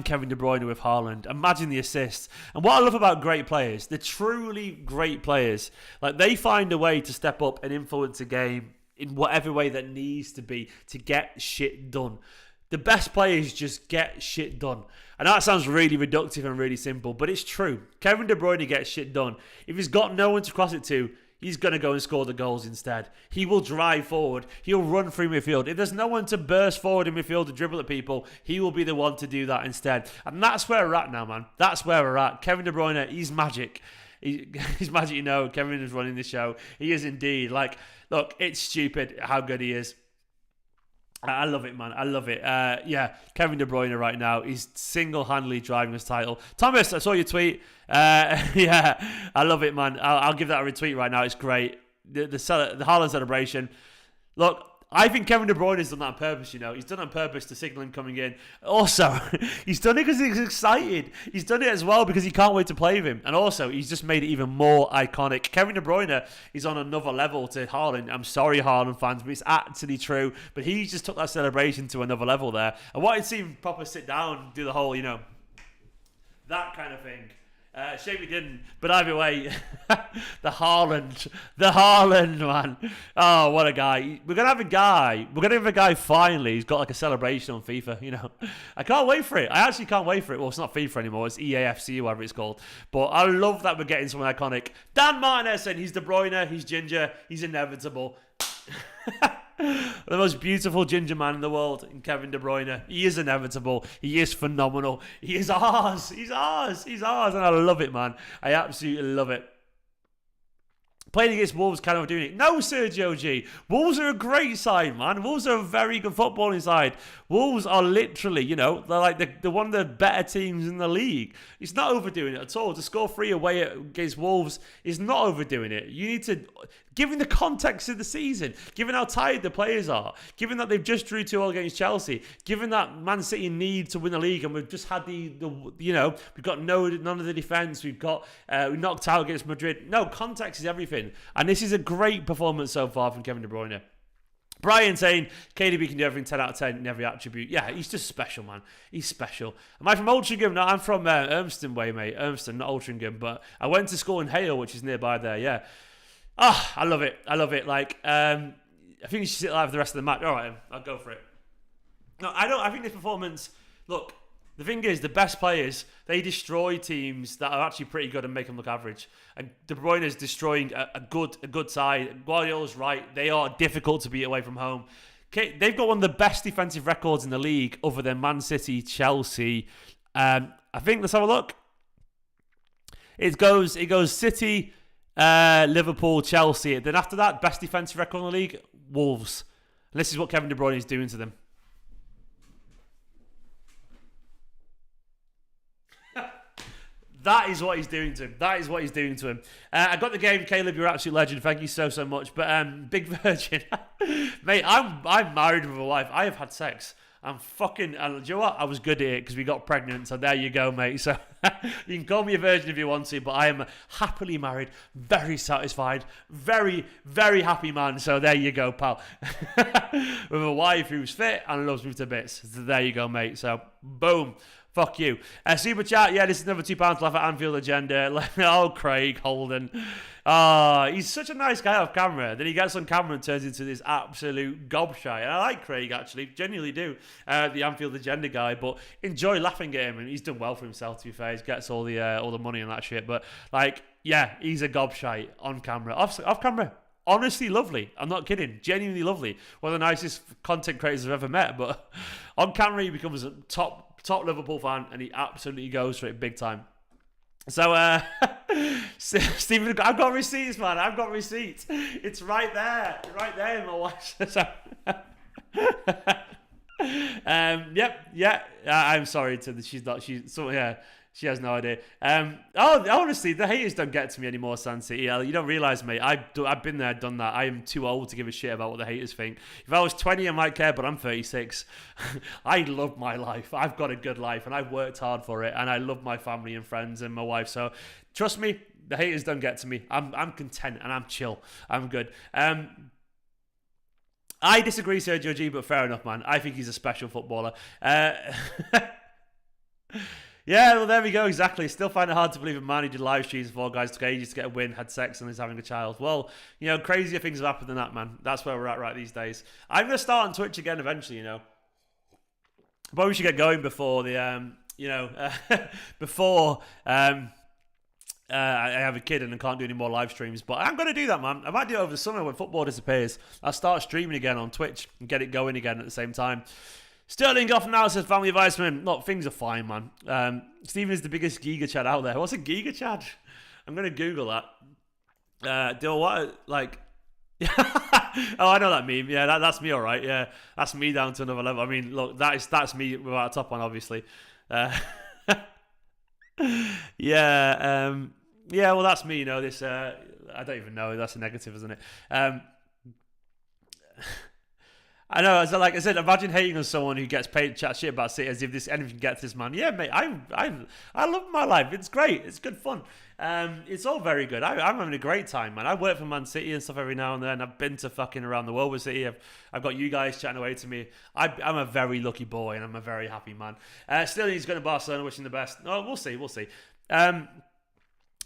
Kevin De Bruyne with Haaland. Imagine the assists. And what I love about great players, they're truly great players. Like, they find a way to step up and influence a game in whatever way that needs to be to get shit done. The best players just get shit done. And that sounds really reductive and really simple, but it's true. Kevin De Bruyne gets shit done. If he's got no one to cross it to, he's going to go and score the goals instead. He will drive forward. He'll run through midfield. If there's no one to burst forward in midfield to dribble at people, he will be the one to do that instead. And that's where we're at now, man. That's where we're at. Kevin De Bruyne, he's magic. He's magic, you know. Kevin is running the show. He is indeed. Like, look, it's stupid how good he is. I love it, man. I love it. Yeah, Kevin De Bruyne right now, he's single-handedly driving his title. Thomas, I saw your tweet. Yeah, I love it, man. I'll give that a retweet right now. It's great. The Haaland celebration. Look, I think Kevin De Bruyne has done that on purpose, you know. He's done it on purpose to signal him coming in. Also, he's done it because he's excited. He's done it as well because he can't wait to play with him. And also, he's just made it even more iconic. Kevin De Bruyne is on another level to Haaland. I'm sorry, Haaland fans, but it's actually true. But he just took that celebration to another level there. I wanted to see him proper sit down, do the whole, you know, that kind of thing. Shame we didn't, but either way, the Haaland, man. Oh, what a guy! We're gonna have a guy finally. He's got like a celebration on FIFA. You know, I can't wait for it. I actually can't wait for it. Well, it's not FIFA anymore. It's EAFC, whatever it's called. But I love that we're getting someone iconic. Dan Martinez said he's De Bruyne, he's ginger, he's inevitable. The most beautiful ginger man in the world, in Kevin De Bruyne. He is inevitable. He is phenomenal. He is ours. He's ours. He's ours. And I love it, man. I absolutely love it. Playing against Wolves, kind of doing it. No, Sergio G. Wolves are a great side, man. Wolves are a very good footballing side. Wolves are literally, you know, they're like they're one of the better teams in the league. It's not overdoing it at all. To score 3 away against Wolves is not overdoing it. You need to, given the context of the season, given how tired the players are, given that they've just drew 2-0 against Chelsea, given that Man City need to win the league, and we've just had the you know, we've got none of the defence, we knocked out against Madrid. No, context is everything. And this is a great performance so far from Kevin De Bruyne. Brian saying, KDB can do everything 10 out of 10 in every attribute. Yeah, he's just special, man. He's special. Am I from Altrincham? No, I'm from Urmston way, mate. Urmston, not Altrincham. But I went to school in Hale, which is nearby there, yeah. Ah, I love it. I love it. Like, I think you should sit live for the rest of the match. All right, I'll go for it. No, I think this performance, look, the thing is, the best players, they destroy teams that are actually pretty good and make them look average. And De Bruyne is destroying a good side. Guardiola's right. They are difficult to beat away from home. Okay, they've got one of the best defensive records in the league other than Man City, Chelsea. I think, let's have a look. It goes City, Liverpool, Chelsea. Then after that, best defensive record in the league, Wolves. And this is what Kevin De Bruyne is doing to them. That is what he's doing to him. That is what he's doing to him. I got the game, Caleb. You're an absolute legend. Thank you so much. But Big Virgin, mate, I'm married with a wife. I have had sex. I'm fucking, and do you know what? I was good at it because we got pregnant, so there you go, mate. So you can call me a virgin if you want to, but I am happily married, very satisfied, very, very happy man. So there you go, pal. With a wife who's fit and loves me to bits. So there you go, mate. So boom. Fuck you. Super chat. Yeah, this is another £2 to laugh at Anfield agenda. Oh, Craig Holden. He's such a nice guy off camera. Then he gets on camera and turns into this absolute gobshite. And I like Craig, actually. Genuinely do. The Anfield agenda guy. But enjoy laughing at him. And he's done well for himself, to be fair. He gets all the money and that shit. But, like, yeah, he's a gobshite on camera. Off camera. Honestly lovely. I'm not kidding. Genuinely lovely. One of the nicest content creators I've ever met. But on camera, he becomes a top Liverpool fan, and he absolutely goes for it big time. So, Stephen, I've got receipts, man. I've got receipts. It's right there in my watch. Yep. I'm sorry she has no idea. Honestly, the haters don't get to me anymore, San City. You don't realise, mate. I've been there, done that. I am too old to give a shit about what the haters think. If I was 20, I might care, but I'm 36. I love my life. I've got a good life, and I've worked hard for it, and I love my family and friends and my wife. So, trust me, the haters don't get to me. I'm content, and I'm chill. I'm good. I disagree, Sergio G, but fair enough, man. I think he's a special footballer. Yeah, well, there we go, exactly. Still find it hard to believe a man who did live streams for guys took ages to get a win, had sex, and is having a child. Well, crazier things have happened than that, man. That's where we're at right these days. I'm going to start on Twitch again eventually, But we should get going before the, before I have a kid and I can't do any more live streams. But I'm going to do that, man. I might do it over the summer when football disappears. I'll start streaming again on Twitch and get it going again at the same time. Sterling off now says family adviceman. Look, things are fine, man. Stephen is the biggest Giga Chad out there. What's a Giga Chad? I'm going to Google that. Do what? Like... Oh, I know that meme. Yeah, that's me, all right. Yeah, that's me down to another level. I mean, look, that's me without a top on, obviously. Yeah, well, that's me, this... I don't even know. That's a negative, isn't it? I know, as like I said, imagine hating on someone who gets paid to chat shit about City as if anything gets this man. Yeah, mate, I love my life. It's great. It's good fun. It's all very good. I'm having a great time, man. I work for Man City and stuff every now and then. I've been to fucking around the world with City. I've got you guys chatting away to me. I'm a very lucky boy and I'm a very happy man. Still, he's going to Barcelona, wishing the best. Oh, we'll see.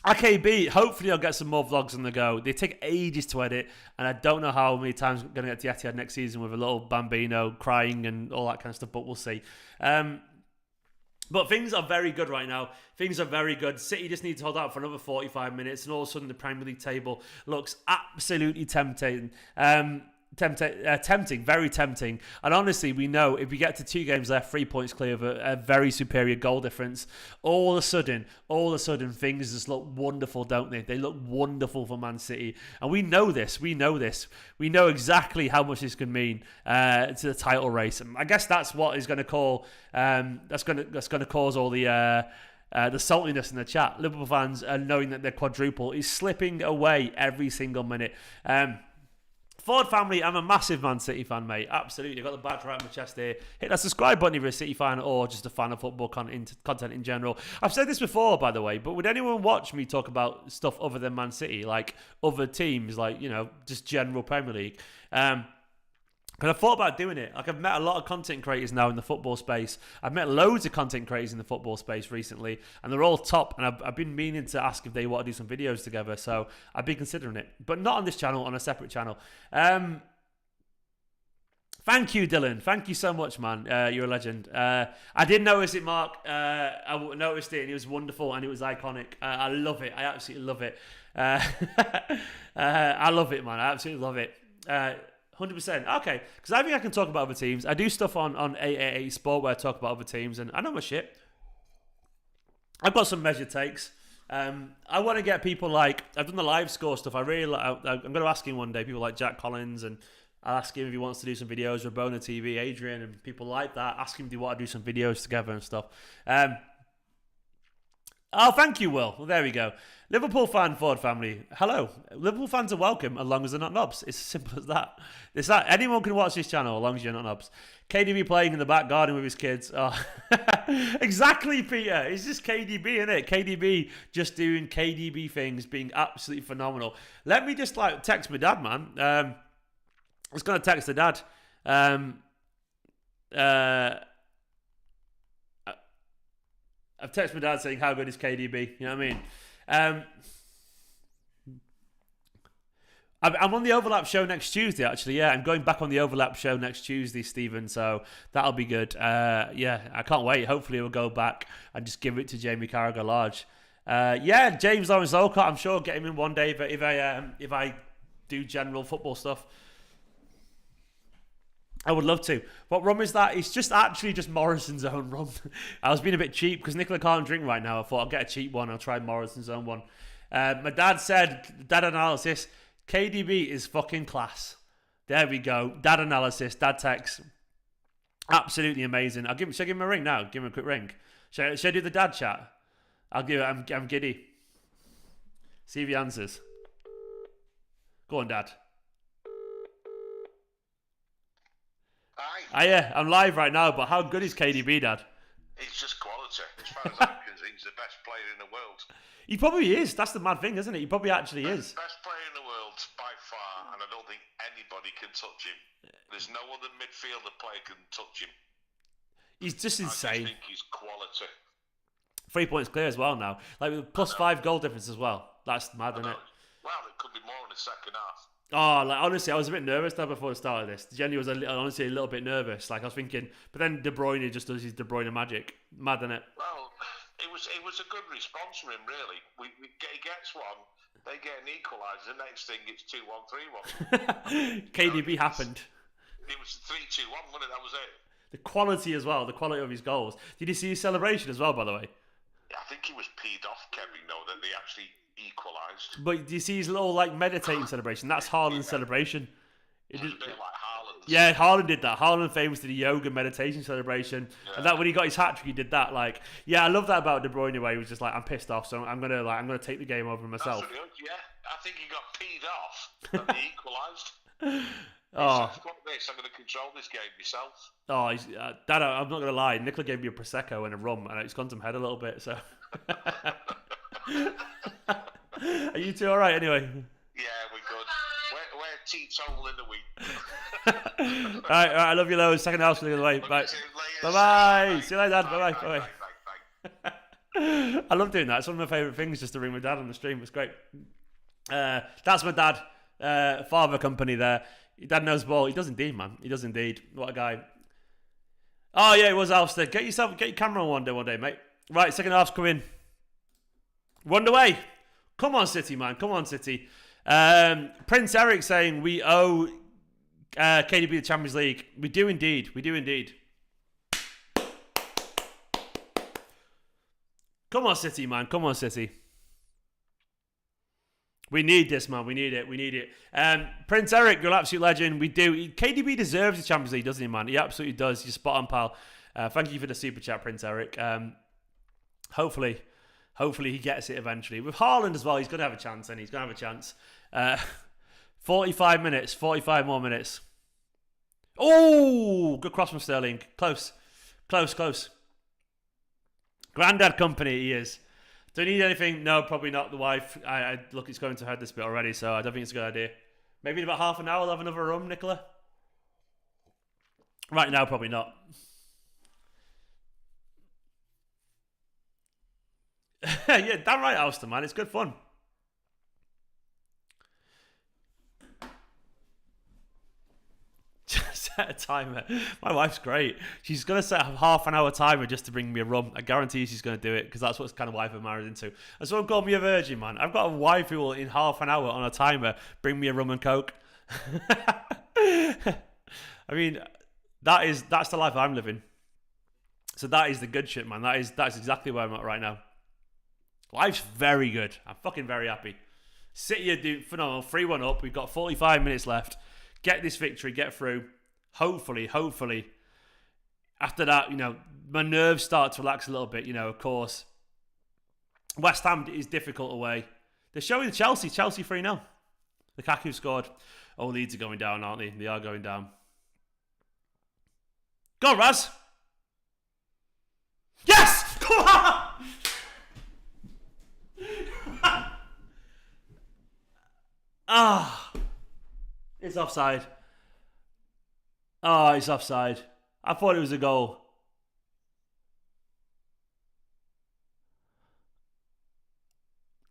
AKB, hopefully I'll get some more vlogs on the go. They take ages to edit, and I don't know how many times I'm going to get to Etihad next season with a little bambino crying and all that kind of stuff, but we'll see. But things are very good right now. Things are very good. City just need to hold out for another 45 minutes, and all of a sudden the Premier League table looks absolutely tempting. Tempting, very tempting. And honestly, we know if we get to 2 games left, 3 points clear of a very superior goal difference, all of a sudden, things just look wonderful, don't they? They look wonderful for Man City. And we know this. We know exactly how much this could mean to the title race. And I guess that's what is going to call, that's going to cause all the saltiness in the chat. Liverpool fans knowing that their quadruple is slipping away every single minute. Ford family, I'm a massive Man City fan, mate. Absolutely. I've got the badge right on my chest here. Hit that subscribe button if you're a City fan or just a fan of football content in general. I've said this before, by the way, but would anyone watch me talk about stuff other than Man City? Like other teams, like, just general Premier League? Because I thought about doing it. Like, I've met a lot of content creators now in the football space. I've met loads of content creators in the football space recently, and they're all top. And I've been meaning to ask if they want to do some videos together, so I've been considering it. But not on this channel, on a separate channel. Thank you, Dylan. Thank you so much, man. You're a legend. I did notice it, Mark. I noticed it, and it was wonderful, and it was iconic. I love it. I absolutely love it. I love it, man. I absolutely love it. 100%. Okay, because I think I can talk about other teams. I do stuff on 888 Sport where I talk about other teams, and I know my shit. I've got some measured takes. I want to get people like, I've done the live score stuff. I'm going to ask him one day, people like Jack Collins, and I'll ask him if he wants to do some videos, Rabona TV, Adrian, and people like that. Ask him if they want to do some videos together and stuff. Oh, thank you, Will. Well, there we go. Liverpool fan, Ford family, hello. Liverpool fans are welcome as long as they're not knobs. It's as simple as that. It's that anyone can watch this channel as long as you're not knobs. KDB playing in the back garden with his kids. Oh. Exactly, Peter. It's just KDB, isn't it? KDB just doing KDB things, being absolutely phenomenal. Let me just text my dad, man. I was going to text the dad. I've texted my dad saying, how good is KDB? You know what I mean? I'm on the Overlap show next Tuesday, actually. Yeah, I'm going back on the Overlap show next Tuesday, Stephen. So that'll be good. Yeah, I can't wait. Hopefully we'll go back and just give it to Jamie Carragher-Large. Yeah, James Lawrence Olcott, I'm sure I'll get him in one day if I do general football stuff. I would love to. What rum is that? It's just Morrison's own rum. I was being a bit cheap because Nicola can't drink right now. I thought I'll get a cheap one. I'll try Morrison's own one. My dad said, dad analysis, KDB is fucking class. There we go. Dad analysis, dad text. Absolutely amazing. Should I give him a ring now? Give him a quick ring. Should I do the dad chat? I'm giddy. See if he answers. Go on, Dad. Yeah, I'm live right now, but how good is KDB, Dad? It's just quality. As far as I'm concerned, he's the best player in the world. He probably is. That's the mad thing, isn't it? He probably actually is. Best player in the world by far, and I don't think anybody can touch him. There's no other midfielder player can touch him. He's just insane. I just think he's quality. 3 points clear as well now. With +5 goal difference as well. That's mad, isn't it? Well, it could be more in the second half. Oh, honestly, I was a bit nervous there before the start of this. Jenny was honestly a little bit nervous. I was thinking, but then De Bruyne just does his De Bruyne magic. Mad, isn't it? Well, it was a good response from him, really. He gets one, they get an equaliser. The next thing, it's 2-1, 3-1. KDB happened. It was 3-2-1, wasn't it? That was it. The quality as well, the quality of his goals. Did you see his celebration as well, by the way? Yeah, I think he was peed off, Kevin, though, that they actually equalised. But do you see his little meditating celebration? That's Haaland's celebration. It was a bit like Haaland. Yeah, Haaland did that. Haaland famously did a yoga meditation celebration, and that when he got his hat trick, he did that. I love that about De Bruyne. Where he was just I'm pissed off, so I'm gonna take the game over myself. Yeah, I think he got peed off, and they equalised. Oh, fuck this! I'm gonna control this game myself. Oh, Dad, I'm not gonna lie. Nicola gave me a prosecco and a rum, and it's gone to my head a little bit. So, are you two all right? Anyway. Yeah, we're good. We're teetotal in the week. all right. I love you, loads. Second half's going the way. Bye. Bye. See you later, Dad. Bye. I love doing that. It's one of my favourite things, just to ring my dad on the stream. It's great. That's my dad. Father Kompany there. Your dad knows ball. He does indeed, man. He does indeed. What a guy. Oh yeah, it was Alster. Get your camera on one day, mate. Right, second half's coming. We're underway. Come on, City, man. Come on, City. Prince Eric saying we owe KDB the Champions League. We do indeed. Come on, City, man. Come on, City. We need this, man. We need it. Prince Eric, you're an absolute legend. We do. KDB deserves the Champions League, doesn't he, man? He absolutely does. You're spot on, pal. Thank you for the super chat, Prince Eric. Hopefully he gets it eventually. With Haaland as well, he's going to have a chance, and he's going to have a chance. 45 minutes, 45 more minutes. Oh, good cross from Sterling. Close. Grandad Kompany, he is. Do I need anything? No, probably not. The wife, I look, it's going to her this bit already, so I don't think it's a good idea. Maybe in about half an hour I'll have another rum, Nicola. Right now, probably not. Yeah, damn right, Alston, man. It's good fun. Set a timer. My wife's great. She's going to set a half an hour timer just to bring me a rum. I guarantee she's going to do it because that's what kind of wife I'm married into. And someone called me a virgin, man. I've got a wife who will, in half an hour on a timer, bring me a rum and coke. I mean, that's the life I'm living. So that is the good shit, man. That's exactly where I'm at right now. Life's very good. I'm fucking very happy. City are doing phenomenal. 3-1 up. We've got 45 minutes left. Get this victory. Get through. Hopefully. After that, my nerves start to relax a little bit. Of course, West Ham is difficult away. They're showing Chelsea 3-0. Lukaku scored. Oh, Leeds are going down, aren't they? They are going down. Go on, Raz. Yes! Come on! It's offside. Oh, it's offside. I thought it was a goal.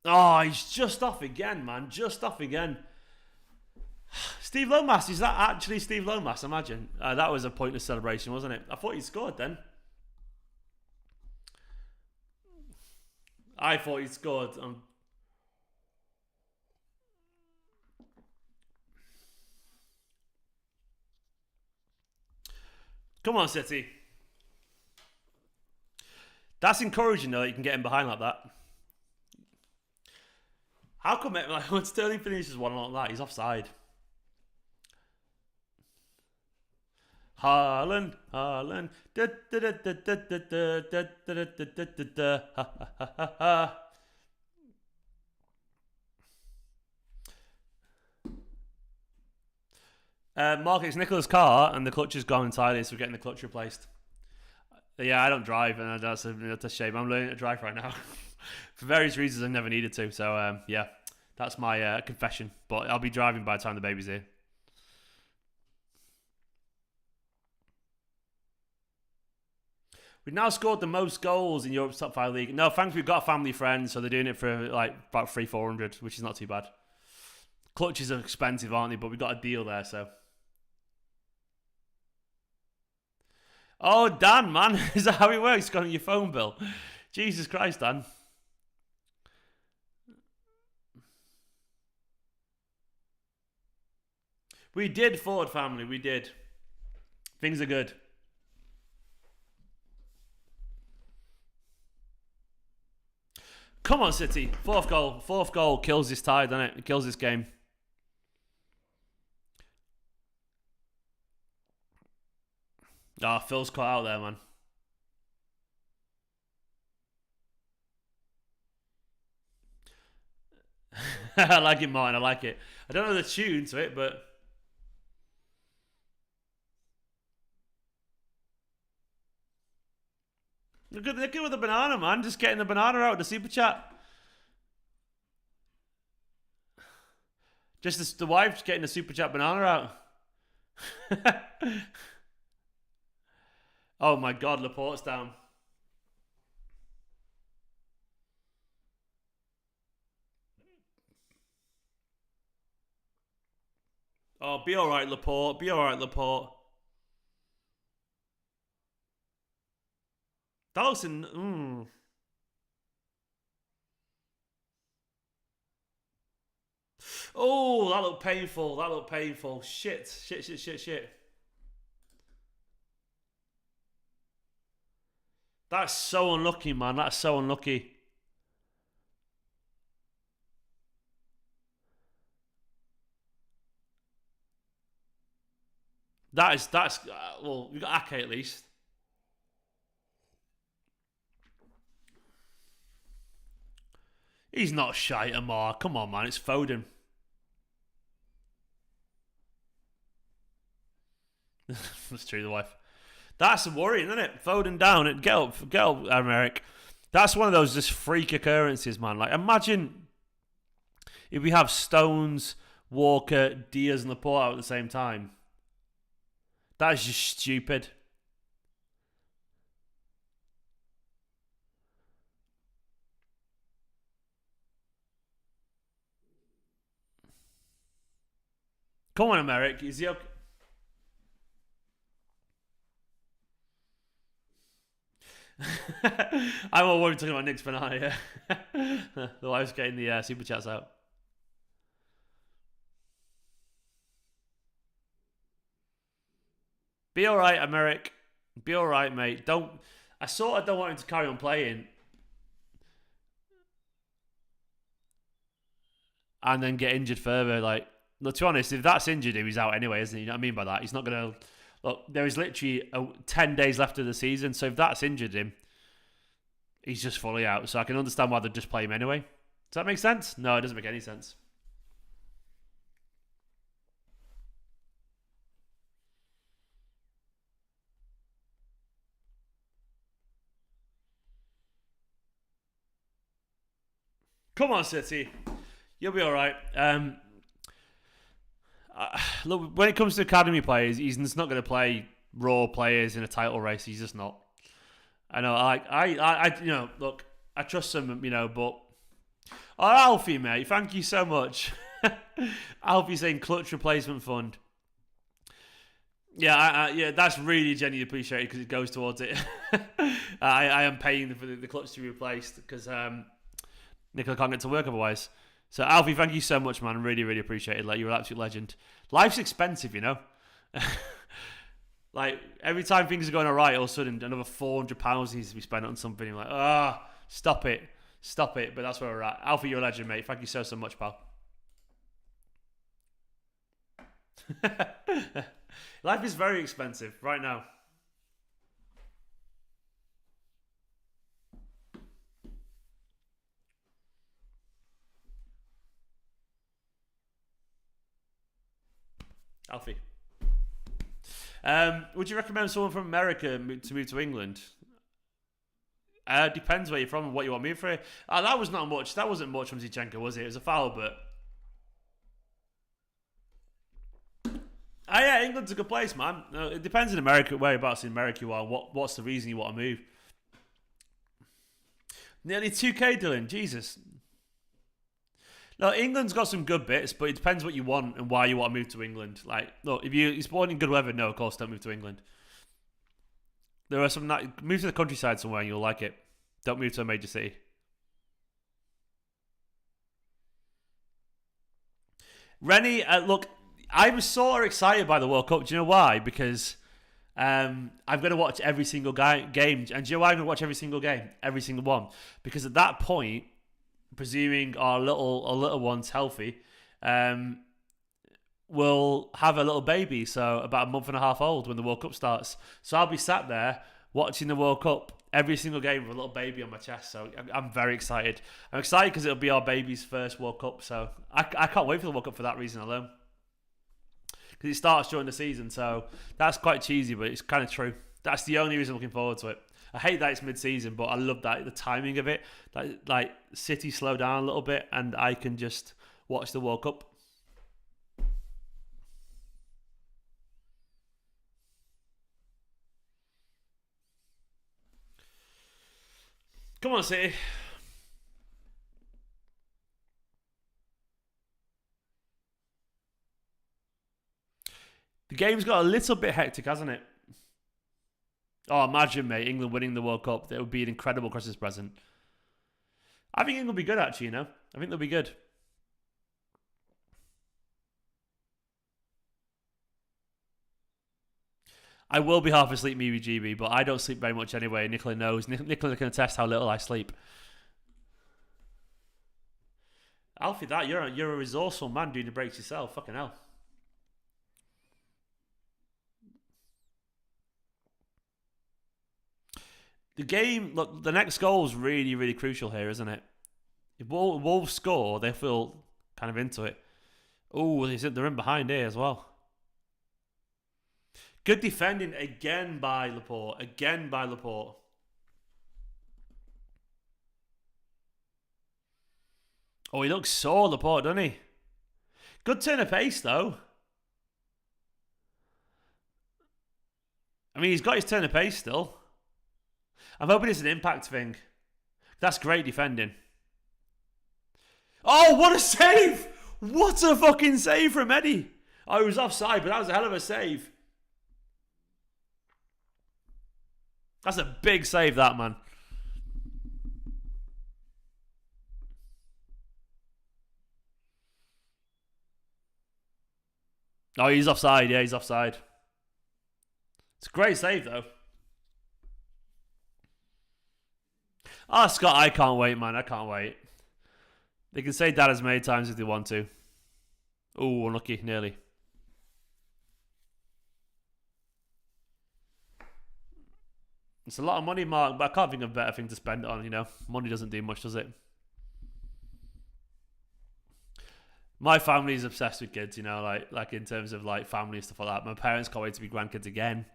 Oh, he's just off again, man. Just off again. Steve Lomas, is that actually Steve Lomas? Imagine. That was a pointless celebration, wasn't it? I thought he scored then. I thought he scored. Come on, City. That's encouraging, though, that you can get him behind like that. How come when Sterling finishes one like that, he's offside? Haaland. Mark, it's Nicola's car and the clutch has gone entirely, so we're getting the clutch replaced. Yeah, I don't drive, and that's a shame. I'm learning to drive right now. For various reasons, I've never needed to. So, yeah, that's my confession. But I'll be driving by the time the baby's here. We've now scored the most goals in Europe's top 5 league. No, thankfully we've got a family friend, so they're doing it for like about 300-400, which is not too bad. Clutches are expensive, aren't they? But we've got a deal there, so. Oh, Dan, man. Is that how it works? It's got on your phone bill. Jesus Christ, Dan. We did, Ford family. We did. Things are good. Come on, City. Fourth goal kills this tie, doesn't it? It kills this game. Ah, Phil's caught out there, man. I like it, Martin. I like it. I don't know the tune to it, but... Look at with the banana, man. Just getting the banana out of the super chat. Just the wife's getting the super chat banana out. Oh my God, Laporte's down. Oh, be all right, Laporte. Be all right, Laporte. That looks in... Oh, that looked painful. That looked painful. Shit. That's so unlucky, man. That's so unlucky. That's well, we got Ake at least. He's not shite, Amar. Come on, man. It's Foden. That's true, the wife. That's worrying, isn't it? Foden down. Get up, Eric. That's one of those just freak occurrences, man. Like, imagine if we have Stones, Walker, Diaz, and Laporte out at the same time. That is just stupid. Come on, Americ. Is he okay? I'm all worried talking about Nick's banana here. The wife's getting the super chats out. Be alright, Americ. Be alright, mate. I sort of don't want him to carry on playing. And then get injured further. Like, look, to be honest, if that's injured him, he's out anyway, isn't he? You know what I mean by that? He's not going to... Look, there is literally 10 days left of the season, so if that's injured him, he's just fully out. So I can understand why they'd just play him anyway. Does that make sense? No, it doesn't make any sense. Come on, City. You'll be all right. Look, when it comes to academy players, he's just not going to play raw players in a title race. He's just not. I know. Look, I trust him, but Alfie, mate, thank you so much. Alfie saying clutch replacement fund. Yeah, that's really genuinely appreciated because it goes towards it. I am paying for the clutch to be replaced because Nicola can't get to work otherwise. So Alfie, thank you so much, man. Really, really appreciate it. Like, you're an absolute legend. Life's expensive, Like, every time things are going all right, all of a sudden another £400 needs to be spent on something. You're like, stop it. But that's where we're at. Alfie, you're a legend, mate. Thank you so much, pal. Life is very expensive right now. Alfie. Would you recommend someone from America to move to England? Depends where you're from and what you want to move for. That wasn't much from Zinchenko, was it? It was a foul, but... yeah, England's a good place, man. It depends in America, whereabouts in America you are, what's the reason you want to move. Nearly 2k, Dylan. Jesus. No, England's got some good bits, but it depends what you want and why you want to move to England. Like, look, if you're born in good weather, no, of course, don't move to England. There are some... Move to the countryside somewhere and you'll like it. Don't move to a major city. Rennie, look, I was sort of excited by the World Cup. Do you know why? Because I'm going to watch every single game. And do you know why I'm going to watch every single game? Every single one. Because at that point, presuming our little one's healthy, we'll have a little baby, so about a month and a half old when the World Cup starts. So I'll be sat there watching the World Cup every single game with a little baby on my chest. So I'm very excited. I'm excited because it'll be our baby's first World Cup. So I can't wait for the World Cup for that reason alone. Because it starts during the season, so that's quite cheesy, but it's kind of true. That's the only reason I'm looking forward to it. I hate that it's mid-season, but I love that the timing of it. Like City slow down a little bit, and I can just watch the World Cup. Come on, City. The game's got a little bit hectic, hasn't it? Oh, imagine, mate, England winning the World Cup. That would be an incredible Christmas present. I think England will be good, actually, I think they'll be good. I will be half asleep, GB, but I don't sleep very much anyway. Nicola knows. Nicola can attest how little I sleep. Alfie, you're a resourceful man doing the breaks yourself. Fucking hell. The game, look, the next goal is really, really crucial here, isn't it? If Wolves score, they feel kind of into it. Oh, they're in behind here as well. Good defending again by Laporte. Oh, he looks sore, Laporte, doesn't he? Good turn of pace, though. I mean, he's got his turn of pace still. I'm hoping it's an impact thing. That's great defending. Oh, what a save! What a fucking save from Eddie. Oh, he was offside, but that was a hell of a save. That's a big save, that, man. Oh, he's offside. Yeah, he's offside. It's a great save, though. Oh, Scott, I can't wait, man. I can't wait. They can say that as many times if they want to. Oh, unlucky, nearly. It's a lot of money, Mark, but I can't think of a better thing to spend it on, Money doesn't do much, does it? My family's obsessed with kids, you know, like in terms of like family and stuff like that. My parents can't wait to be grandkids again.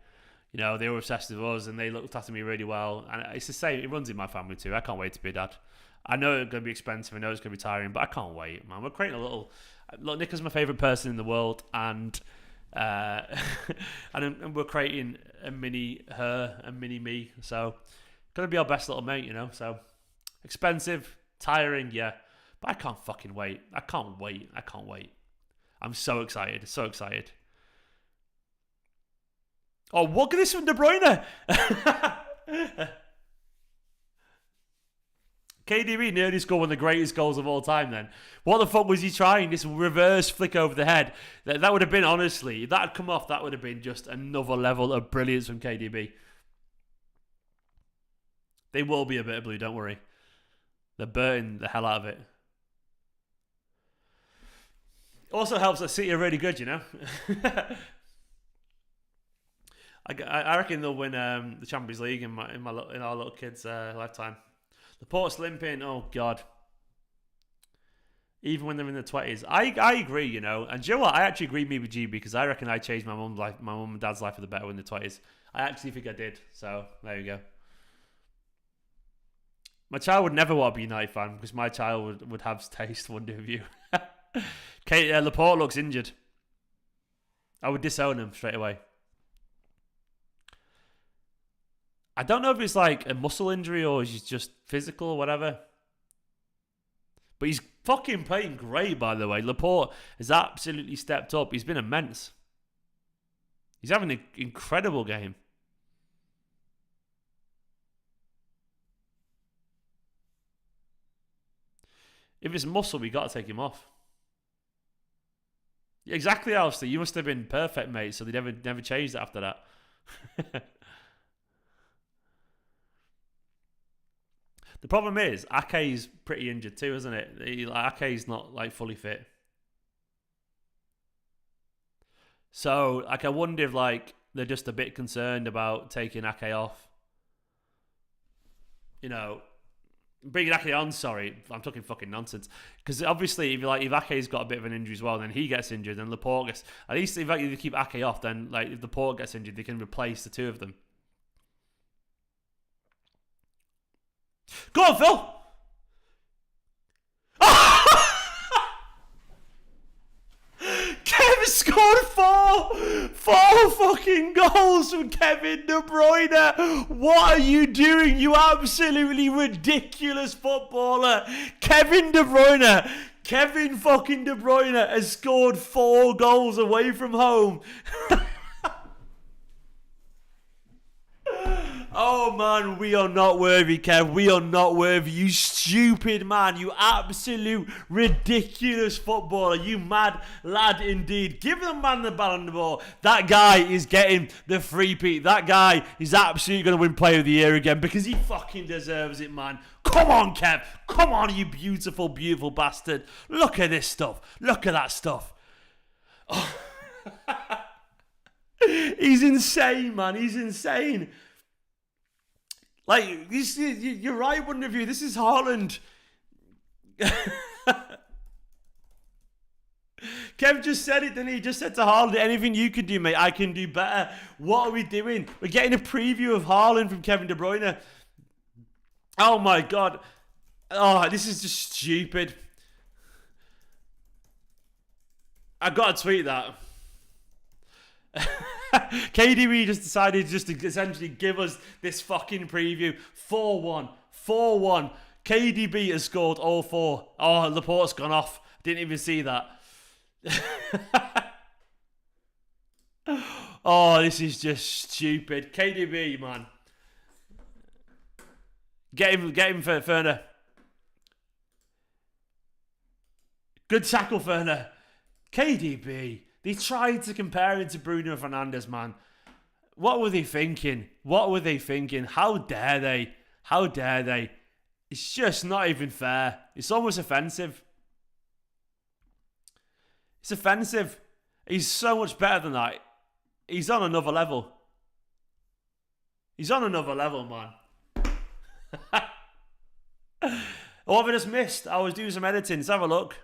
You know, they were obsessed with us and they looked after me really well. And it's the same. It runs in my family too. I can't wait to be a dad. I know it's going to be expensive. I know it's going to be tiring, but I can't wait, man. We're creating a little... Look, Nick is my favourite person in the world, and and we're creating a mini her, a mini me. So, going to be our best little mate, you know. So, expensive, tiring, yeah. But I can't fucking wait. I can't wait. I'm so excited. So excited. Oh, look at this from De Bruyne. KDB nearly scored one of the greatest goals of all time then. What the fuck was he trying? This reverse flick over the head. That would have been, honestly, if that had come off, that would have been just another level of brilliance from KDB. They will be a bit of blue, don't worry. They're burning the hell out of it. Also helps that City are really good, you know. I reckon they'll win the Champions League in our little kids' lifetime. Laporte's limping. Oh God. Even when they're in their 20s, I agree, you know. And do you know what? I actually agree with GB because I reckon I changed my mum and dad's life for the better in the 20s. I actually think I did. So there you go. My child would never want to be a United fan because my child would have taste. Wonder of you. Laporte looks injured. I would disown him straight away. I don't know if it's like a muscle injury or he's just physical or whatever. But he's fucking playing great, by the way. Laporte has absolutely stepped up. He's been immense. He's having an incredible game. If it's muscle, we got to take him off. Exactly, Alistair. You must have been perfect, mate. So they never changed it after that. The problem is, Ake's pretty injured too, isn't it? Ake's not like fully fit. So, like, I wonder if like they're just a bit concerned about taking Ake off. You know, bringing Ake on. Sorry, I'm talking fucking nonsense. Because obviously, if Ake's got a bit of an injury as well, then he gets injured, and Laporte gets. At least if they keep Ake off, then like if Laporte gets injured, they can replace the two of them. Go on, Phil! Kevin scored four fucking goals from Kevin De Bruyne. What are you doing, you absolutely ridiculous footballer? Kevin fucking De Bruyne has scored 4 goals away from home. Oh man, we are not worthy, Kev. We are not worthy. You stupid man. You absolute ridiculous footballer. You mad lad indeed. Give the man the Ballon d'Or. That guy is getting the three-peat. That guy is absolutely going to win Player of the Year again because he fucking deserves it, man. Come on, Kev. Come on, you beautiful, beautiful bastard. Look at this stuff. Look at that stuff. Oh. He's insane, man. He's insane. Like, you're right, one of you. This is Haaland. Kev just said it, didn't he? He just said to Haaland, anything you can do, mate, I can do better. What are we doing? We're getting a preview of Haaland from Kevin De Bruyne. Oh, my God. Oh, this is just stupid. I got to tweet that. KDB just decided just to essentially give us this fucking preview. 4-1. KDB has scored all 4. Oh, Laporte's gone off. Didn't even see that. Oh, this is just stupid. KDB, man. Get him for Ferner. Good tackle, Ferner. KDB. They tried to compare him to Bruno Fernandes, man. What were they thinking? How dare they? It's just not even fair. It's almost offensive. It's offensive. He's so much better than that. He's on another level. Man. What have I just missed? I was doing some editing. Let's have a look.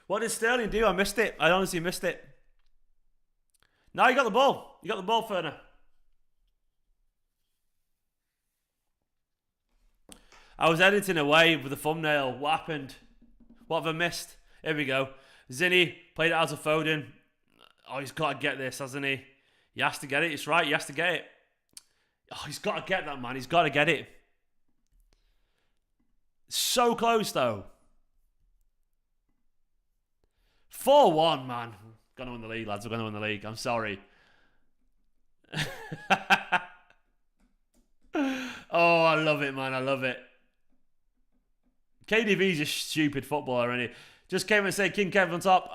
What did Sterling do? I missed it. I honestly missed it. No, you got the ball. You got the ball, Ferner. I was editing away with the thumbnail. What happened? What have I missed? Here we go. Zinni played it out of Foden. Oh, he's got to get this, hasn't he? He has to get it. It's right. He has to get it. Oh, he's got to get that, man. He's got to get it. So close, though. 4-1, man. We're going to win the league, lads. We're going to win the league. I'm sorry. Oh, I love it, man. I love it. KDB's a stupid footballer, and he just came and said King Kev on top.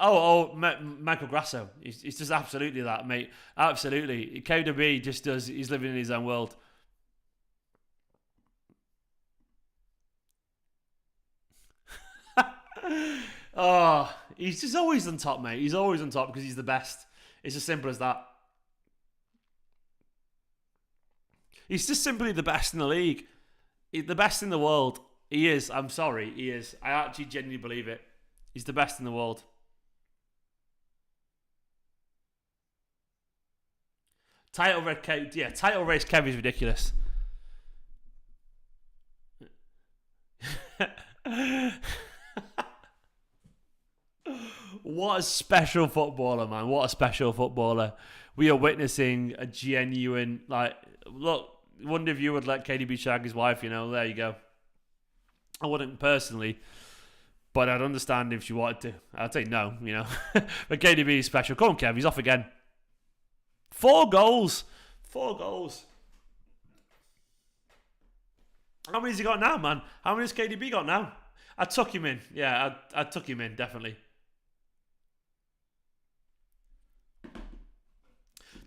Michael Grasso. He's just absolutely that, mate. Absolutely. KDB just does. He's living in his own world. Oh, he's just always on top, mate. He's always on top because he's the best. It's as simple as that. He's just simply the best in the league. He's the best in the world. He is. I'm sorry. He is. I actually genuinely believe it. He's the best in the world. Title race Kev. Yeah, title race Kev is ridiculous. What a special footballer, man. What a special footballer. We are witnessing a genuine, look, I wonder if you would let KDB shag his wife, there you go. I wouldn't personally, but I'd understand if she wanted to. I'd say no, But KDB is special. Come on, Kev, he's off again. 4 goals. 4 goals. How many has he got now, man? How many has KDB got now? I took him in. Yeah, I took him in, definitely.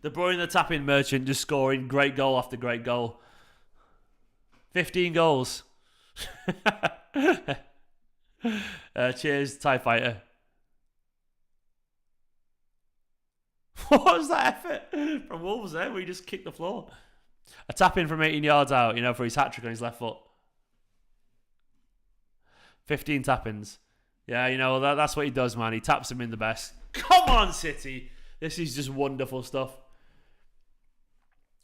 De Bruyne, the tap-in merchant, just scoring great goal after great goal. 15 goals. Cheers, TIE Fighter. What was that effort from Wolves there where he just kicked the floor? A tap-in from 18 yards out, for his hat-trick on his left foot. 15 tap-ins. Yeah, that's what he does, man. He taps them in the best. Come on, City. This is just wonderful stuff.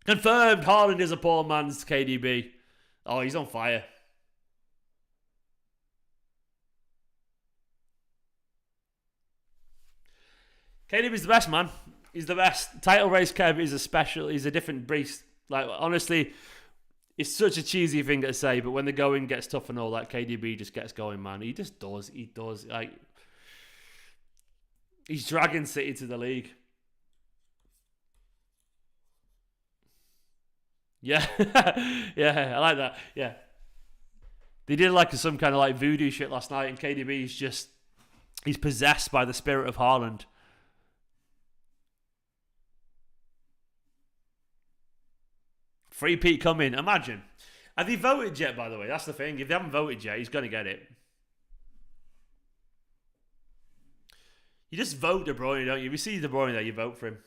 Confirmed, Haaland is a poor man's KDB. Oh, he's on fire. KDB's the best, man. He's the best. Title race Kev is he's a different beast. Honestly, it's such a cheesy thing to say, but when the going gets tough and all that, KDB just gets going, man. He just does. He does. He's dragging City to the league. Yeah. Yeah, I like that. Yeah. They did some kind of voodoo shit last night, and KDB is he's possessed by the spirit of Haaland. Free Pete coming. Imagine. Have they voted yet, by the way? That's the thing. If they haven't voted yet, he's going to get it. You just vote De Bruyne, don't you? If you see De Bruyne there, you vote for him.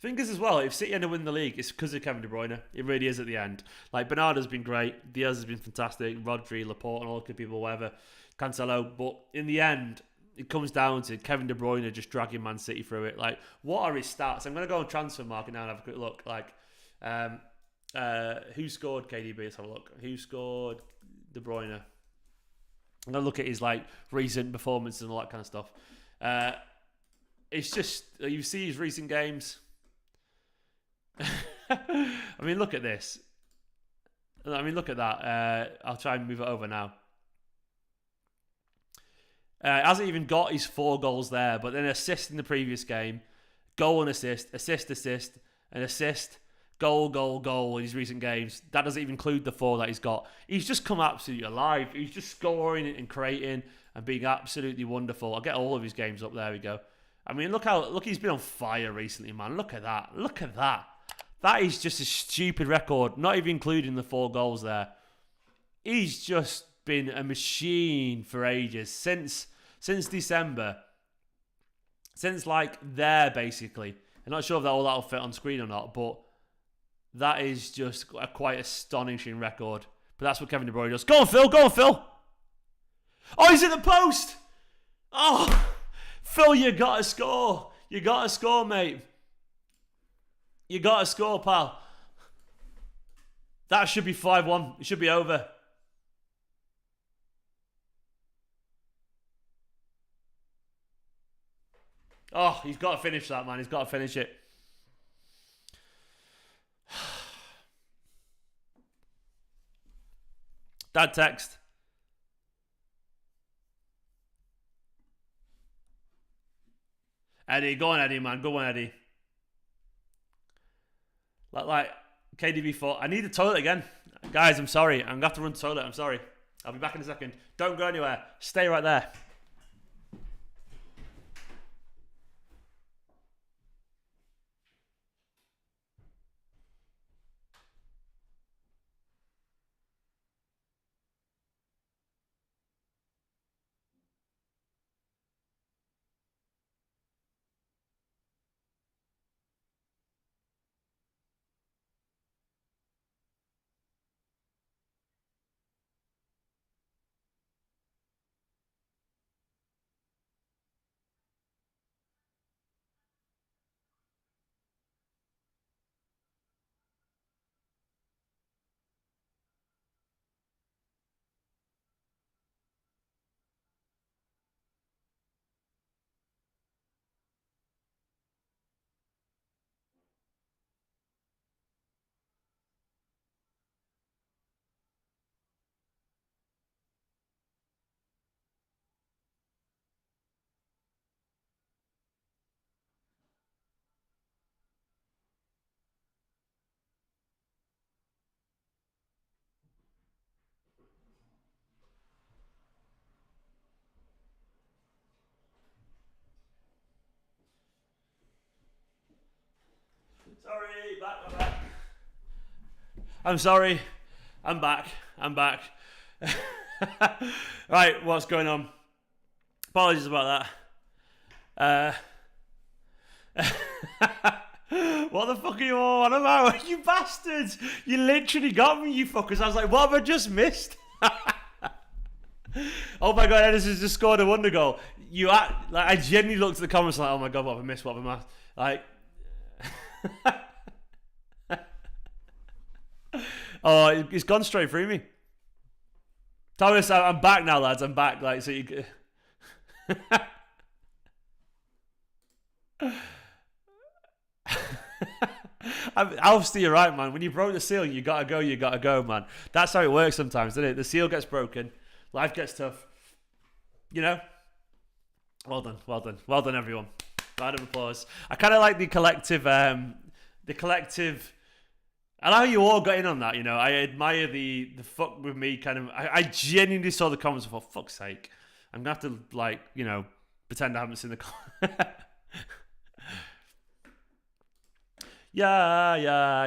The thing is as well, if City end up winning the league, it's because of Kevin De Bruyne. It really is at the end. Bernardo's been great. Diaz has been fantastic. Rodri, Laporte, and all the good people, whatever. Cancelo. But in the end, it comes down to Kevin De Bruyne just dragging Man City through it. What are his stats? I'm going to go on Transfer Market now and have a quick look. Who scored KDB? Let's have a look. Who scored De Bruyne? I'm going to look at his recent performances and all that kind of stuff. It's just, you see his recent games. I mean, look at this. Look at that. I'll try and move it over now. Hasn't even got his 4 goals there, but then assist in the previous game, goal and assist, and assist, goal in his recent games. That doesn't even include the 4 that he's got. He's just come absolutely alive. He's just scoring and creating and being absolutely wonderful. I'll get all of his games up. There we go. Look, he's been on fire recently, man. Look at that. Look at that. That is just a stupid record, not even including the 4 goals there. He's just been a machine for ages, since December. Since there, basically. I'm not sure if that'll fit on screen or not, but that is just a quite astonishing record. But that's what Kevin De Bruyne does. Go on, Phil! Oh, he's at the post! Oh, Phil, you got to score. You got to score, mate. You got to score, pal. That should be 5-1. It should be over. Oh, he's got to finish that, man. He's got to finish it. Dad text. Eddie, go on, Eddie, man. Go on, Eddie. Like KDB4. I need the toilet again. Guys, I'm sorry. I'm going to have to run to the toilet. I'm sorry. I'll be back in a second. Don't go anywhere. Stay right there. Sorry, back. I'm sorry. I'm back. Right, what's going on? Apologies about that. What the fuck are you all on about? You bastards! You literally got me, you fuckers. I was like, what have I just missed? Oh my god, Edison just scored a wonder goal. I genuinely looked at the comments like, oh my god, what have I missed? Like, oh, it's gone straight through me. Thomas, I'm back now, lads. I'm back. Like, so you. Obviously, you're right, man. When you broke the seal, you gotta go, man. That's how it works sometimes, doesn't it? The seal gets broken, life gets tough. You know. Well done, everyone. Round of applause. I kind of like the collective. I like how you all got in on that, you know. I admire the fuck with me kind of. I genuinely saw the comments and thought, fuck's sake, I'm gonna have to, like, you know, pretend I haven't seen the comments. Yeah,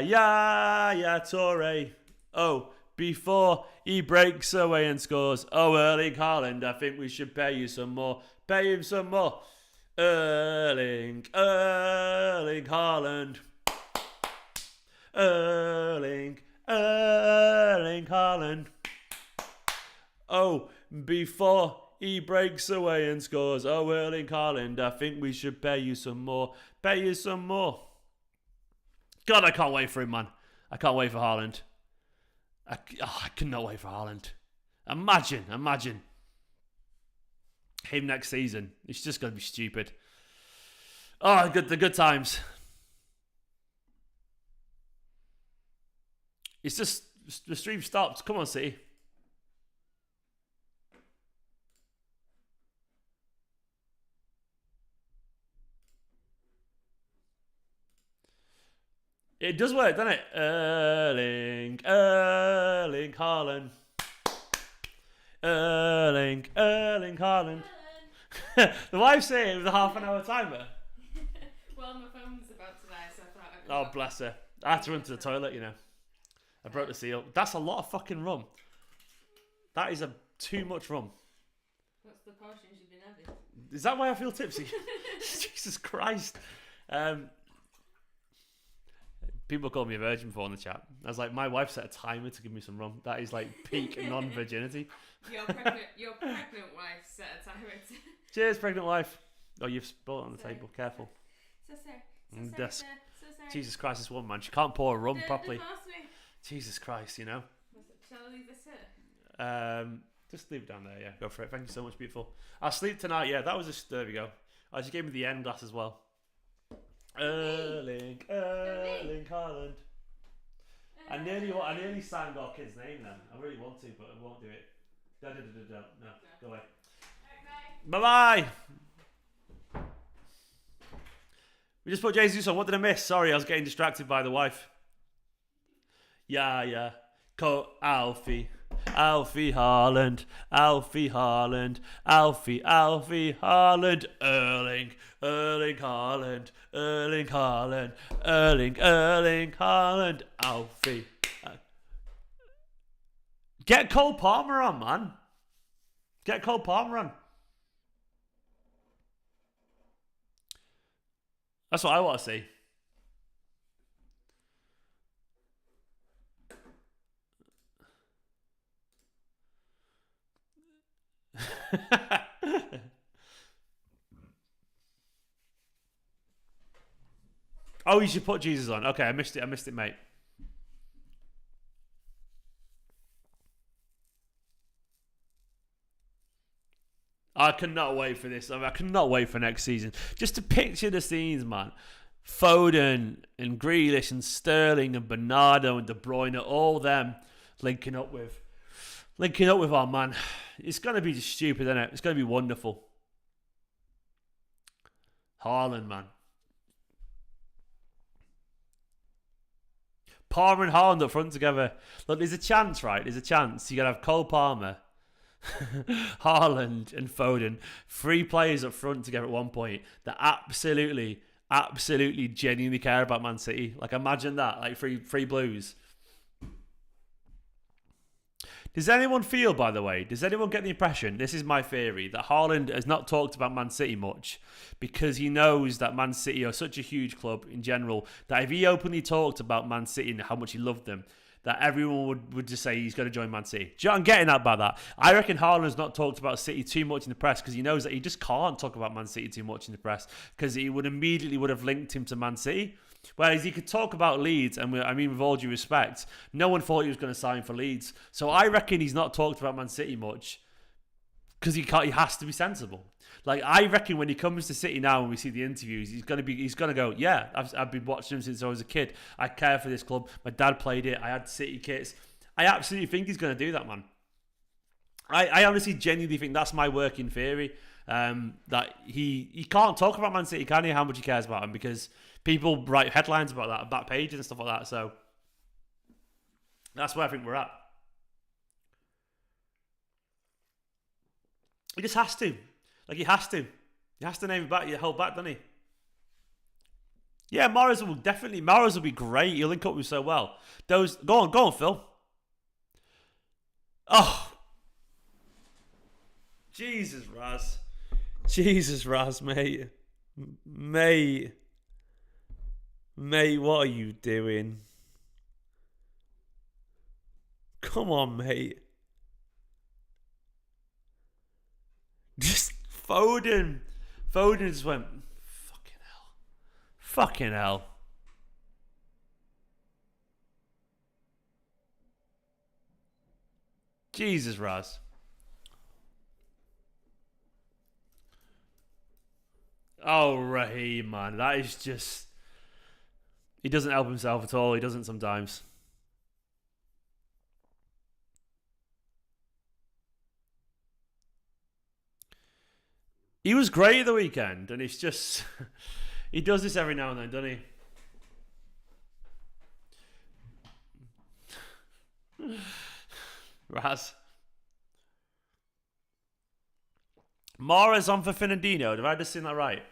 Torre. Oh, before he breaks away and scores. Oh, Erling Haaland, I think we should pay you some more. Pay him some more. Erling Haaland. Erling Haaland. Oh, before he breaks away and scores. Oh, Erling Haaland, I think we should pay you some more. Pay you some more. God, I can't wait for him, man. I can't wait for Haaland. I cannot wait for Haaland. Imagine him next season. It's just going to be stupid. Oh, the good times. It's just, the stream stopped. Come on, City. It does work, doesn't it? Erling Haaland. Erling Haaland. The wife saying it was a half an hour timer. Well, my phone's about to die, so I thought I Oh, bless her. I had to run to the toilet, you know. I broke the seal. That's a lot of fucking rum. That is too much rum. What's the portions you've been having? Is that why I feel tipsy? Jesus Christ. People call me a virgin before in the chat. I was like, my wife set a timer to give me some rum. That is like peak non-virginity. Your pregnant wife set a timer to... Cheers, pregnant wife. Oh, you've spilled it on the table. Careful. Jesus Christ, this woman, man. She can't pour a rum properly. Jesus Christ, you know. Shall I leave this here? Just leave it down there, yeah. Go for it. Thank you so much, beautiful. I'll sleep tonight, yeah. That was just, there we go. Oh, she gave me the end glass as well. Erling Haaland. I nearly sang our kid's name then. I really want to, but I won't do it. No, go away. Bye-bye. We just put Jesus on. What did I miss? Sorry, I was getting distracted by the wife. Yeah. Alfie Haaland, Alfie Haaland, Alfie Haaland, Erling Haaland, Erling Haaland, Alfie. Get Cole Palmer on, man. Get Cole Palmer on. That's what I want to see. Oh, you should put Jesus on. Okay, I missed it, mate. I cannot wait for this. I cannot wait for next season. Just to picture the scenes, man. Foden and Grealish and Sterling and Bernardo and De Bruyne, all them linking up with our man. It's going to be just stupid, isn't it? It's going to be wonderful. Haaland, man. Palmer and Haaland up front together. Look, there's a chance, right? There's a chance. You got to have Cole Palmer, Haaland and Foden. 3 players up front together at one point that absolutely genuinely care about Man City. Like, imagine that. Like, three Blues. Does anyone feel, by the way, does anyone get the impression, this is my theory, that Haaland has not talked about Man City much because he knows that Man City are such a huge club in general that if he openly talked about Man City and how much he loved them, that everyone would just say he's going to join Man City. Do you know what I'm getting at by that? I reckon Haaland's not talked about City too much in the press because he knows that he just can't talk about Man City too much in the press because he would have linked him to Man City. Whereas he could talk about Leeds, and I mean, with all due respect, no one thought he was going to sign for Leeds. So I reckon he's not talked about Man City much because he has to be sensible. Like, I reckon when he comes to City now and we see the interviews, he's going to go, yeah, I've been watching him since I was a kid. I care for this club. My dad played it. I had City kits. I absolutely think he's going to do that, man. I honestly genuinely think that's my working theory. That he can't talk about Man City, can he? How much he cares about him, because people write headlines about that, back pages and stuff like that. So that's where I think we're at. He just has to. Like, he has to. He has to name it back. You hold back, doesn't he? Yeah, Mahrez will be great. He'll link up with so well. Go on, Phil. Oh. Jesus, Raz, mate. Mate, what are you doing? Come on, mate. Just Foden just went, fucking hell. Jesus, Raz. Oh, Raheem, man. That is just... He doesn't help himself at all. He doesn't sometimes. He was great at the weekend, and it's just... He does this every now and then, doesn't he? Raz. Mahrez on for Fernandinho. Did I just see that right?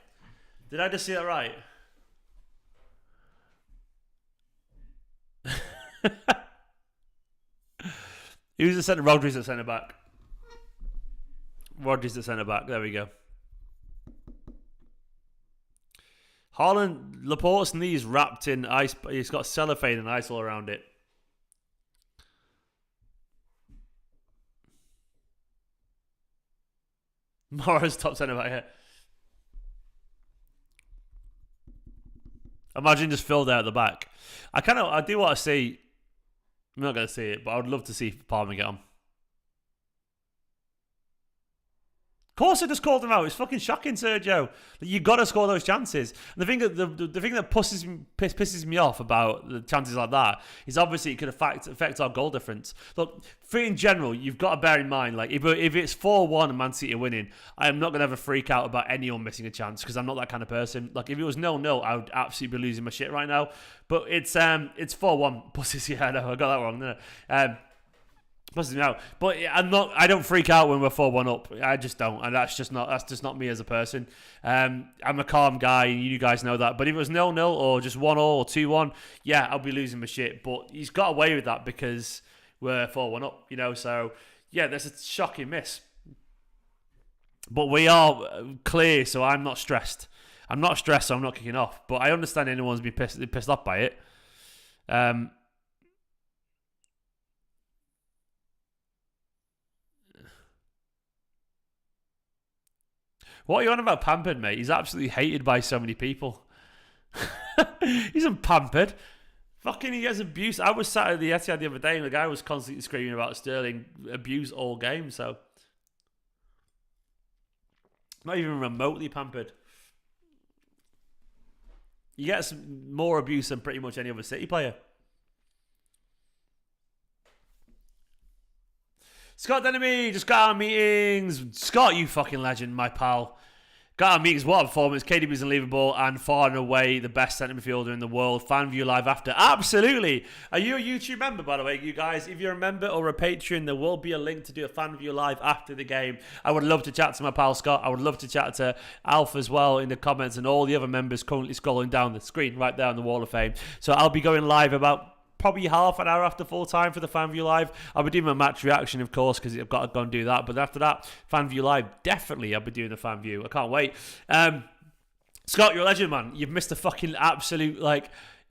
Who's the centre? Rodri's at centre back. There we go. Haaland, Laporte's knee's wrapped in ice. He's got cellophane and ice all around it. Morris top centre back here. Imagine just filled out the back. I do want to see. I'm not going to see it, but I would love to see Palmer get on. Of course, I just called him out. It's fucking shocking, Sergio. You got to score those chances. And the thing that the thing that pisses me off about the chances like that is obviously it could affect our goal difference. Look, in general, you've got to bear in mind, like if it's 4-1 and Man City are winning, I am not going to ever freak out about anyone missing a chance because I'm not that kind of person. Like if it was 0-0, I would absolutely be losing my shit right now. But it's 4-1. Pussies, yeah, I know, I got that wrong, didn't I? Busting me out, but I don't freak out when we're 4-1 up. I just don't, and that's just not me as a person. I'm a calm guy, and you guys know that. But if it was 0-0 or just 1-0 or 2-1, yeah, I'll be losing my shit. But he's got away with that because we're 4-1 up, you know. So yeah, that's a shocking miss. But we are clear, so I'm not stressed. I'm not stressed, so I'm not kicking off. But I understand anyone's been pissed off by it. What are you on about pampered, mate? He's absolutely hated by so many people. He's not pampered. Fucking, he gets abused. I was sat at the Etihad the other day and the guy was constantly screaming about Sterling abuse all game, so. Not even remotely pampered. He gets more abuse than pretty much any other City player. Scott Denemy just got our meetings. Scott, you fucking legend, my pal. Got our meetings. What a performance. KDB's unbelievable and far and away the best centre midfielder in the world. Fan view live after. Absolutely. Are you a YouTube member, by the way, you guys? If you're a member or a patron, there will be a link to do a fan view live after the game. I would love to chat to my pal Scott. I would love to chat to Alf as well in the comments and all the other members currently scrolling down the screen right there on the Wall of Fame. So I'll be going live about probably half an hour after full time for the Fan View Live. I'll be doing my match reaction, of course, because I've got to go and do that. But after that, Fan View Live, definitely I'll be doing the Fan View. I can't wait. Scott, you're a legend, man. You've missed a fucking absolute,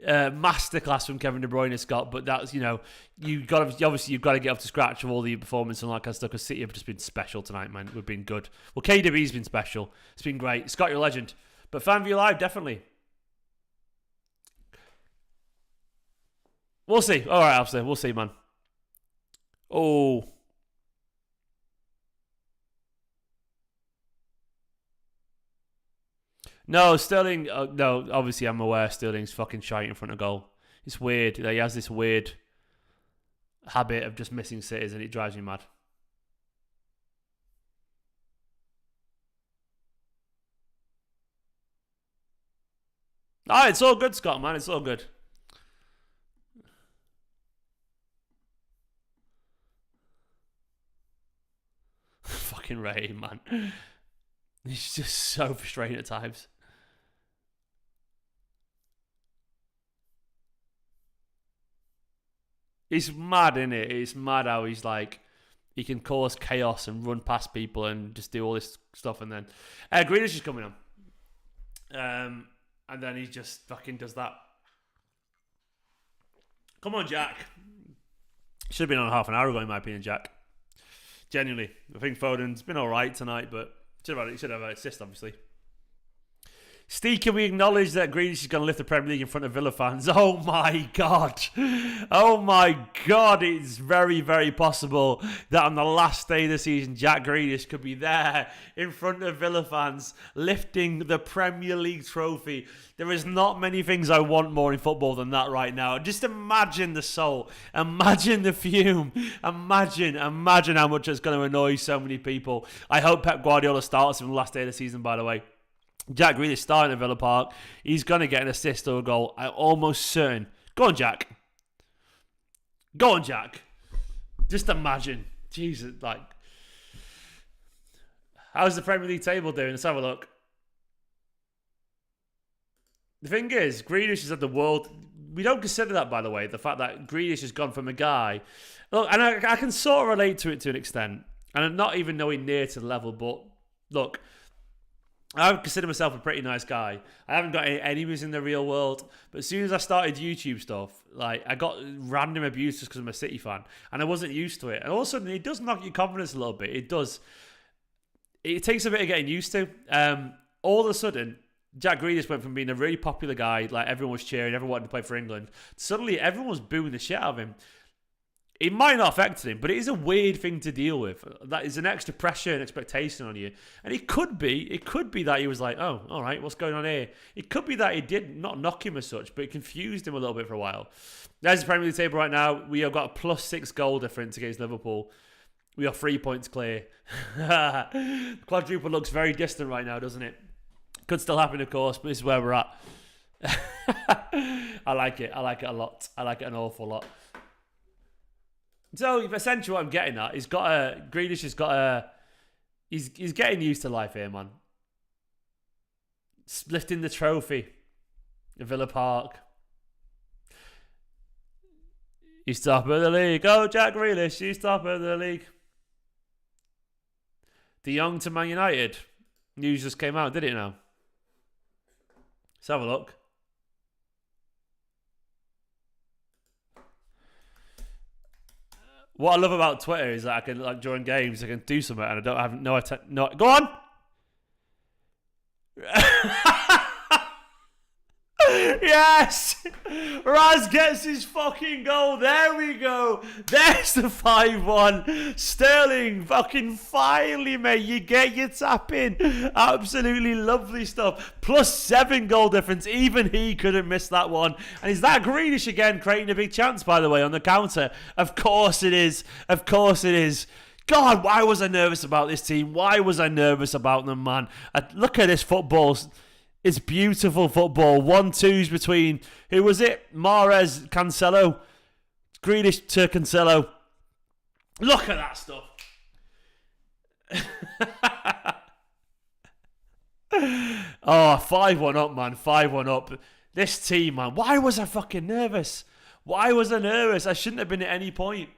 masterclass from Kevin De Bruyne, Scott. But that's, you've got to get up to scratch of all the performance and all that kind of stuff, because City have just been special tonight, man. We've been good. Well, KDB's been special. It's been great. Scott, you're a legend. But Fan View Live, definitely. We'll see. All right, Alistair. We'll see, man. Oh. No, Sterling... no, obviously I'm aware Sterling's fucking shite in front of goal. It's weird. He has this weird habit of just missing sitters and it drives me mad. It's all good, Scott, man. It's all good. Fucking Raheem, man. He's just so frustrating at times. He's mad, isn't it? It's mad how he's like, he can cause chaos and run past people and just do all this stuff, and then Grealish is coming on. And then he just fucking does that. Come on, Jack. Should have been on half an hour ago, in my opinion, Jack. Genuinely. I think Foden's been alright tonight, but should have had an assist, obviously. Steve, can we acknowledge that Grealish is going to lift the Premier League in front of Villa fans? Oh my God. Oh my God. It's very, very possible that on the last day of the season, Jack Grealish could be there in front of Villa fans lifting the Premier League trophy. There is not many things I want more in football than that right now. Just imagine the soul. Imagine the fume. Imagine how much it's going to annoy so many people. I hope Pep Guardiola starts him on the last day of the season, by the way. Jack Grealish starting at Villa Park. He's going to get an assist or a goal. I'm almost certain. Go on, Jack. Go on, Jack. Just imagine. Jesus, how's the Premier League table doing? Let's have a look. The thing is, Grealish is at the world... We don't consider that, by the way, the fact that Grealish has gone from a guy... Look, and I can sort of relate to it to an extent. And I'm not even nowhere near to the level, but look... I consider myself a pretty nice guy. I haven't got any enemies in the real world, but as soon as I started YouTube stuff, like I got random abuse just because I'm a City fan, and I wasn't used to it. And all of a sudden, it does knock your confidence a little bit. It does. It takes a bit of getting used to. All of a sudden, Jack Grealish went from being a really popular guy, like everyone was cheering, everyone wanted to play for England. Suddenly, everyone was booing the shit out of him. It might not affect him, but it is a weird thing to deal with. That is an extra pressure and expectation on you. And it could be that he was like, oh, all right, what's going on here? It could be that it did not knock him as such, but it confused him a little bit for a while. There's the Premier League table right now. We have got a +6 goal difference against Liverpool. We are 3 points clear. Quadruple looks very distant right now, doesn't it? Could still happen, of course, but this is where we're at. I like it. I like it a lot. I like it an awful lot. So essentially, what I'm getting at is Grealish has got a. He's getting used to life here, man. Lifting the trophy at Villa Park. He's top of the league. Oh, Jack Grealish, he's top of the league. De Jong to Man United. News just came out, did it now? Let's have a look. What I love about Twitter is that I can, like, during games, I can do something and I don't have no. Go on! Yes! Raz gets his fucking goal. There we go. There's the 5-1. Sterling, fucking finally, mate. You get your tap in. Absolutely lovely stuff. +7 goal difference. Even he couldn't miss that one. And is that Grealish again creating a big chance, by the way, on the counter? Of course it is. Of course it is. God, why was I nervous about this team? Why was I nervous about them, man? Look at this football. It's beautiful football. 1-2s between, who was it? Mahrez, Cancelo. Grealish to Cancelo. Look at that stuff. Oh, 5-1 up, man. 5-1 up. This team, man. Why was I fucking nervous? Why was I nervous? I shouldn't have been at any point.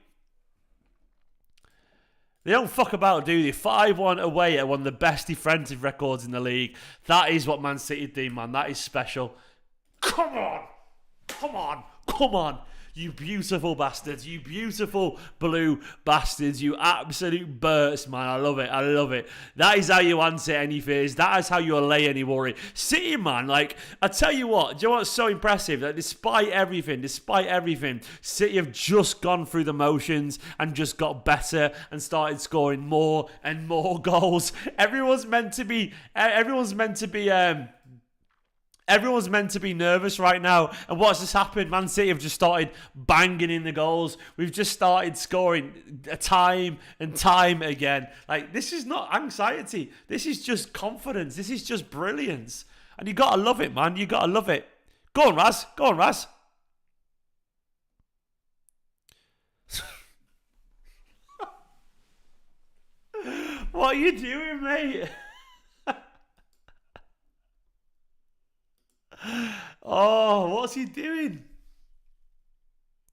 They don't fuck about, do they? 5-1 away at one of the best defensive records in the league. That is what Man City do, man. That is special. Come on. Come on. Come on. You beautiful bastards. You beautiful blue bastards. You absolute bursts, man. I love it. I love it. That is how you answer any fears. That is how you allay any worry. City, man, like, I tell you what. Do you know what's so impressive? That despite everything, City have just gone through the motions and just got better and started scoring more and more goals. Everyone's meant to be nervous right now. And what's just happened? Man City have just started banging in the goals. We've just started scoring time and time again. Like, this is not anxiety. This is just confidence. This is just brilliance. And you got to love it, man. You got to love it. Go on, Raz. Go on, Raz. What are you doing, mate? Oh, what's he doing?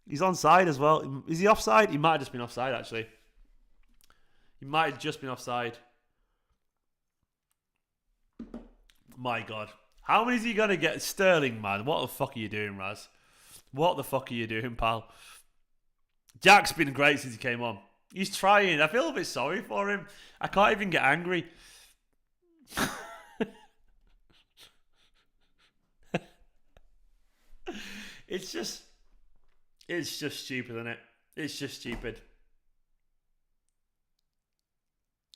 He's onside as well. Is he offside? He might have just been offside, actually. He might have just been offside. My God. How many is he going to get? Sterling, man. What the fuck are you doing, Raz? What the fuck are you doing, pal? Jack's been great since he came on. He's trying. I feel a bit sorry for him. I can't even get angry. It's just stupid, isn't it? It's just stupid.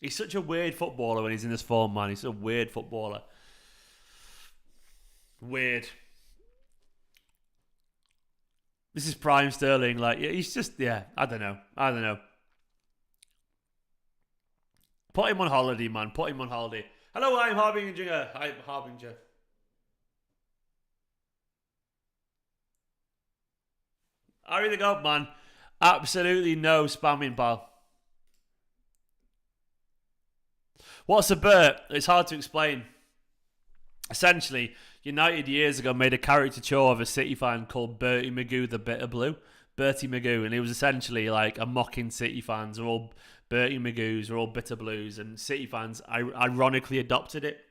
He's such a weird footballer when he's in this form, man. He's a weird footballer. Weird. This is prime Sterling. Like, he's just, I don't know. Put him on holiday, man. Put him on holiday. Hello, I'm Harbinger. I'm Harbinger. Hurry the go, man. Absolutely no spamming, pal. What's a Bert? It's hard to explain. Essentially, United years ago made a caricature of a City fan called Bertie Magoo the Bitter Blue. Bertie Magoo. And it was essentially like a mocking City fans. They're all Bertie Magoos, they're all bitter blues. And City fans ironically adopted it.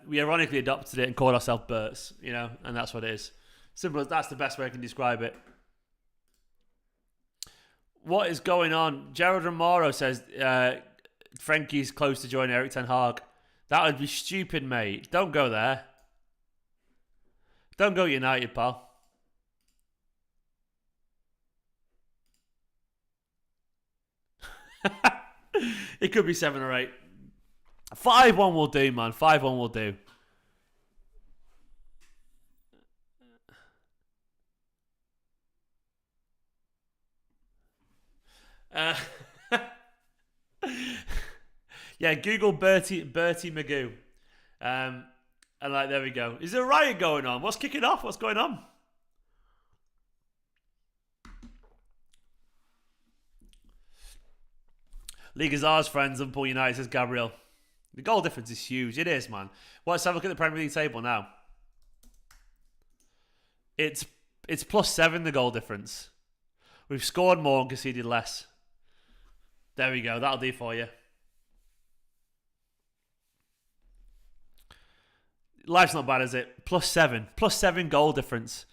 We ironically adopted it and called ourselves Berts, you know, and that's what it is. Simple as that's the best way I can describe it. What is going on? Gerald Romero says Frankie's close to joining Erik ten Hag. That would be stupid, mate. Don't go there. Don't go United, pal. It could be 7 or 8. 5-1 will do, man. 5-1 will do. Yeah, Google Bertie Magoo. And like, there we go. Is there a riot going on? What's kicking off? What's going on? League is ours, friends. Liverpool United, says Gabriel. The goal difference is huge. It is, man. Well, let's have a look at the Premier League table now. It's +7, the goal difference. We've scored more and conceded less. There we go. That'll do for you. Life's not bad, is it? +7. +7 goal difference.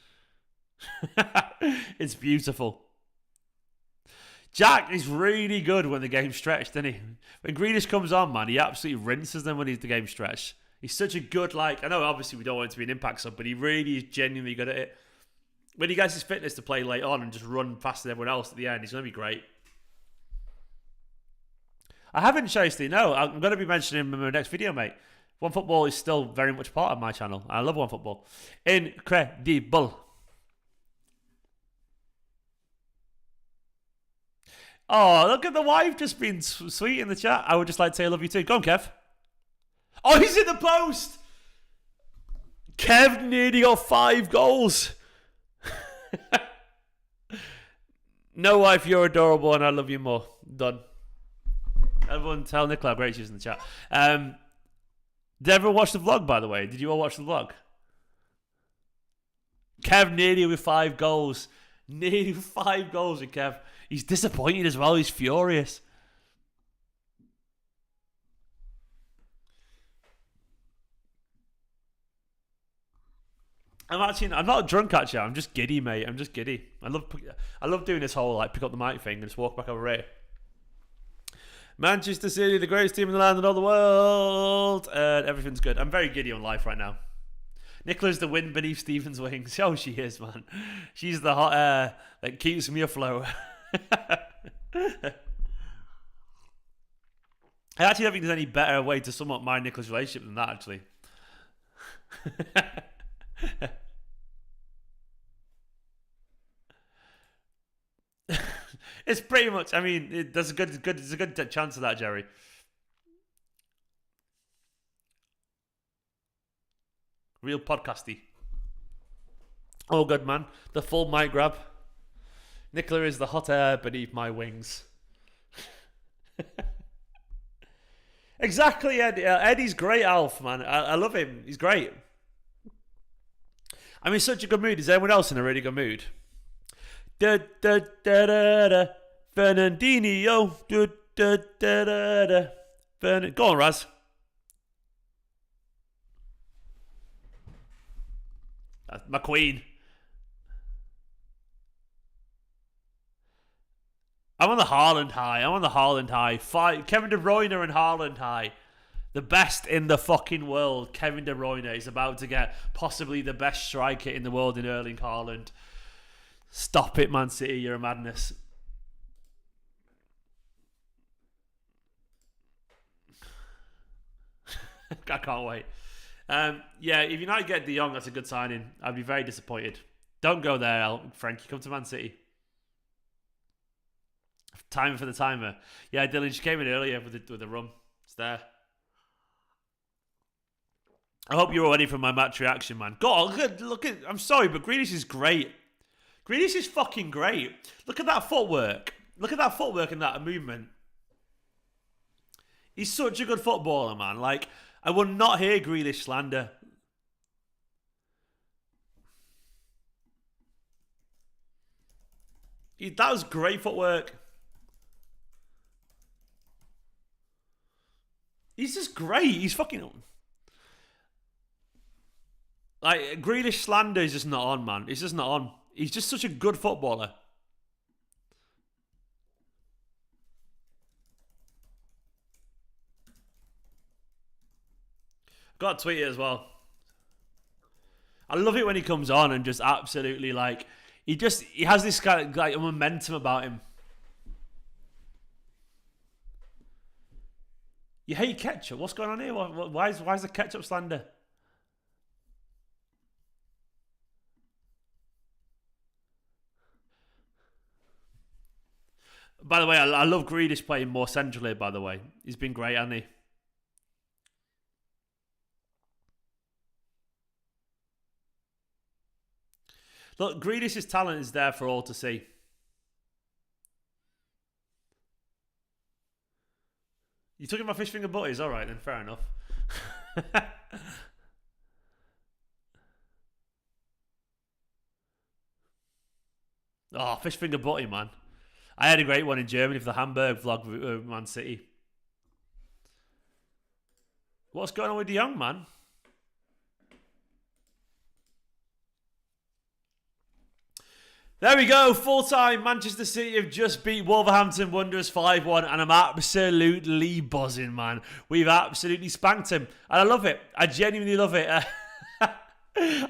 It's beautiful. Jack is really good when the game's stretched, isn't he? When Grealish comes on, man, he absolutely rinses them when he's the game stretched. He's such a good, like, I know obviously we don't want him to be an impact sub, but he really is genuinely good at it. When he gets his fitness to play late on and just run faster than everyone else at the end, he's going to be great. I haven't chased no. I'm going to be mentioning him in my next video, mate. One Football is still very much part of my channel. I love One Football. Incredible. Oh, look at the wife just being sweet in the chat. I would just like to say I love you too. Go on, Kev. Oh, he's in the post. Kev nearly got 5 goals. No, wife, you're adorable and I love you more. Done. Everyone tell Nicola how great she is in the chat. Did everyone watch the vlog, by the way? Did you all watch the vlog? Kev nearly with 5 goals. Nearly 5 goals with Kev. He's disappointed as well. He's furious. I'm not drunk actually. I'm just giddy, mate. I'm just giddy. I love doing this whole like pick up the mic thing and just walk back over here. Manchester City, the greatest team in the land and all the world. Everything's good. I'm very giddy on life right now. Nicola's the wind beneath Stephen's wings. Oh, she is, man. She's the hot air that keeps me afloat. I actually don't think there's any better way to sum up my Nicola's relationship than that, actually. It's pretty much, I mean, there's a good chance of that, Jerry. Real podcasty. Oh, good, man. The full mic grab. Nicola is the hot air beneath my wings. Exactly, Eddie. Eddie's great, Alf, man. I love him. He's great. I'm in such a good mood. Is anyone else in a really good mood? Da da da da da. Fernandinho. Da da da da da. Go on, Raz. That's my queen. I'm on the Haaland high. Kevin De Bruyne and Haaland high. The best in the fucking world. Kevin De Bruyne is about to get possibly the best striker in the world in Erling Haaland. Stop it, Man City. You're a madness. I can't wait. Yeah, if United get De Jong, that's a good signing. I'd be very disappointed. Don't go there, Frankie. Come to Man City. Timer for the timer. Yeah, Dylan, she came in earlier with the rum. It's there. I hope you're all ready for my match reaction, man. God, look at. I'm sorry, but Grealish is great. Grealish is fucking great. Look at that footwork. Look at that footwork and that movement. He's such a good footballer, man. Like, I will not hear Grealish slander. That was great footwork. He's just great. He's fucking... Like, Grealish slander is just not on, man. It's just not on. He's just such a good footballer. Got to tweet it as well. I love it when he comes on and just absolutely, like, he has this kind of, like, momentum about him. You hate ketchup? What's going on here? Why is the ketchup slander? By the way, I love Grealish playing more centrally, by the way. He's been great, hasn't he? Look, Grealish's talent is there for all to see. You took my fish finger butties? All right, then, fair enough. Oh, fish finger butty, man. I had a great one in Germany for the Hamburg vlog with Man City. What's going on with the young man? There we go, full time. Manchester City have just beat Wolverhampton Wanderers 5-1, and I'm absolutely buzzing, man. We've absolutely spanked him, and I love it. I genuinely love it.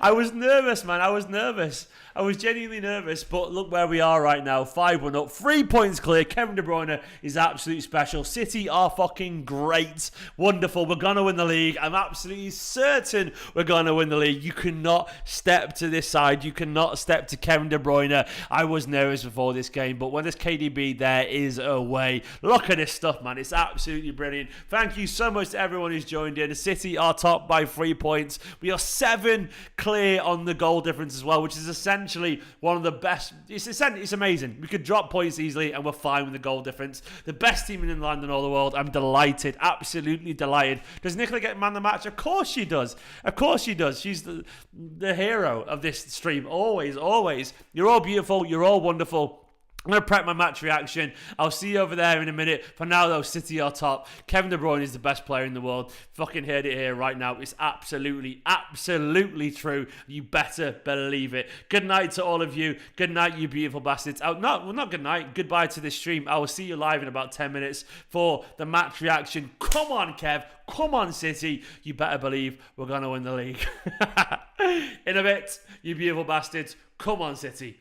I was nervous, man. I was nervous. I was genuinely nervous, but look where we are right now. 5-1 up, 3 points clear. Kevin De Bruyne is absolutely special. City are fucking great. Wonderful. We're going to win the league. I'm absolutely certain we're going to win the league. You cannot step to this side. You cannot step to Kevin De Bruyne. I was nervous before this game, but when there's KDB, there is a way. Look at this stuff, man. It's absolutely brilliant. Thank you so much to everyone who's joined in. City are top by 3 points. We are 7 clear on the goal difference as well, which is essentially one of the best. It's amazing. We could drop points easily and we're fine with the goal difference. The best team in England and all the world. I'm delighted, absolutely delighted. Does Nicola get man of the match? Of course she does. Of course she does. She's the hero of this stream. Always, always. You're all beautiful. You're all wonderful. I'm going to prep my match reaction. I'll see you over there in a minute. For now, though, City are top. Kevin De Bruyne is the best player in the world. Fucking heard it here right now. It's absolutely, absolutely true. You better believe it. Good night to all of you. Good night, you beautiful bastards. Not good night. Goodbye to this stream. I will see you live in about 10 minutes for the match reaction. Come on, Kev. Come on, City. You better believe we're going to win the league. In a bit, you beautiful bastards. Come on, City.